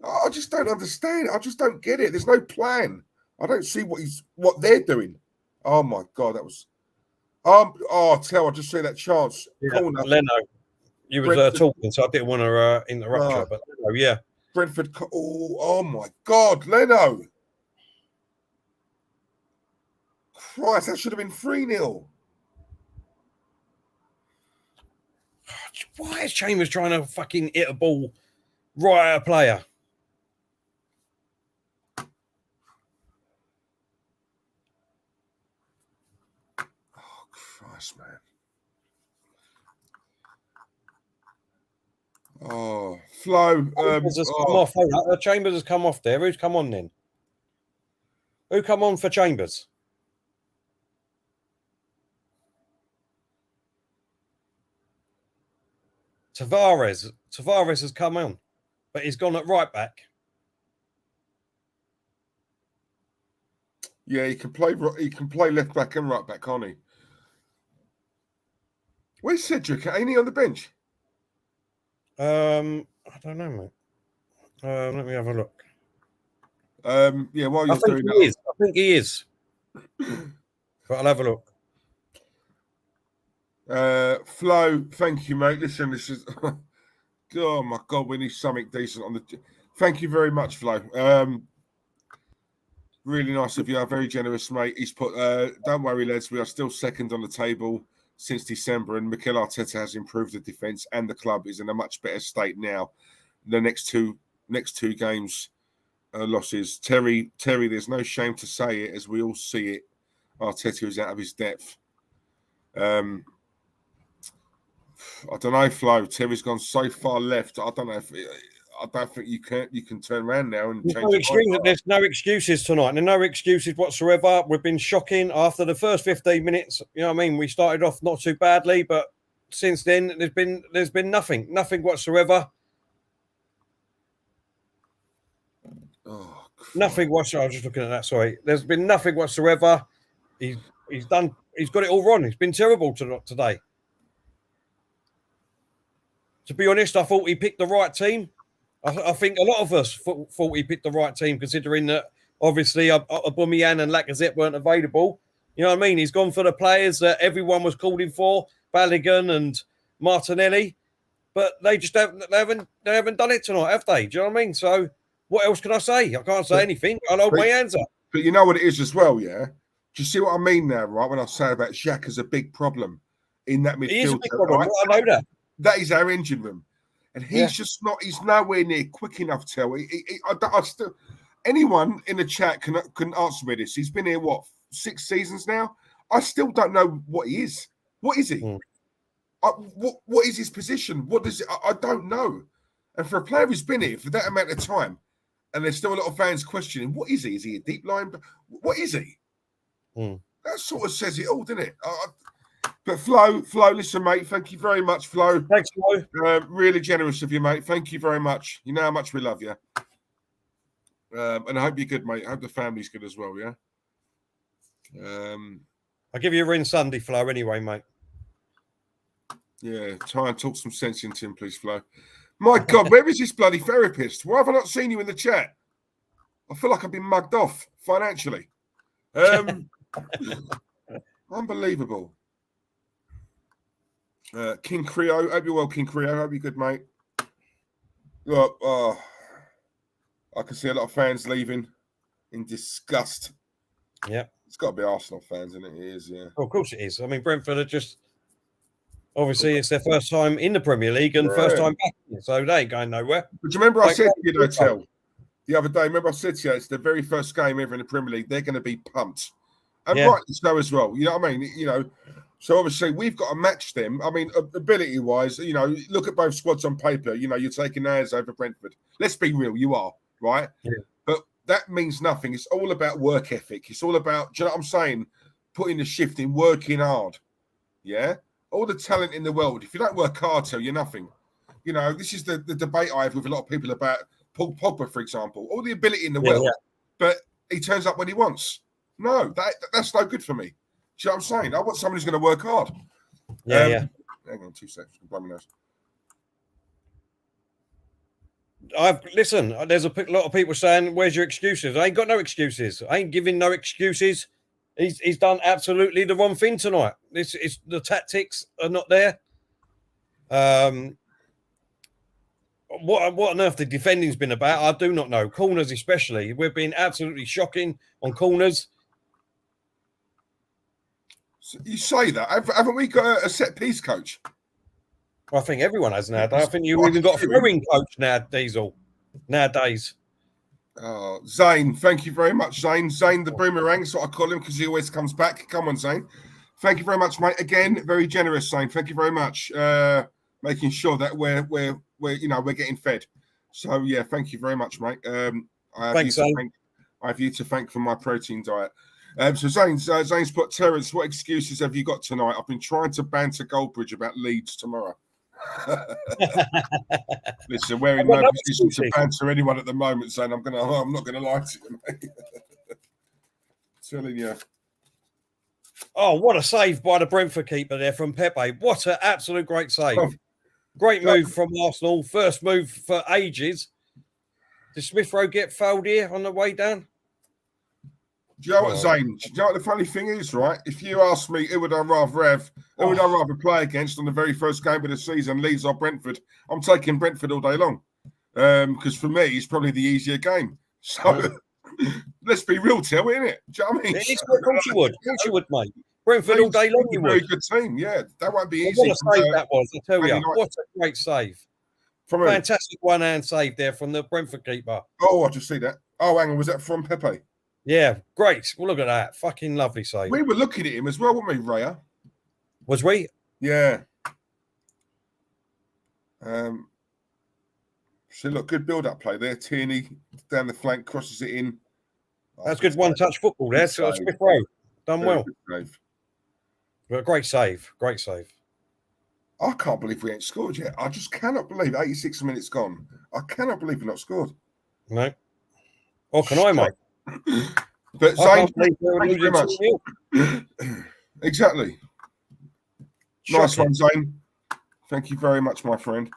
Speaker 4: I just don't understand. I just don't get it. There's no plan. I don't see what they're doing. Oh my God, that was. Tel, I just see that chance.
Speaker 3: Yeah, Leno, you was talking, so I didn't want to interrupt you, but yeah.
Speaker 4: Brentford. Oh my God, Leno. Christ, that should have been 3-0.
Speaker 3: Why is Chambers trying to fucking hit a ball right at a player?
Speaker 4: Oh, Christ, man. Oh, Flo.
Speaker 3: Chambers has come off. Chambers has come off there. Who's come on then? Who come on for Chambers? Tavares has come on, but he's gone at right back.
Speaker 4: Yeah, he can play left back and right back, can't he? Where's Cedric? Ain't he on the bench?
Speaker 3: I don't know, mate. Let me have a look.
Speaker 4: Yeah, while you're doing that,
Speaker 3: I think he is. But I'll have a look.
Speaker 4: Flo, thank you, mate. Listen, this is oh my God, we need something decent on the. Thank you very much, Flo. Really nice of you. Very generous, mate. He's put. Don't worry, lads. We are still second on the table since December, and Mikel Arteta has improved the defense, and the club is in a much better state now. The next two games losses. Terry. There's no shame to say it, as we all see it. Arteta is out of his depth. I don't know, Flo. Terry's gone so far left. I don't know if I don't think you can turn around now and change.
Speaker 3: There's no excuses tonight. There's no excuses whatsoever. We've been shocking after the first 15 minutes. You know what I mean? We started off not too badly, but since then there's been nothing whatsoever.
Speaker 4: Oh,
Speaker 3: nothing whatsoever. I was just looking at that. Sorry, there's been nothing whatsoever. He's got it all wrong. He's been terrible today. To be honest, I thought he picked the right team. I think a lot of us thought he picked the right team, considering that obviously Aubameyang and Lacazette weren't available. You know what I mean? He's gone for the players that everyone was calling for, Balogun and Martinelli, but they just haven't done it tonight, have they? Do you know what I mean? So what else can I say? I can't say anything. I'll hold my hands up.
Speaker 4: But you know what it is as well, yeah? Do you see what I mean there, right? When I say about Xhaka's a big problem in that midfield.
Speaker 3: He is a big problem.
Speaker 4: Right?
Speaker 3: I know that.
Speaker 4: That is our engine room. And he's just not, he's nowhere near quick enough, Tel. I still, anyone in the chat can answer me this. He's been here, 6 seasons now? I still don't know what he is. What is he? What is his position? What does it? I don't know. And for a player who's been here for that amount of time, and there's still a lot of fans questioning, what is he? Is he a deep line? What is he? That sort of says it all, doesn't it? But Flo, listen, mate. Thank you very much, Flo.
Speaker 3: Thanks, Flo.
Speaker 4: Really generous of you, mate. Thank you very much. You know how much we love you. And I hope you're good, mate. I hope the family's good as well, yeah?
Speaker 3: I'll give you a ring Sunday, Flo, anyway, mate.
Speaker 4: Yeah, try and talk some sense into him, please, Flo. My God, where is this bloody therapist? Why have I not seen you in the chat? I feel like I've been mugged off financially. Unbelievable. King Creo, hope you're well, King Creo. Hope you're good, mate. Look, I can see a lot of fans leaving in disgust.
Speaker 3: Yeah.
Speaker 4: It's got to be Arsenal fans, isn't it? It is, yeah.
Speaker 3: Oh, of course it is. I mean, Brentford are just... Obviously, it's their first time in the Premier League and first time back, so they ain't going nowhere.
Speaker 4: But do you remember I said to you, Tel, the other day, remember I said to you, it's the very first game ever in the Premier League. They're going to be pumped. And rightly so as well. You know what I mean? You know, so obviously we've got to match them. I mean, ability-wise, you know, look at both squads on paper. You know, you're taking ours over Brentford. Let's be real, you are, right? Yeah. But that means nothing. It's all about work ethic. It's all about, do you know what I'm saying? Putting the shift in, working hard. Yeah? All the talent in the world. If you don't work hard, Tel, you're nothing. You know, this is the debate I have with a lot of people about Paul Pogba, for example. All the ability in the world, but he turns up when he wants. No, that's no good for me. Do you know what I'm saying? I want someone who's going to work hard.
Speaker 3: Yeah.
Speaker 4: Hang on 2 seconds. Blow my nose.
Speaker 3: Listen, there's a lot of people saying, where's your excuses? I ain't got no excuses. I ain't giving no excuses. He's done absolutely the wrong thing tonight. The tactics are not there. What on earth the defending's been about, I do not know. Corners especially. We've been absolutely shocking on corners.
Speaker 4: So you say that. Haven't we got a set-piece coach?
Speaker 3: I think everyone has nowadays. I think you've even got a throwing coach now, Diesel, nowadays.
Speaker 4: Oh, Zane, thank you very much, Zane. Zane the boomerang, that's what I call him because he always comes back. Come on, Zane. Thank you very much, mate. Again, very generous, Zane. Thank you very much. Making sure that we're getting fed. So yeah, thank you very much, mate.
Speaker 3: Thanks, Zane.
Speaker 4: I have you to thank for my protein diet. So Zane's put, Terence, what excuses have you got tonight? I've been trying to banter Goldbridge about Leeds tomorrow. Listen, we're in no position to banter anyone at the moment, Zane. I'm not gonna lie to you, mate. Telling you.
Speaker 3: Oh, what a save by the Brentford keeper there from Pepe. What an absolute great save. Great move from Arsenal. First move for ages. Did Smith Rowe get fouled here on the way down?
Speaker 4: Do you know what, Zane? Do you know what the funny thing is, right? If you ask me who would I rather play against on the very first game of the season, Leeds or Brentford, I'm taking Brentford all day long. Because for me, it's probably the easier game. So let's be real, Tel, isn't it? Do you know what I mean?
Speaker 3: Of course you would. Of course you would, mate. Brentford all day long, you would.
Speaker 4: Very good team, yeah. That won't be easy.
Speaker 3: What a save that was, I tell you. What a great save. Fantastic one-hand save there from the Brentford keeper.
Speaker 4: Oh, I just see that. Oh, hang on. Was that from Pepe?
Speaker 3: Yeah, great. Well, look at that. Fucking lovely save.
Speaker 4: We were looking at him as well, weren't we, Raya?
Speaker 3: Was we?
Speaker 4: Yeah. So, look, good build-up play there. Tierney down the flank, crosses it in.
Speaker 3: That's good one-touch football there. So Smith Rowe done well. But a great save. Great save.
Speaker 4: I can't believe we ain't scored yet. I just cannot believe 86 minutes gone. I cannot believe we're not scored.
Speaker 3: No. Or can I, mate?
Speaker 4: But
Speaker 3: I
Speaker 4: Zane,
Speaker 3: can't believe we're
Speaker 4: thank you very much.
Speaker 3: losing 2-0.
Speaker 4: Exactly. Nice
Speaker 3: Shocking.
Speaker 4: one, Zane. Thank you very much, my friend.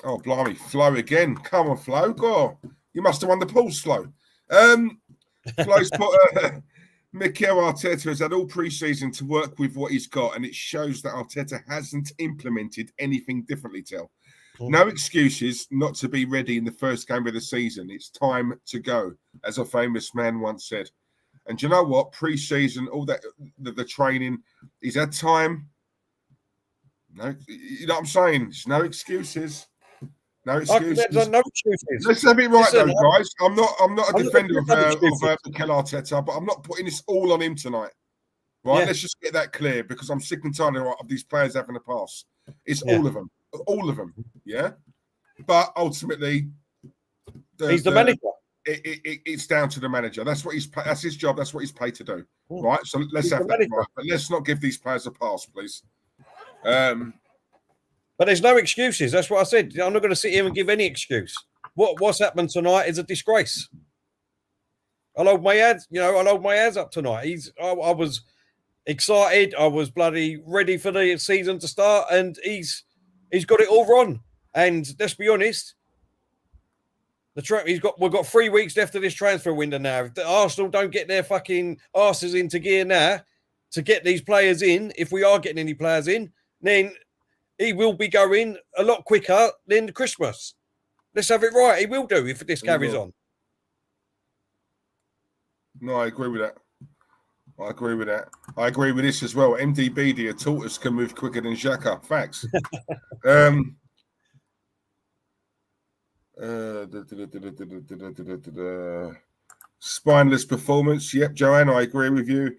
Speaker 4: Oh, blimey, Flo again. Come on, Flo. Go. You must have won the pulse, Flo. Flo's put Mikel Arteta has had all pre-season to work with what he's got, and it shows that Arteta hasn't implemented anything differently, Tel. No excuses not to be ready in the first game of the season. It's time to go, as a famous man once said. And do you know what? Pre-season, all that, the training, he's had time. No, you know what I'm saying? There's no excuses. No excuses.
Speaker 3: There's no excuses.
Speaker 4: Let's have it right,
Speaker 3: Listen,
Speaker 4: though, guys. I'm not a defender of
Speaker 3: excuses.
Speaker 4: Mikel Arteta, but I'm not putting this all on him tonight. Right?
Speaker 3: Yeah.
Speaker 4: Let's just get that clear, because I'm sick and tired of these players having a pass. It's
Speaker 3: Yeah.
Speaker 4: all of them. All of them. Yeah. But ultimately,
Speaker 3: He's the manager.
Speaker 4: It's down to the manager. That's his job. That's what he's paid to do.
Speaker 3: Mm.
Speaker 4: Right. So let's
Speaker 3: He's
Speaker 4: have
Speaker 3: the
Speaker 4: that
Speaker 3: manager.
Speaker 4: right. But let's not give these players a pass, please.
Speaker 3: But there's no excuses. That's what I said. I'm not going to sit here and give any excuse. What's happened tonight is a disgrace. I'll hold my hands up tonight. I was excited. I was bloody ready for the season to start, and he's got it all wrong. And let's be honest, we've got 3 weeks left of this transfer window now. If the Arsenal don't get their fucking asses into gear now to get these players in, if we are getting any players in, then he will be going a lot quicker than Christmas. Let's have it right. He will do if this carries on.
Speaker 4: No, I agree with that. I agree with this as well. MDB, a tortoise can move quicker than Xhaka. Facts. Spineless performance. Yep, Joanne, I agree with you.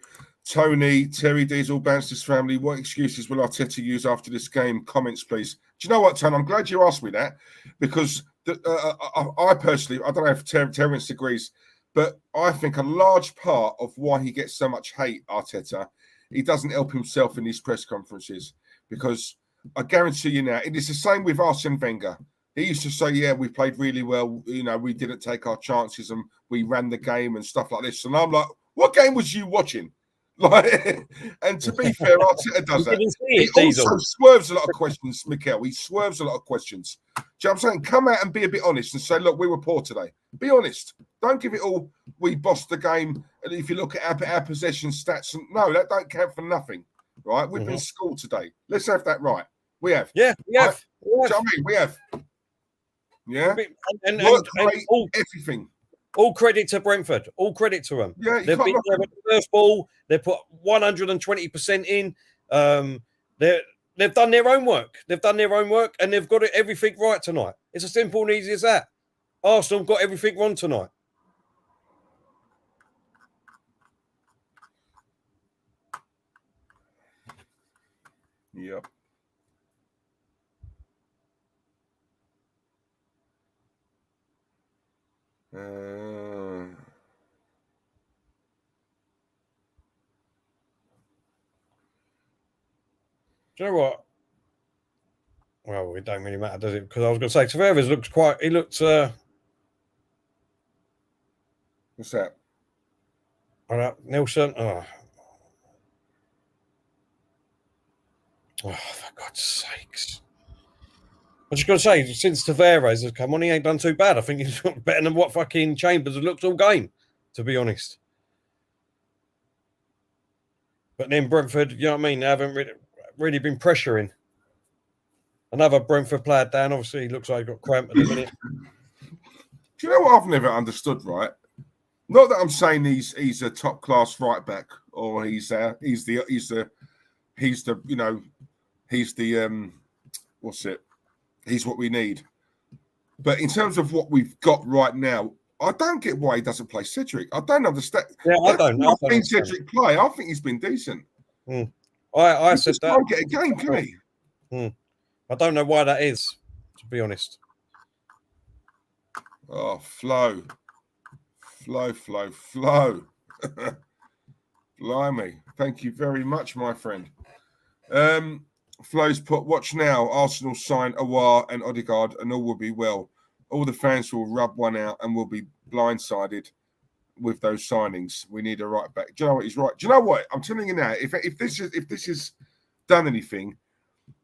Speaker 4: Tony, Terry Diesel, Bouncer's family. What excuses will Arteta use after this game? Comments, please. Do you know what, Tony? I'm glad you asked me that, because I personally, I don't know if Terence agrees, but I think a large part of why he gets so much hate, Arteta, he doesn't help himself in these press conferences, because I guarantee you now, it is the same with Arsene Wenger. He used to say, yeah, we played really well. You know, we didn't take our chances and we ran the game and stuff like this. And I'm like, what game was you watching? Like, and to be fair, Arteta does that. He also swerves a lot of questions, Mikel. He swerves a lot of questions. Do you know what I'm saying? Come out and be a bit honest and say, look, we were poor today. Be honest. Don't give it all, we bossed the game. And if you look at our possession stats, no, that don't count for nothing, right? We've been schooled today. Let's have that right. We have.
Speaker 3: Yeah, we have.
Speaker 4: Right? Do you know what I mean? We have. Yeah.
Speaker 3: And
Speaker 4: everything.
Speaker 3: All credit to Brentford. All credit to them.
Speaker 4: Yeah,
Speaker 3: they've been there at the first ball. They put 120% in. They've done their own work. And they've got everything right tonight. It's as simple and easy as that. Arsenal got everything wrong tonight.
Speaker 4: Yep. Do
Speaker 3: you know what? Well, it don't really matter, does it? Because I was going to say, Tavares looked quite. He looked.
Speaker 4: What's that?
Speaker 3: Nelson. Oh, for God's sakes! I was just going to say, since Tavares has come on, he ain't done too bad. I think he's better than what fucking Chambers has looked all game, to be honest. But then Brentford, you know what I mean? They haven't really been pressuring. Another Brentford player down. Obviously, he looks like he's got cramp at the minute.
Speaker 4: Do you know what I've never understood, right? Not that I'm saying he's a top class right back, or he's what we need. But in terms of what we've got right now, I don't get why he doesn't play Cedric. I don't understand.
Speaker 3: Yeah, I don't know.
Speaker 4: I've seen Cedric play. I think he's been decent.
Speaker 3: I said that.
Speaker 4: Can't get a game, can he?
Speaker 3: I don't know why that is, to be honest.
Speaker 4: Oh, Flo. Blimey. Thank you very much, my friend. Flo's put, watch now. Arsenal sign Awar and Odegaard and all will be well. all the fans will rub one out and will be blindsided with those signings. We need a right back. Do you know what? He's right. Do you know what? I'm telling you now, if this is done anything,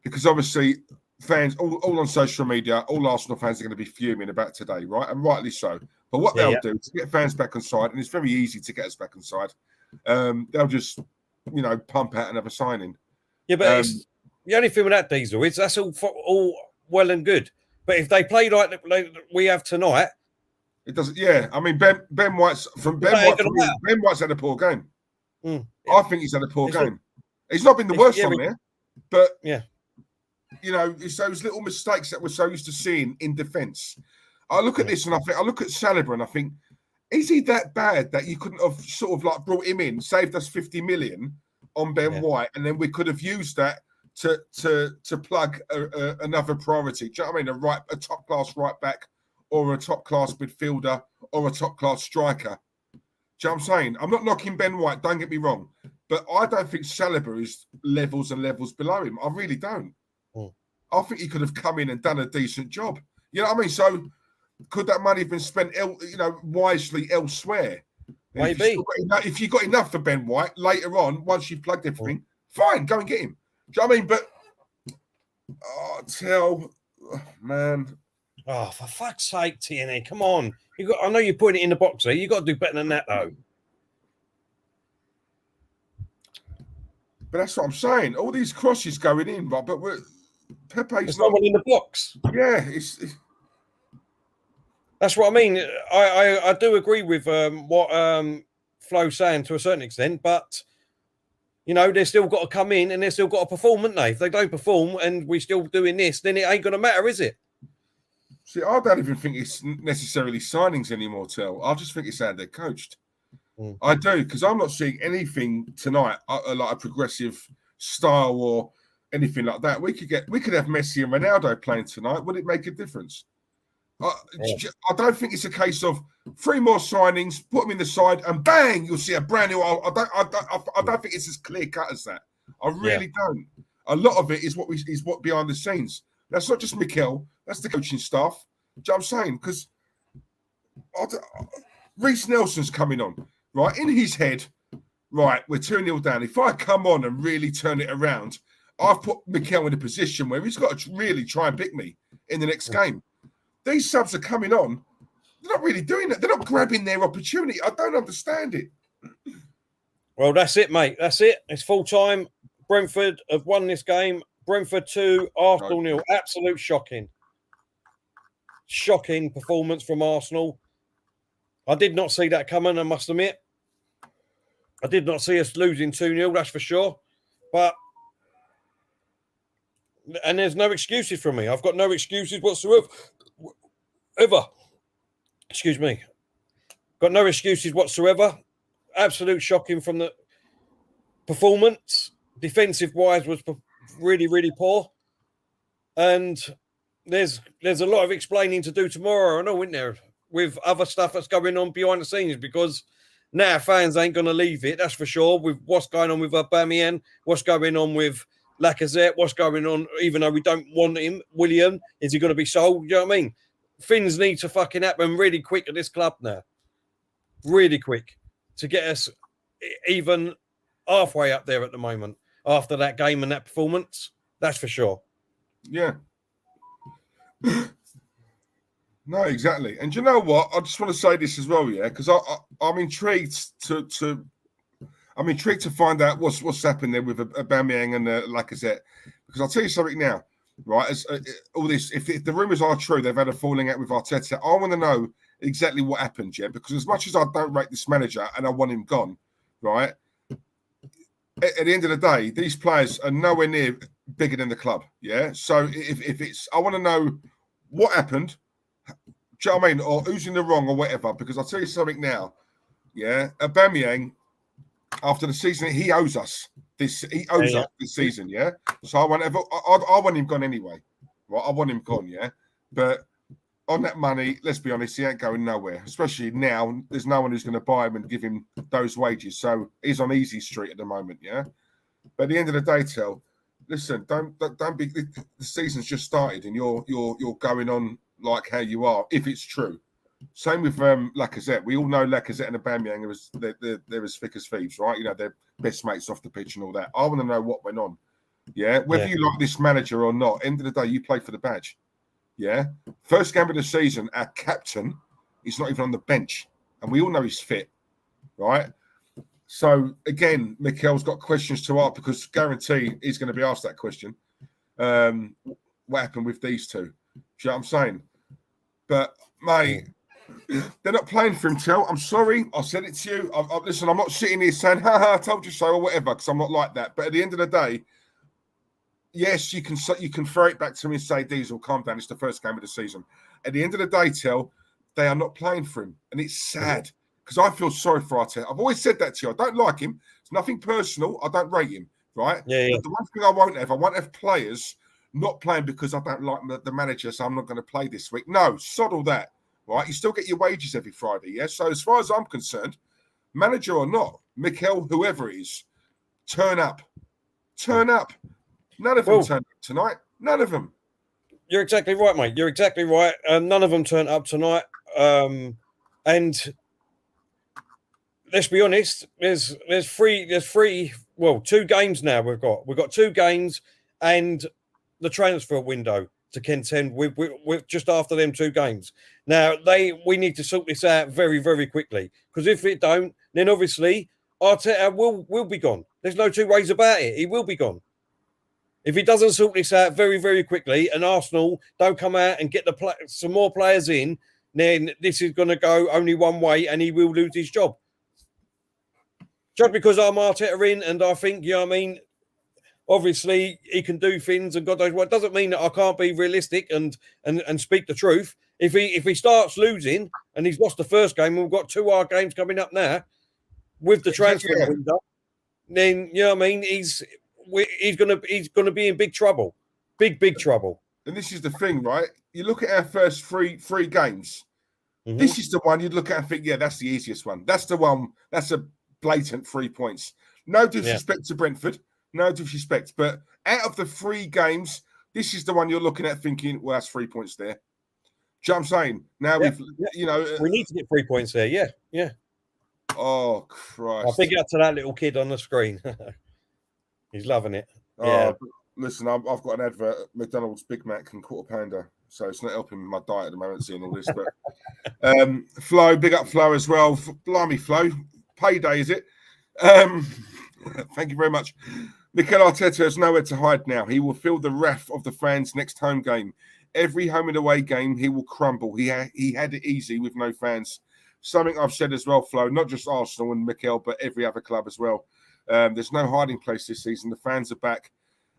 Speaker 4: because obviously fans all on social media, all Arsenal fans are going to be fuming about today, right? And rightly so. But what they'll do to get fans back on side, and it's very easy to get us back on side, they'll just, pump out another signing.
Speaker 3: Yeah, but it's, the only thing with that, Diesel, is that's all well and good. But if they play like we have tonight,
Speaker 4: it doesn't. Yeah, I mean Ben White's Ben White's had a poor game. I think he's had a poor game. He's not been the worst on there, but it's those little mistakes that we're so used to seeing in defence. I look at this and I look at Saliba and I think, is he that bad that you couldn't have sort of like brought him in, saved us 50 million on Ben White, and then we could have used that to plug another priority? Do you know what I mean? A top class right back, or a top class midfielder, or a top class striker. Do you know what I'm saying? I'm not knocking Ben White, don't get me wrong, but I don't think Saliba is levels and levels below him. I really don't. I think he could have come in and done a decent job. You know what I mean? So could that money have been spent, wisely elsewhere?
Speaker 3: Maybe.
Speaker 4: If you got enough for Ben White later on, once you've plugged everything, fine, go and get him. Do you know what I mean? But man.
Speaker 3: Oh, for fuck's sake, TNA, come on. I know you're putting it in the box there. You got to do better than that, though.
Speaker 4: But that's what I'm saying. All these crosses going in, but Pepe's
Speaker 3: There's no one in the box.
Speaker 4: Yeah,
Speaker 3: that's what I mean. I do agree with what Flo's saying to a certain extent, but they've still got to come in and they've still got to perform, haven't they? If they don't perform and we're still doing this, then it ain't going to matter, is it?
Speaker 4: See, I don't even think it's necessarily signings anymore, Tel. I just think it's how they're coached. I do, because I'm not seeing anything tonight like a progressive style or anything like that. We could have Messi and Ronaldo playing tonight. Would it make a difference? I don't think it's a case of 3 more signings, put them in the side, and bang, you'll see a brand new. I don't think it's as clear cut as that. I really don't. A lot of it is what behind the scenes. That's not just Mikel. That's the coaching staff. Do you know what I'm saying? Because Reece Nelson's coming on, right? In his head, right, we're 2-0 down. If I come on and really turn it around, I've put Mikel in a position where he's got to really try and pick me in the next game. These subs are coming on. They're not really doing it. They're not grabbing their opportunity. I don't understand it.
Speaker 3: Well, that's it, mate. That's it. It's full time. Brentford have won this game. Brentford 2, Arsenal 0. Absolute shocking. Shocking performance from Arsenal. I did not see that coming, I must admit. I did not see us losing 2-0, that's for sure. And there's no excuses from me. I've got no excuses whatsoever. Excuse me. Got no excuses whatsoever. Absolute shocking from the performance. Defensive-wise was really, really poor. And there's a lot of explaining to do tomorrow, I know, isn't there, with other stuff that's going on behind the scenes, because now fans ain't going to leave it, that's for sure, with what's going on with Aubameyang, what's going on with Lacazette, what's going on, even though we don't want him, William, is he going to be sold? You know what I mean? Things need to fucking happen really quick at this club now. Really quick to get us even halfway up there at the moment after that game and that performance. That's for sure.
Speaker 4: Yeah. No, exactly. And you know what? I just want to say this as well, yeah, because I'm intrigued to find out what's happened there with Aubameyang and Lacazette. Because I'll tell you something now, right? As all this, if the rumours are true, they've had a falling out with Arteta. I want to know exactly what happened, yeah. Because as much as I don't rate this manager and I want him gone, right? At the end of the day, these players are nowhere near bigger than the club, yeah. So if it's, I want to know what happened. Do you know what I mean? Or who's in the wrong or whatever. Because I'll tell you something now, yeah. Aubameyang, after the season, he owes us this. He owes us this season, yeah. So I want him gone anyway. Right, I want him gone, yeah. But on that money, let's be honest, he ain't going nowhere. Especially now, there's no one who's going to buy him and give him those wages. So he's on easy street at the moment, yeah. But at the end of the day, Tel, listen, don't be. The season's just started, and you're going on like how you are, if it's true. Same with Lacazette. We all know Lacazette and Aubameyang they're as thick as thieves, right? You know, they're best mates off the pitch and all that. I want to know what went on. Yeah, whether you like this manager or not, end of the day, you play for the badge. Yeah, first game of the season, our captain is not even on the bench, and we all know he's fit, right? So again, Mikel's got questions to ask because guarantee he's going to be asked that question. What happened with these two? Do you know what I'm saying? But mate, they're not playing for him. I'm sorry, I said it to you. Listen, I'm not sitting here saying "ha ha, I told you so" or whatever, because I'm not like that. But at the end of the day. Yes, you can throw it back to me and say, Diesel, calm down. It's the first game of the season. At the end of the day, they are not playing for him. And it's sad because I feel sorry for Arteta. I've always said that to you. I don't like him. It's nothing personal. I don't rate him, right?
Speaker 3: Yeah.
Speaker 4: But the one thing I won't have players not playing because I don't like the manager, so I'm not going to play this week. No, sod all that, right? You still get your wages every Friday, yeah? So as far as I'm concerned, manager or not, Mikel, whoever it is, turn up. Turn up. None of them turned up tonight. None of them.
Speaker 3: You're exactly right, mate. You're exactly right. None of them turned up tonight. And let's be honest, there's three. Well, 2 games now we've got 2 games and the transfer window to contend with just after them 2 games. Now we need to sort this out very, very quickly because if it don't, then obviously Arteta will be gone. There's no 2 ways about it. He will be gone. If he doesn't sort this out very, very quickly and Arsenal don't come out and get some more players in, then this is going to go only one way and he will lose his job. Just because I'm Arteta in and I think, you know what I mean, obviously he can do things and God knows what, doesn't mean that I can't be realistic and speak the truth. If he starts losing and he's lost the first game, we've got 2 hard games coming up now with the transfer window, then, you know what I mean, he's going to be in big trouble, big trouble.
Speaker 4: And this is the thing, right? You look at our first three games. Mm-hmm. This is the one you'd look at and think, yeah, that's the easiest one. That's the one. That's a blatant 3 points. No disrespect to Brentford, no disrespect. But out of the 3 games, this is the one you're looking at thinking, well, that's 3 points there. Do you know what I'm saying? Now
Speaker 3: we need to get 3 points there. Yeah.
Speaker 4: Oh Christ!
Speaker 3: I'll big up to that little kid on the screen. He's loving it.
Speaker 4: Listen, I've got an advert, McDonald's Big Mac and quarter pounder, so it's not helping my diet at the moment, seeing all this. But Flo, big up Flo as well. Blimey, Flo, payday, is it? Thank you very much. Mikel Arteta has nowhere to hide now. He will feel the wrath of the fans next home game. Every home and away game, he will crumble. He had it easy with no fans. Something I've said as well, Flo, not just Arsenal and Mikel, but every other club as well. There's no hiding place this season. The fans are back.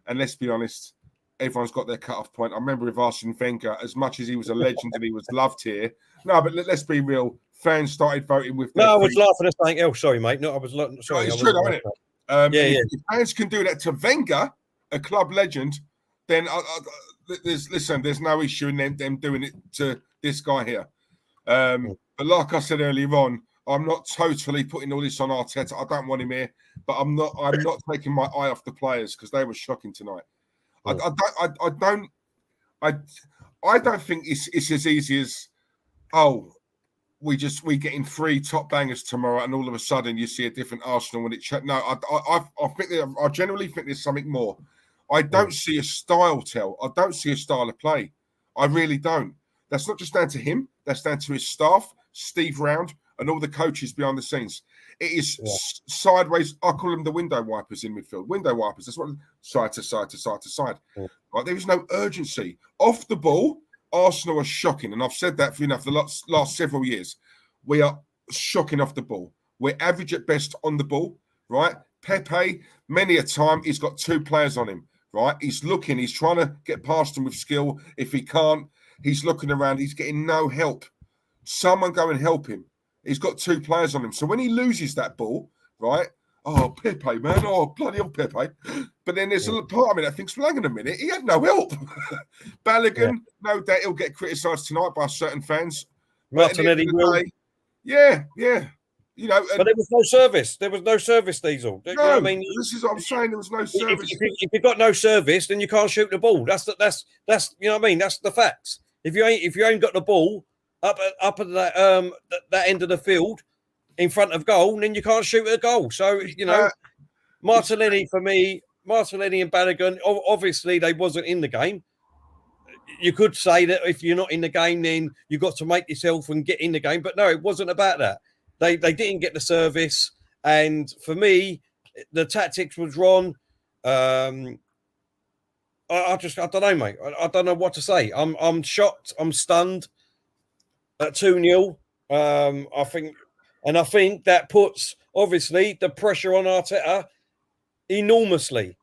Speaker 4: And let's be honest, everyone's got their cut-off point. I remember with Arsene Wenger, as much as he was a legend and he was loved here. No, but let's be real. Fans started voting with their
Speaker 3: I was laughing at something else. Sorry, mate. No, I was sorry.
Speaker 4: It's true, isn't it? If fans can do that to Wenger, a club legend, then there's no issue in them doing it to this guy here. But like I said earlier on, I'm not totally putting all this on Arteta. I don't want him here, but I'm not taking my eye off the players because they were shocking tonight. I don't think it's as easy as we getting 3 top bangers tomorrow and all of a sudden you see a different Arsenal when it. No, I generally think there's something more. I don't see a style I don't see a style of play. I really don't. That's not just down to him. That's down to his staff, Steve Round, and all the coaches behind the scenes. It is sideways. I call them the window wipers in midfield. Window wipers. That's what side to side to side to side. Yeah. Right? There is no urgency. Off the ball, Arsenal are shocking. And I've said that for the last several years. We are shocking off the ball. We're average at best on the ball, right? Pepe, many a time, he's got 2 players on him, right? He's looking. He's trying to get past them with skill. If he can't, he's looking around. He's getting no help. Someone go and help him. He's got 2 players on him. So when he loses that ball, right? Oh, Pepe, man. Oh, bloody old Pepe. But then there's a part of me that thinks, well, hang on a minute. He had no help. Balogun, no doubt he'll get criticised tonight by certain fans.
Speaker 3: Martinelli will.
Speaker 4: Yeah. You know,
Speaker 3: but there was no service. There was no service, Diesel.
Speaker 4: No,
Speaker 3: you know what I mean,
Speaker 4: this is what I'm saying. There was no service.
Speaker 3: If you've got no service, then you can't shoot the ball. That's you know what I mean. That's the facts. If you ain't got the ball up at that end of the field in front of goal, then you can't shoot a goal. So Martinelli for me, Martinelli and Balogun, obviously they wasn't in the game. You could say that if you're not in the game, then you've got to make yourself and get in the game. But no, it wasn't about that. They didn't get the service. And for me, the tactics was wrong. I don't know, mate. I don't know what to say. I'm shocked. I'm stunned at 2-0. I think that puts obviously the pressure on Arteta enormously.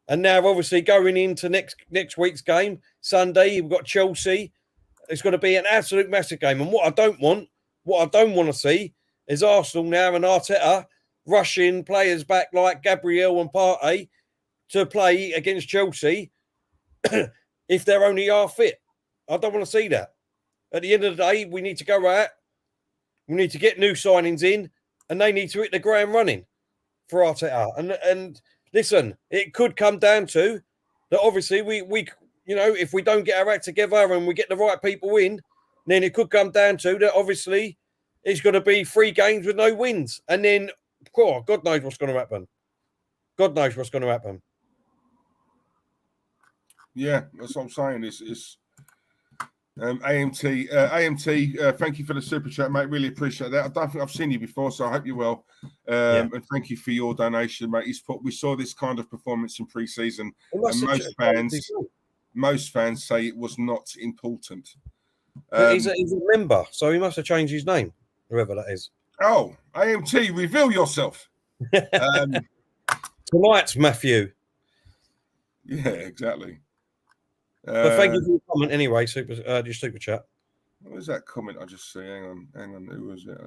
Speaker 3: And now, obviously, going into next week's game, Sunday, we've got Chelsea. It's going to be an absolute massive game. And what I don't want to see is Arsenal now and Arteta rushing players back like Gabriel and Partey to play against Chelsea if they're only half fit. I don't want to see that. At the end of the day, we need to go out. We need to get new signings in, and they need to hit the ground running for Arteta. And listen, it could come down to that. Obviously, we if we don't get our act together and we get the right people in, then it could come down to that. Obviously, it's going to be 3 games with no wins, and then God knows what's going to happen. God knows what's going to happen.
Speaker 4: Yeah, that's what I'm saying. It's AMT. Thank you for the super chat, mate. Really appreciate that. I don't think I've seen you before, so I hope you're well. And thank you for your donation, mate. We saw this kind of performance in pre-season, and most fans say it was not important.
Speaker 3: He's a member, so he must have changed his name, whoever that is.
Speaker 4: Oh, AMT, reveal yourself.
Speaker 3: Tonight's Matthew.
Speaker 4: Yeah, exactly.
Speaker 3: But thank you for your comment anyway, your super chat.
Speaker 4: What was that comment I just see? Hang on. Who was it?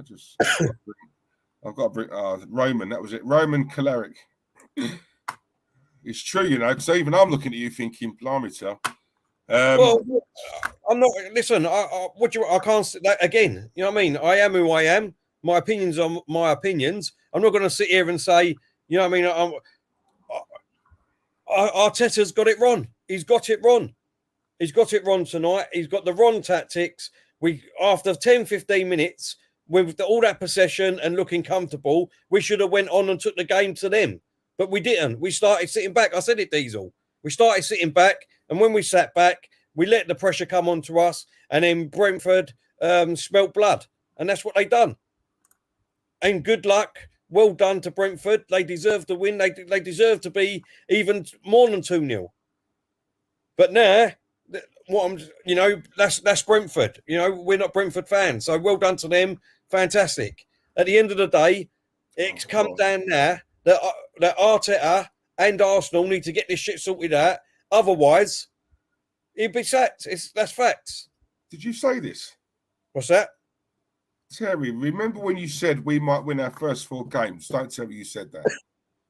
Speaker 4: I've got to bring Roman, that was it. Roman Caleric. It's true, because even I'm looking at you thinking, blimey, tell.
Speaker 3: Well, I'm not. Listen, I can't. That again. You know what I mean? I am who I am. My opinions are my opinions. I'm not going to sit here and say, you know what I mean? Arteta's got it wrong. He's got it wrong. He's got it wrong tonight. He's got the wrong tactics. After 10, 15 minutes, with all that possession and looking comfortable, we should have went on and took the game to them. But we didn't. We started sitting back. I said it, Diesel. We started sitting back, and when we sat back, we let the pressure come onto us, and then Brentford smelt blood. And that's what they done. And good luck. Well done to Brentford. They deserve to win. They deserve to be even more than 2-0. But now, that's Brentford. We're not Brentford fans. So well done to them. Fantastic. At the end of the day, it's come down now that Arteta and Arsenal need to get this shit sorted out. Otherwise, he'd be sacked. That's facts.
Speaker 4: Did you say this?
Speaker 3: What's that?
Speaker 4: Terry, remember when you said we might win our first 4 games? Don't tell me you said that.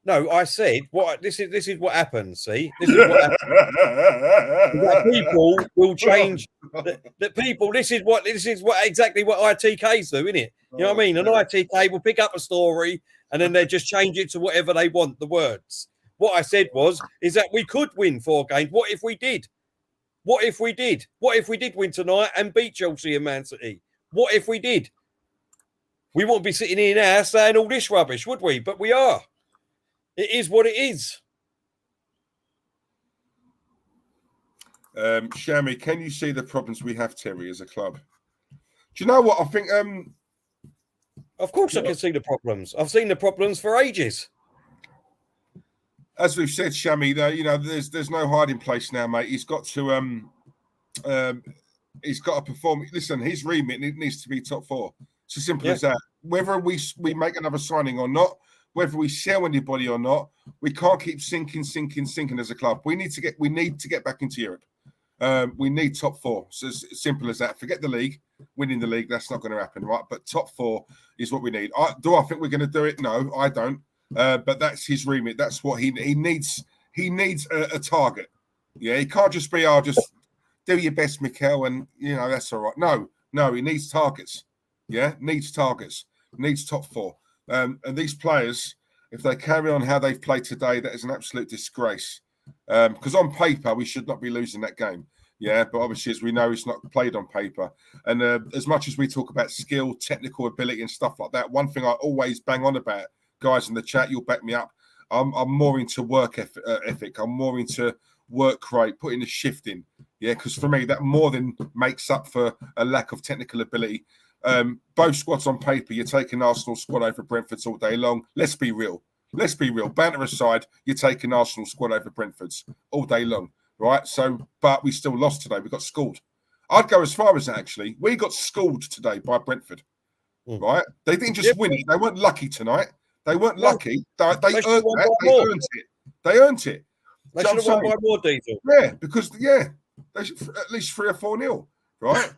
Speaker 3: No, I said this is what happens. See, this is what happens. That people will change. That people. This is what exactly what ITKs do, isn't it? You know what I mean? An ITK will pick up a story and then they just change it to whatever they want. The words. What I said is that we could win 4 games. What if we did? What if we did? What if we did win tonight and beat Chelsea and Man City? What if we did? We wouldn't be sitting here now saying all this rubbish, would we? But we are. It is what it is.
Speaker 4: Shami, can you see the problems we have, Terry, as a club? Do you know what? I think...
Speaker 3: Of course I can see the problems. I've seen the problems for ages.
Speaker 4: As we've said, Shami, there's no hiding place now, mate. He's got to perform. Listen, his remit needs to be top 4. It's as simple as that. Whether we make another signing or not, whether we sell anybody or not, we can't keep sinking as a club. We need to get back into Europe. We need top 4. So it's as simple as that. Forget the league, winning the league. That's not going to happen, right? But top 4 is what we need. Do I think we're going to do it? No, I don't. But that's his remit. That's what he needs. He needs a target. Yeah, he can't just be, just do your best, Mikel, and that's all right. No, he needs targets. Yeah, needs targets. Needs top 4. And these players, if they carry on how they've played today, that is an absolute disgrace. Because on paper, we should not be losing that game. Yeah, but obviously, as we know, it's not played on paper. And as much as we talk about skill, technical ability, and stuff like that, one thing I always bang on about, guys in the chat, you'll back me up. I'm more into work ethic. I'm more into work rate, putting the shift in. Yeah, because for me, that more than makes up for a lack of technical ability. Both squads on paper, you're taking Arsenal squad over Brentford's all day long. Let's be real. Banter aside, you're taking Arsenal squad over Brentford's all day long, right? So, but we still lost today. We got schooled. I'd go as far as that, actually. We got schooled today by Brentford, right? They didn't just win it. They weren't lucky tonight. They weren't lucky. They earned that. They earned it. They earned it.
Speaker 3: They should have won by more, Diesel.
Speaker 4: Yeah, because, they should, at least 3 or 4-0, right?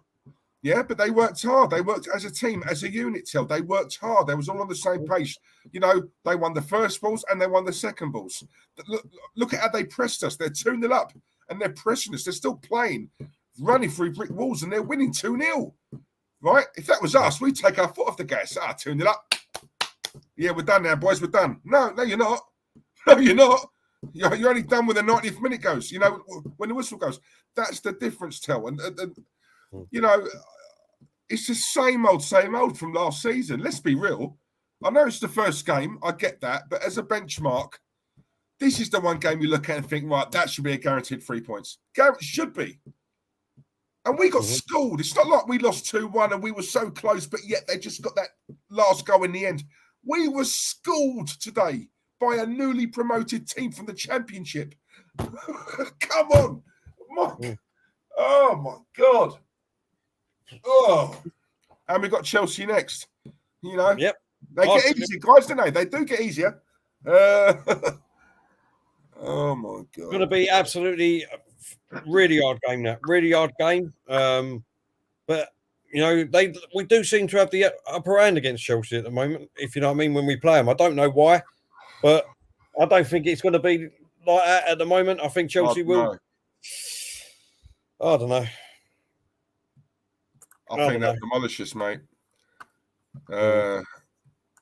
Speaker 4: Yeah, but they worked hard. They worked as a team, as a unit, Till. They worked hard. They was all on the same page. You know, they won the first balls and they won the second balls. Look at how they pressed us. They're 2-0 up and they're pressing us. They're still playing, running through brick walls, and they're winning 2-0, right? If that was us, we'd take our foot off the gas. 2-0 up. Yeah, we're done now, boys. We're done. No, you're not. No, you're not. You're only done when the 90th minute goes. You know, when the whistle goes. That's the difference, Tel. And you know, it's the same old from last season. Let's be real. I know it's the first game. I get that. But as a benchmark, this is the one game you look at and think, right, that should be a guaranteed 3 points. Should be. And we got schooled. It's not like we lost 2-1 and we were so close, but yet they just got that last goal in the end. We were schooled today by a newly promoted team from the Championship. Come on. Oh, my God. Oh. And we got Chelsea next. You know?
Speaker 3: Yep.
Speaker 4: They get easier, guys, don't they? They do get easier. Oh, my God.
Speaker 3: It's going to be absolutely really hard game, that. Really hard game. But, you know, we do seem to have the upper hand against Chelsea at the moment, if you know what I mean, when we play them. I don't know why, but I don't think it's going to be like that at the moment. I think Chelsea will. I don't know.
Speaker 4: I think that demolishes, mate.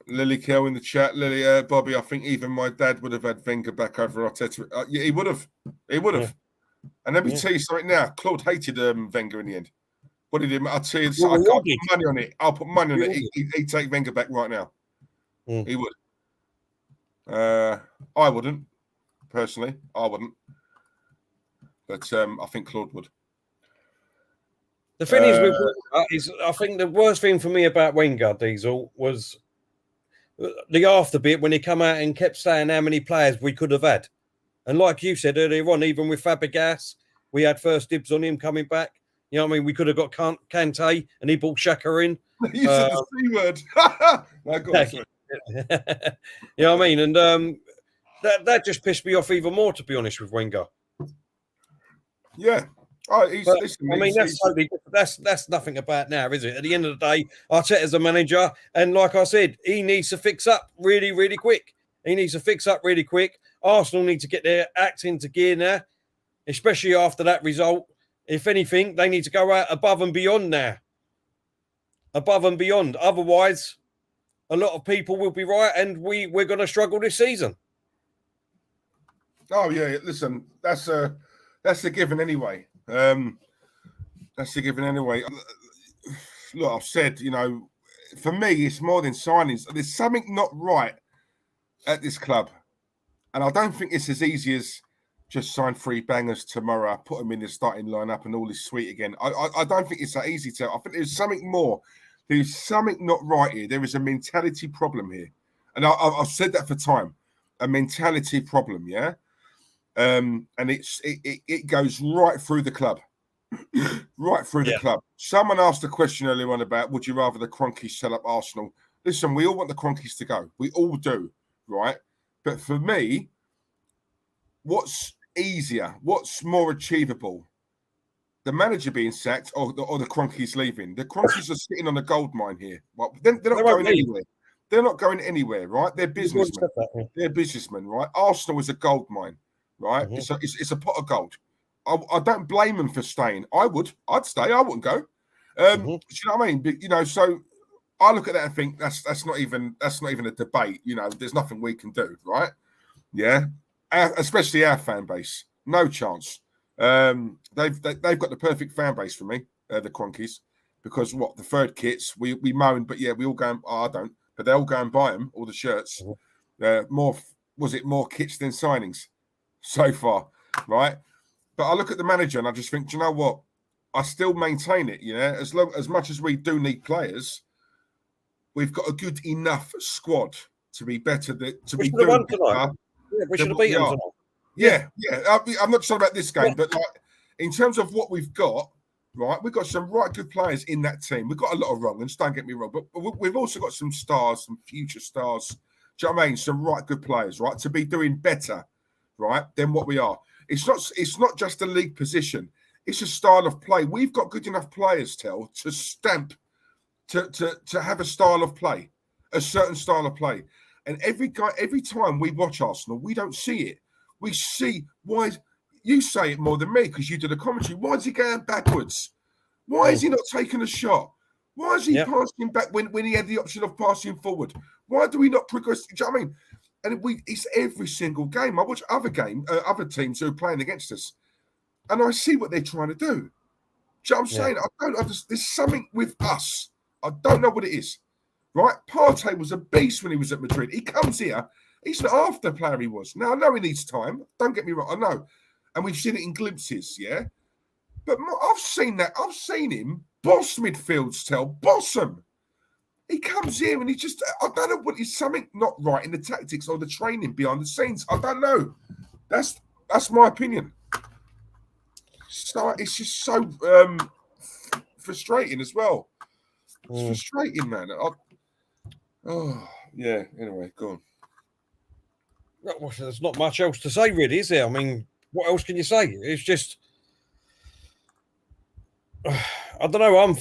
Speaker 4: Lily Kell in the chat. Lily, Bobby, I think even my dad would have had Wenger back over Arteta. Yeah, he would have. He would have. Yeah. And let me tell you something now. Claude hated Wenger in the end. What did he? I'll tell you, I can't put money on it. I'll put money on it. He'd take Wenger back right now. He would. I wouldn't. Personally, I wouldn't. But I think Claude would.
Speaker 3: The thing is, I think the worst thing for me about Wenger, Diesel, was the after bit when he come out and kept saying how many players we could have had. And like you said earlier on, even with Fabregas, we had first dibs on him coming back. You know what I mean? We could have got Kante and he brought Saka in.
Speaker 4: You said the C word. My God,
Speaker 3: you know what I mean? And that just pissed me off even more, to be honest, with Wenger.
Speaker 4: Yeah. Oh,
Speaker 3: that's nothing about now, is it? At the end of the day, Arteta's a manager, and like I said, he needs to fix up really, really quick. Arsenal need to get their act into gear now, especially after that result. If anything, they need to go out above and beyond now. Above and beyond. Otherwise, a lot of people will be right, and we're going to struggle this season.
Speaker 4: Oh yeah, listen, that's a given anyway. That's a given anyway. Look, I've said, you know, for me, it's more than signings. There's something not right at this club, and I don't think it's as easy as just sign 3 bangers tomorrow, put them in the starting lineup, and all is sweet again. I don't think it's that easy to. I think there's something more. There's something not right here. There is a mentality problem here, and I've said that for time. A mentality problem, yeah. And it goes right through the club, right through the club. Someone asked a question earlier on about would you rather the Cronkies sell up Arsenal? Listen, we all want the Cronkies to go. We all do, right? But for me, what's easier? What's more achievable? The manager being sacked or the Cronkies leaving? The Cronkies are sitting on a gold mine here. Well, they're not going anywhere. They're not going anywhere, right? They're businessmen. They're businessmen, right? Arsenal is a gold mine. Right, it's a pot of gold. I don't blame them for staying. I'd stay. I wouldn't go. Do you know what I mean? But, you know, so I look at that and think that's not even a debate. You know, there's nothing we can do, right? Yeah, especially our fan base. No chance. They've got the perfect fan base for me, the Cronkies, because the third kits we moan, but yeah, we all go. I don't, but they all go and buy them, all the shirts. More kits than signings so far, right? But I look at the manager and I just think, do you know what? I still maintain it. As much as we do need players, we've got a good enough squad to be better. We should have beaten tonight. Yeah. I'm not talking about this game, but like in terms of what we've got, right? We've got some right good players in that team. We've got a lot of wrong uns, don't get me wrong, but we've also got some stars, some future stars. Do you know what I mean? Some right good players, right? To be doing better, right, than what we are. It's not just a league position. It's a style of play. We've got good enough players, to stamp, to have a style of play, a certain style of play. And every time we watch Arsenal, we don't see it. We see why. You say it more than me because you did a commentary. Why is he going backwards? Why is he not taking a shot? Why is he passing back when he had the option of passing forward? Why do we not progress? Do you know what I mean? And it's every single game. I watch other teams who are playing against us, and I see what they're trying to do. Do you know what I'm saying? There's something with us. I don't know what it is. Right? Partey was a beast when he was at Madrid. He comes here. He's not half the player he was. Now, I know he needs time. Don't get me wrong. I know. And we've seen it in glimpses, yeah? But I've seen that. I've seen him boss midfields, boss him. He comes here and I don't know what is something not right in the tactics or the training behind the scenes. I don't know. That's my opinion. So it's just so frustrating as well. It's frustrating, man. Anyway, go on.
Speaker 3: Well, there's not much else to say, really, is there? I mean, what else can you say? It's just, I don't know. I'm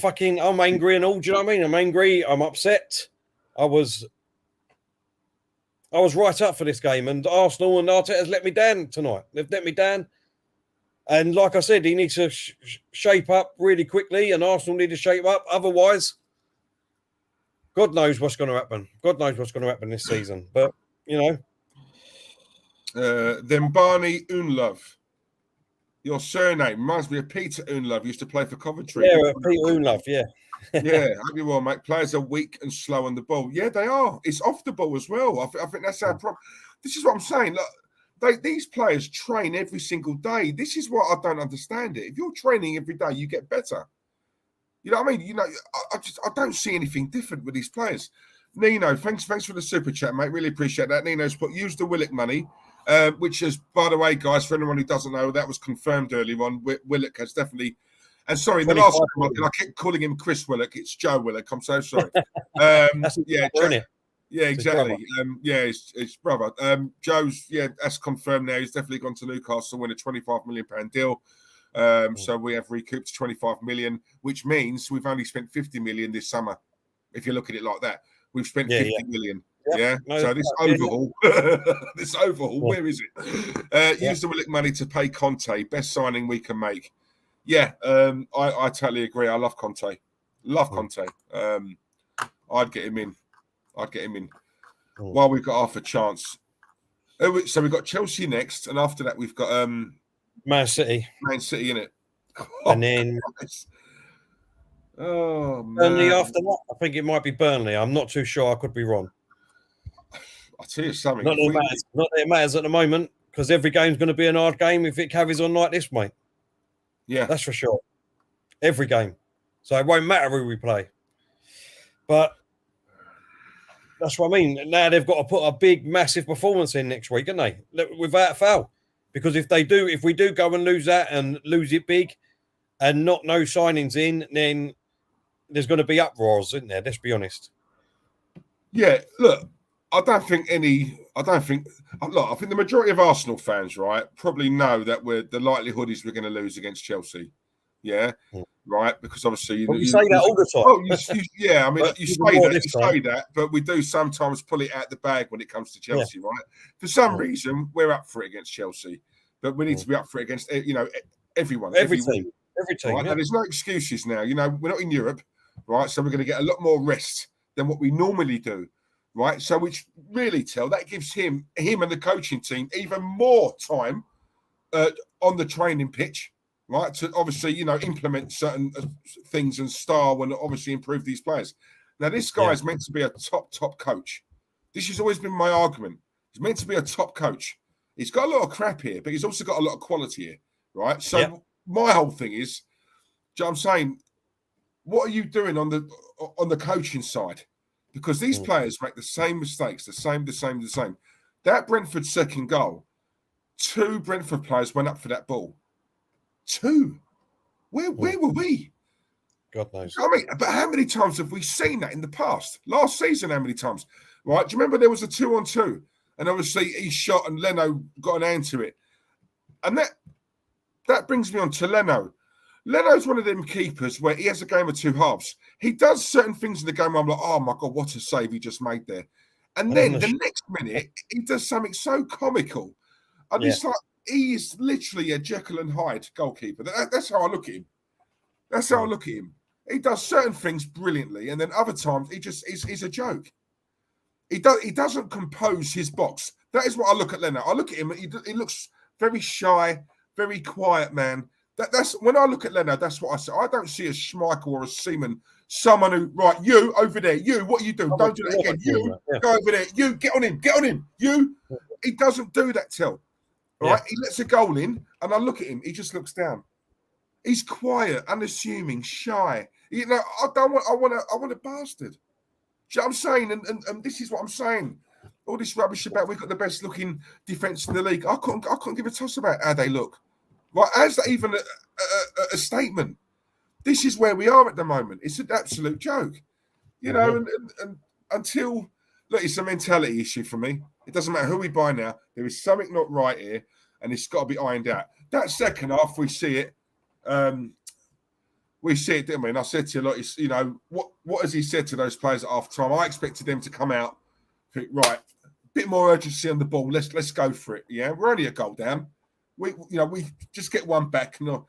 Speaker 3: angry and all. Do you know what I mean? I'm angry. I'm upset. I was right up for this game, and Arsenal and Arteta's let me down tonight. They've let me down. And like I said, he needs to shape up really quickly, and Arsenal need to shape up. Otherwise, God knows what's going to happen. God knows what's going to happen this season. But,
Speaker 4: Then Barney Unlove. Your surname reminds me of Peter Unlove. Used to play for Coventry.
Speaker 3: Yeah, Peter Unlove, yeah.
Speaker 4: Yeah, hope you're well, mate. Players are weak and slow on the ball. Yeah, they are. It's off the ball as well. I think that's our problem. This is what I'm saying. Look, these players train every single day. This is what I don't understand. If you're training every day, you get better. You know what I mean? I don't see anything different with these players. Nino, thanks for the super chat, mate. Really appreciate that. Nino's use the Willock money. Which is, by the way, guys, for anyone who doesn't know, that was confirmed earlier on. Willock has definitely, and sorry, the last one, I kept calling him Chris Willock. It's Joe Willock. I'm so sorry. Exactly. It's brother. Joe's, that's confirmed now. He's definitely gone to Newcastle, win a £25 million deal. So we have recouped 25 million, which means we've only spent 50 million this summer. If you look at it like that, we've spent 50 million. Yeah. So this overhaul, where is it? Use the Willock money to pay Conte. Best signing we can make. Yeah. I totally agree. I love Conte. Conte. I'd get him in. While we've got half a chance. So we've got Chelsea next, and after that we've got
Speaker 3: Man City in
Speaker 4: it.
Speaker 3: And then Burnley after that. I think it might be Burnley. I'm not too sure. I could be wrong.
Speaker 4: I'll tell you something.
Speaker 3: Not that it matters at the moment, because every game's going to be an hard game if it carries on like this, mate.
Speaker 4: Yeah.
Speaker 3: That's for sure. Every game. So it won't matter who we play. But that's what I mean. Now they've got to put a big, massive performance in next week, haven't they? Without fail. Because if we do go and lose that and lose it big and no signings in, then there's going to be uproars, isn't there? Let's be honest.
Speaker 4: Yeah, look, I think the majority of Arsenal fans, right, probably know that the likelihood is we're going to lose against Chelsea. Yeah, right. Because obviously
Speaker 3: you say that all the time.
Speaker 4: Oh, you say that, but we do sometimes pull it out the bag when it comes to Chelsea, right? For some reason, we're up for it against Chelsea, but we need to be up for it against everyone, every team. Right? And there's no excuses now. We're not in Europe, right? So we're going to get a lot more rest than what we normally do. Right, so which really that gives him and the coaching team even more time on the training pitch, right? To obviously, implement certain things and style and obviously improve these players. Now, this guy is meant to be a top coach. This has always been my argument. He's meant to be a top coach. He's got a lot of crap here, but he's also got a lot of quality here, right? So my whole thing is, do you know what I'm saying, what are you doing on the coaching side? Because these players make the same mistakes, the same. That Brentford second goal, 2 Brentford players went up for that ball. 2. Where were we?
Speaker 3: God knows.
Speaker 4: I mean, but how many times have we seen that in the past? Last season, how many times? Right? Do you remember there was a 2-on-2? And obviously he shot and Leno got an hand to it. And that brings me on to Leno. Leno's one of them keepers where he has a game of 2 halves. He does certain things in the game where I'm like, oh my God, what a save he just made there. And then the next minute, he does something so comical. And it's like, he is literally a Jekyll and Hyde goalkeeper. That's how I look at him. That's how I look at him. He does certain things brilliantly. And then other times, he's a joke. He doesn't compose his box. That is what I look at Leno. I look at him, he looks very shy, very quiet man. That's when I look at Leno, that's what I say. I don't see a Schmeichel or a Seaman, someone who, right, you over there, you, what are you doing? Don't do that again. You, go over there. You, get on him. You. He doesn't do that, Till. Right? He lets a goal in, and I look at him. He just looks down. He's quiet, unassuming, shy. I want a bastard. Do you know what I'm saying? And this is what I'm saying. All this rubbish about we've got the best looking defence in the league. I couldn't give a toss about how they look. Right? How's that even a statement? This is where we are at the moment. It's an absolute joke. And until look, it's a mentality issue for me. It doesn't matter who we buy now. There is something not right here, and it's got to be ironed out. That second half, we see it. We see it, didn't we? And I said to you, what has he said to those players at half time? I expected them to come out, think, right, a bit more urgency on the ball. Let's go for it. Yeah, we're only a goal down. We just get one back, and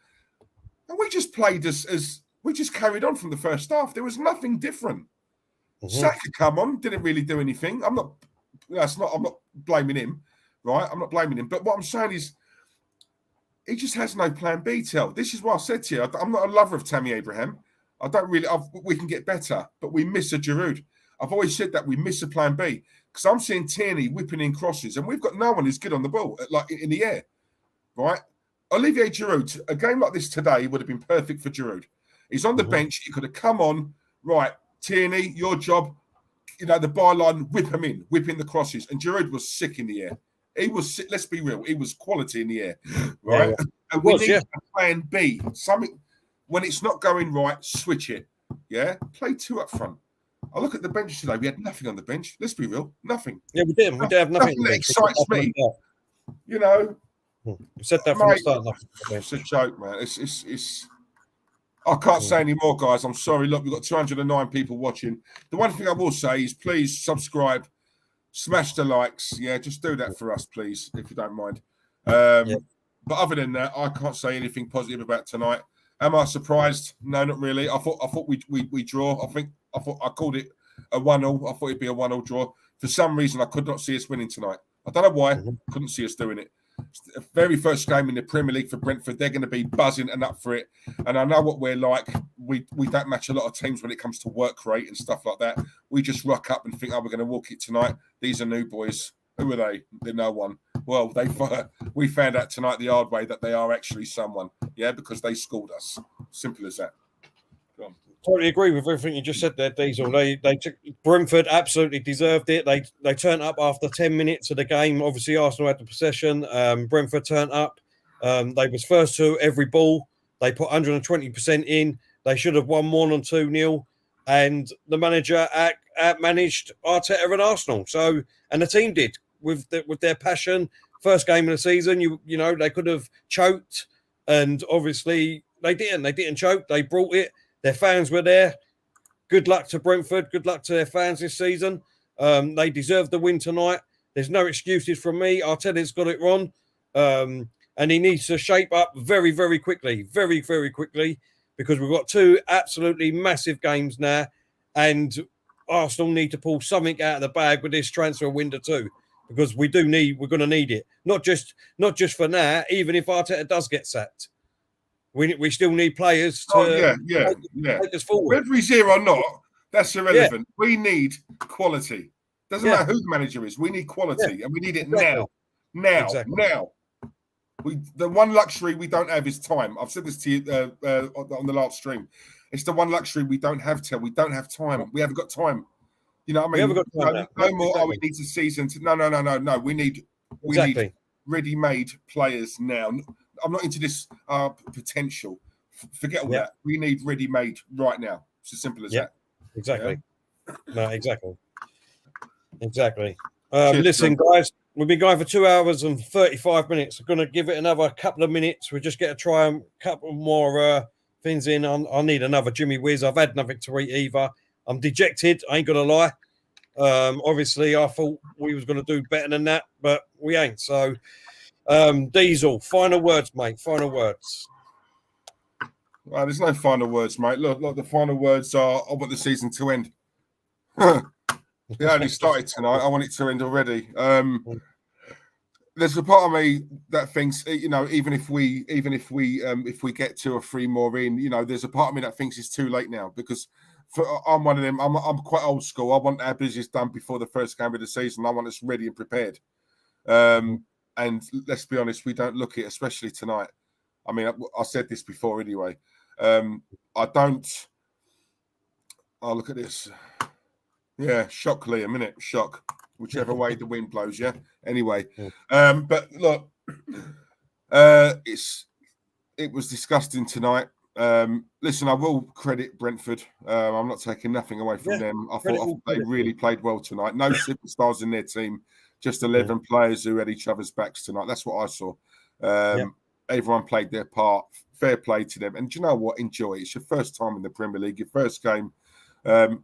Speaker 4: we just played as we just carried on from the first half. There was nothing different. Saka come on, didn't really do anything. I'm not blaming him, right? I'm not blaming him. But what I'm saying is, he just has no plan B. Tell. This is what I said to you. I'm not a lover of Tammy Abraham. I don't really. We can get better, but we miss a Giroud. I've always said that we miss a plan B because I'm seeing Tierney whipping in crosses, and we've got no one who's good on the ball, like in the air, right? Olivier Giroud, a game like this today would have been perfect for Giroud. He's on the bench. He could have come on, right? Tierney, your job. The byline, whip in the crosses, and Giroud was sick in the air. He was, let's be real, he was quality in the air, right? Yeah. And we need a plan B. Something, when it's not going right, switch it, yeah? Play 2 up front. I look at the bench today, we had nothing on the bench. Let's be real, nothing.
Speaker 3: Yeah, we didn't. We did have nothing.
Speaker 4: Nothing that excites me.
Speaker 3: We said that from the start.
Speaker 4: It's a joke, man. It's. I can't say any more, guys. I'm sorry. Look, we've got 209 people watching. The one thing I will say is please subscribe. Smash the likes. Yeah, just do that for us, please, if you don't mind. But other than that, I can't say anything positive about tonight. Am I surprised? No, not really. I thought we draw. I called it a 1-1. I thought it'd be a 1-1 draw. For some reason, I could not see us winning tonight. I don't know why. Couldn't see us doing it. It's the very first game in the Premier League for Brentford. They're going to be buzzing and up for it. And I know what we're like. We don't match a lot of teams when it comes to work rate and stuff like that. We just rock up and think, we're going to walk it tonight. These are new boys. Who are they? They're no one. Well, we found out tonight the hard way that they are actually someone. Yeah, because they schooled us. Simple as that. Go on.
Speaker 3: Totally agree with everything you just said there, Diesel. They took Brentford absolutely deserved it. They turned up after 10 minutes of the game. Obviously, Arsenal had the possession. Brentford turned up. They was first to every ball. They put 120% in. They should have won 1-2-0. And the manager managed Arteta and Arsenal. So, and the team did with their passion. First game of the season, they could have choked, and obviously they didn't. They didn't choke. They brought it. Their fans were there. Good luck to Brentford. Good luck to their fans this season. They deserve the win tonight. There's no excuses from me. Arteta's got it wrong. And he needs to shape up very, very quickly. Very, very quickly. Because we've got 2 absolutely massive games now. And Arsenal need to pull something out of the bag with this transfer window too. because we're going to need it. Not just for now. Even if Arteta does get sacked, we still need players to take us forward.
Speaker 4: Whether he's here or not, that's irrelevant. Yeah. We need quality. Doesn't matter who the manager is. We need quality, and we need it now. Now. The one luxury we don't have is time. I've said this to you on the last stream. It's the one luxury we don't have. We don't have time. We haven't got time. You know what I mean?
Speaker 3: We haven't got time.
Speaker 4: No more. Exactly. We need a season. No. We need ready-made players now. I'm not into this potential. Forget all that. We need ready-made right now. It's as simple as that.
Speaker 3: Exactly. Yeah? No, exactly. Listen, guys, we've been going for 2 hours and 35 minutes. We're going to give it another couple of minutes. We just get to try a couple more things in. I need another Jimmy Whiz. I've had nothing to eat either. I'm dejected. I ain't going to lie. Obviously, I thought we was going to do better than that, but we ain't. So, Diesel, final words, mate. Final words.
Speaker 4: Well, there's no final words, mate. Look, the final words are, I want the season to end. It only started tonight. I want it to end already. There's a part of me that thinks, even if we get 2 or 3 more in, there's a part of me that thinks it's too late now, because I'm one of them. I'm quite old school. I want our business done before the first game of the season. I want us ready and prepared. And let's be honest, we don't look it, especially tonight. I mean, I said this before anyway. I'll look at this. Yeah, shock, Liam, innit? Shock. Whichever way the wind blows, yeah? Anyway. But look, it was disgusting tonight. Listen, I will credit Brentford. I'm not taking nothing away from them. I thought they really played well tonight. No superstars in their team, just 11 players who had each other's backs tonight. That's what I saw. Everyone played their part. Fair play to them. And do you know what? Enjoy it. It's your first time in the Premier League, your first game.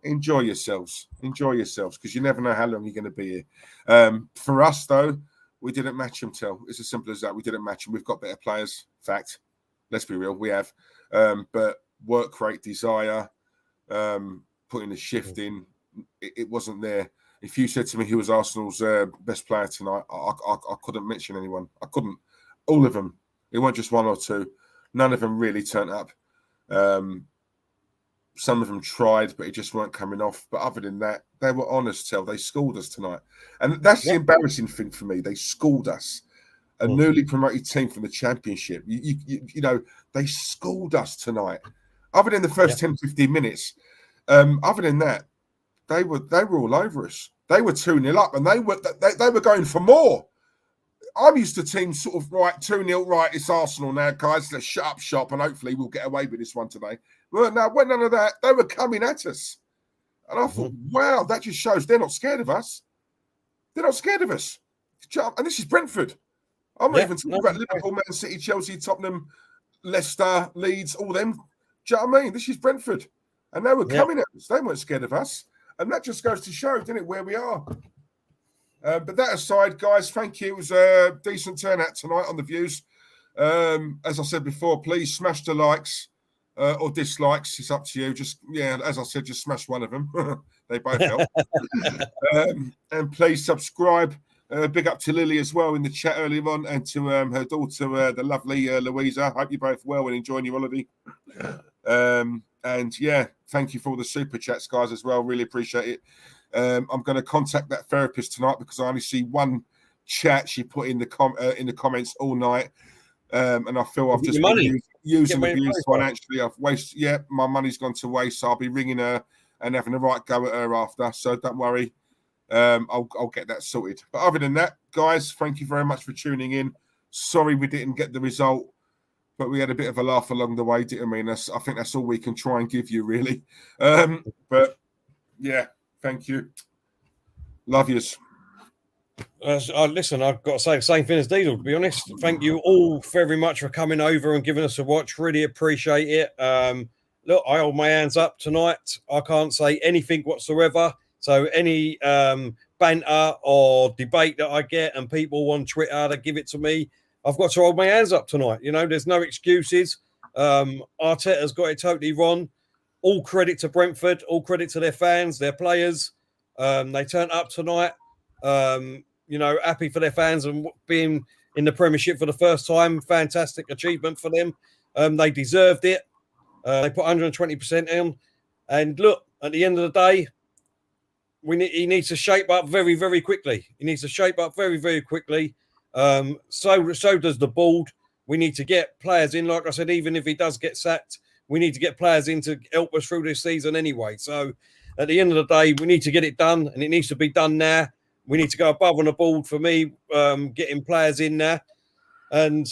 Speaker 4: Enjoy yourselves, because you never know how long you're going to be here. For us, though, we didn't match them. It's as simple as that. We didn't match them. We've got better players. Fact. Let's be real. We have. But work rate, desire, putting the shift in, it wasn't there. If you said to me who was Arsenal's best player tonight, I couldn't mention anyone. I couldn't. All of them. It wasn't just 1 or 2. None of them really turned up. Some of them tried, but it just weren't coming off. But other than that, they were honest. They schooled us tonight. And that's the embarrassing thing for me. They schooled us. A newly promoted team from the Championship. They schooled us tonight. Other than the first 10, 15 minutes, other than that, they were all over us. They were 2-0 up, and they were going for more. I'm used to teams sort of, 2-0, right, it's Arsenal now, guys. Let's shut up shop, and hopefully we'll get away with this one today. Well, no, none of that. They were coming at us. And I thought, wow, that just shows they're not scared of us. They're not scared of us. And this is Brentford. I'm not even talking about Liverpool, Man City, Chelsea, Tottenham, Leicester, Leeds, all them. Do you know what I mean? This is Brentford. And they were coming at us. They weren't scared of us. And that just goes to show, didn't it, where we are. But that aside, guys, thank you. It was a decent turnout tonight on the views. As I said before, please smash the likes or dislikes. It's up to you. As I said, just smash one of them. They both help. And please subscribe. Big up to Lily as well in the chat earlier on, and to her daughter, the lovely Louisa. Hope you're both well and enjoying your holiday. And thank you for all the super chats, guys, as well. Really appreciate it. I'm going to contact that therapist tonight, because I only see one chat she put in the comments all night, and I feel I've just been using the views financially. I've wasted. My money's gone to waste. So I'll be ringing her and having a right go at her after. So don't worry. I'll get that sorted. But other than that, guys, thank you very much for tuning in. Sorry we didn't get the result, but we had a bit of a laugh along the way, didn't we? I think that's all we can try and give you, really. But yeah, thank you. Love yous.
Speaker 3: Listen, I've got to say the same thing as Diesel, to be honest. Thank you all very much for coming over and giving us a watch. Really appreciate it. Look, I hold my hands up tonight. I can't say anything whatsoever. So any banter or debate that I get and people on Twitter that give it to me, I've got to hold my hands up tonight. There's no excuses. Arteta's got it totally wrong. All credit to Brentford. All credit to their fans, their players. They turned up tonight. happy for their fans and being in the Premiership for the first time. Fantastic achievement for them. They deserved it. They put 120% in. And look, at the end of the day, he needs to shape up very, very quickly. He needs to shape up very, very quickly. So does the board. We need to get players in. Like I said, even if he does get sacked, we need to get players in to help us through this season anyway. So at the end of the day, we need to get it done, and it needs to be done now. We need to go above on the board for me, getting players in there. And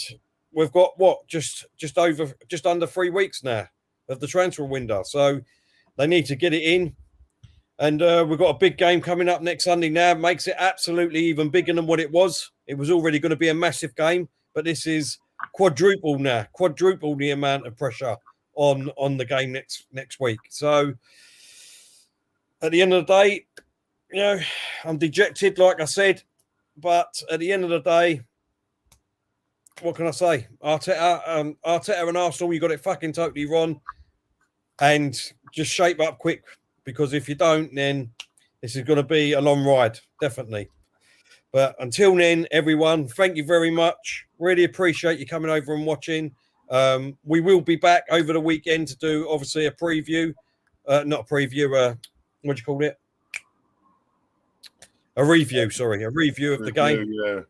Speaker 3: we've got just under 3 weeks now of the transfer window. So they need to get it in. And we've got a big game coming up next Sunday now. Makes it absolutely even bigger than what it was. It was already going to be a massive game, but this is quadruple the amount of pressure on the game next week. So at the end of the day, I'm dejected, like I said, but at the end of the day, what can I say? Arteta and Arsenal, you got it fucking totally wrong, and just shape up quick, because if you don't, then this is going to be a long ride, definitely. But until then, everyone, thank you very much. Really appreciate you coming over and watching. We will be back over the weekend to do, obviously, a preview. Not a preview, what do you call it? A review of the game.
Speaker 4: Yeah.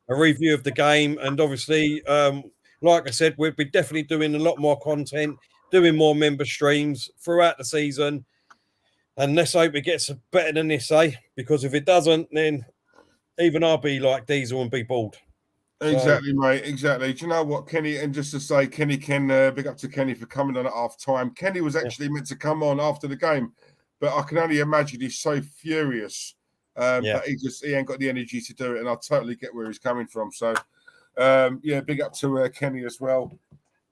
Speaker 3: A review of the game. And obviously, like I said, we'll be definitely doing a lot more content, doing more member streams throughout the season. And let's hope it gets better than this, because if it doesn't, then even I'll be like Diesel and be bored.
Speaker 4: Exactly, mate. Exactly. Do you know what, Kenny? And just to say, Kenny, big up to Kenny for coming on at half time. Kenny was actually meant to come on after the game, but I can only imagine he's so furious. But he ain't got the energy to do it, and I totally get where he's coming from. So, big up to Kenny as well.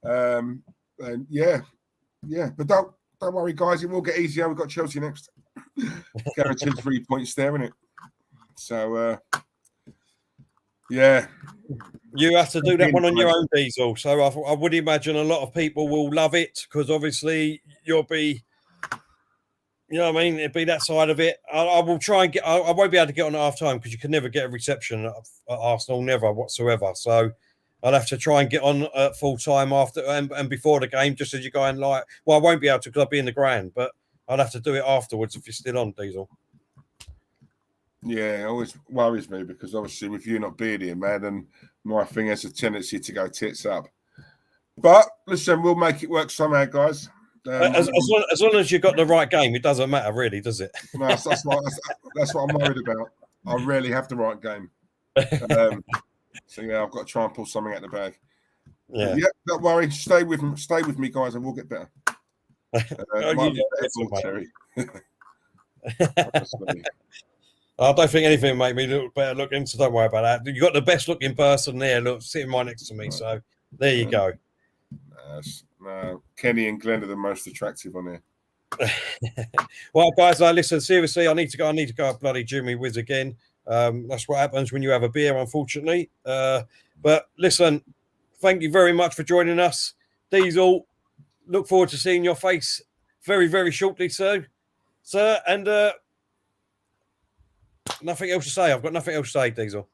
Speaker 4: And but don't worry, guys. It will get easier. We've got Chelsea next. Guaranteed 3 points there, isn't it? So,
Speaker 3: you have to do that one on your own, Diesel. So I would imagine a lot of people will love it, because obviously you'll be, it'd be that side of it. I will try and I won't be able to get on at half time, because you can never get a reception at Arsenal, never whatsoever. So I'll have to try and get on at full time after and before the game, just as you're going live. Well, I won't be able to, because I'll be in the ground, but I'll have to do it afterwards if you're still on, Diesel.
Speaker 4: Yeah, it always worries me, because obviously with you not being here, man, and my thing has a tendency to go tits up. But listen, we'll make it work somehow, guys.
Speaker 3: As long as you've got the right game, it doesn't matter, really, does it?
Speaker 4: No, that's what I'm worried about. I rarely have the right game. So I've got to try and pull something out the bag.
Speaker 3: Yeah,
Speaker 4: don't worry. Stay with me, guys, and we'll get better.
Speaker 3: I don't think anything will make me look better looking, so don't worry about that. You got the best looking person there, look, sitting right next to me. So there you go.
Speaker 4: Kenny and Glenn are the most attractive on here.
Speaker 3: Well, guys, listen, seriously, I need to go bloody Jimmy Whiz again. That's what happens when you have a beer, unfortunately. But listen, thank you very much for joining us. Diesel, look forward to seeing your face very, very shortly, sir. And nothing else to say. I've got nothing else to say, Diesel.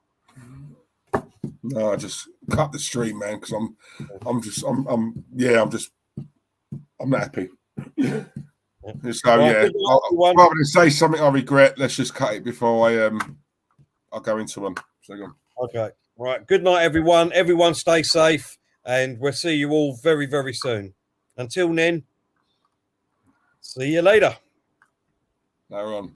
Speaker 4: No, I just cut the stream, man, because I'm not happy. So rather than say something I regret, let's just cut it before I go into one. So go on.
Speaker 3: Okay. Right. Good night, everyone. Everyone stay safe, and we'll see you all very, very soon. Until then, see you later.
Speaker 4: Later on.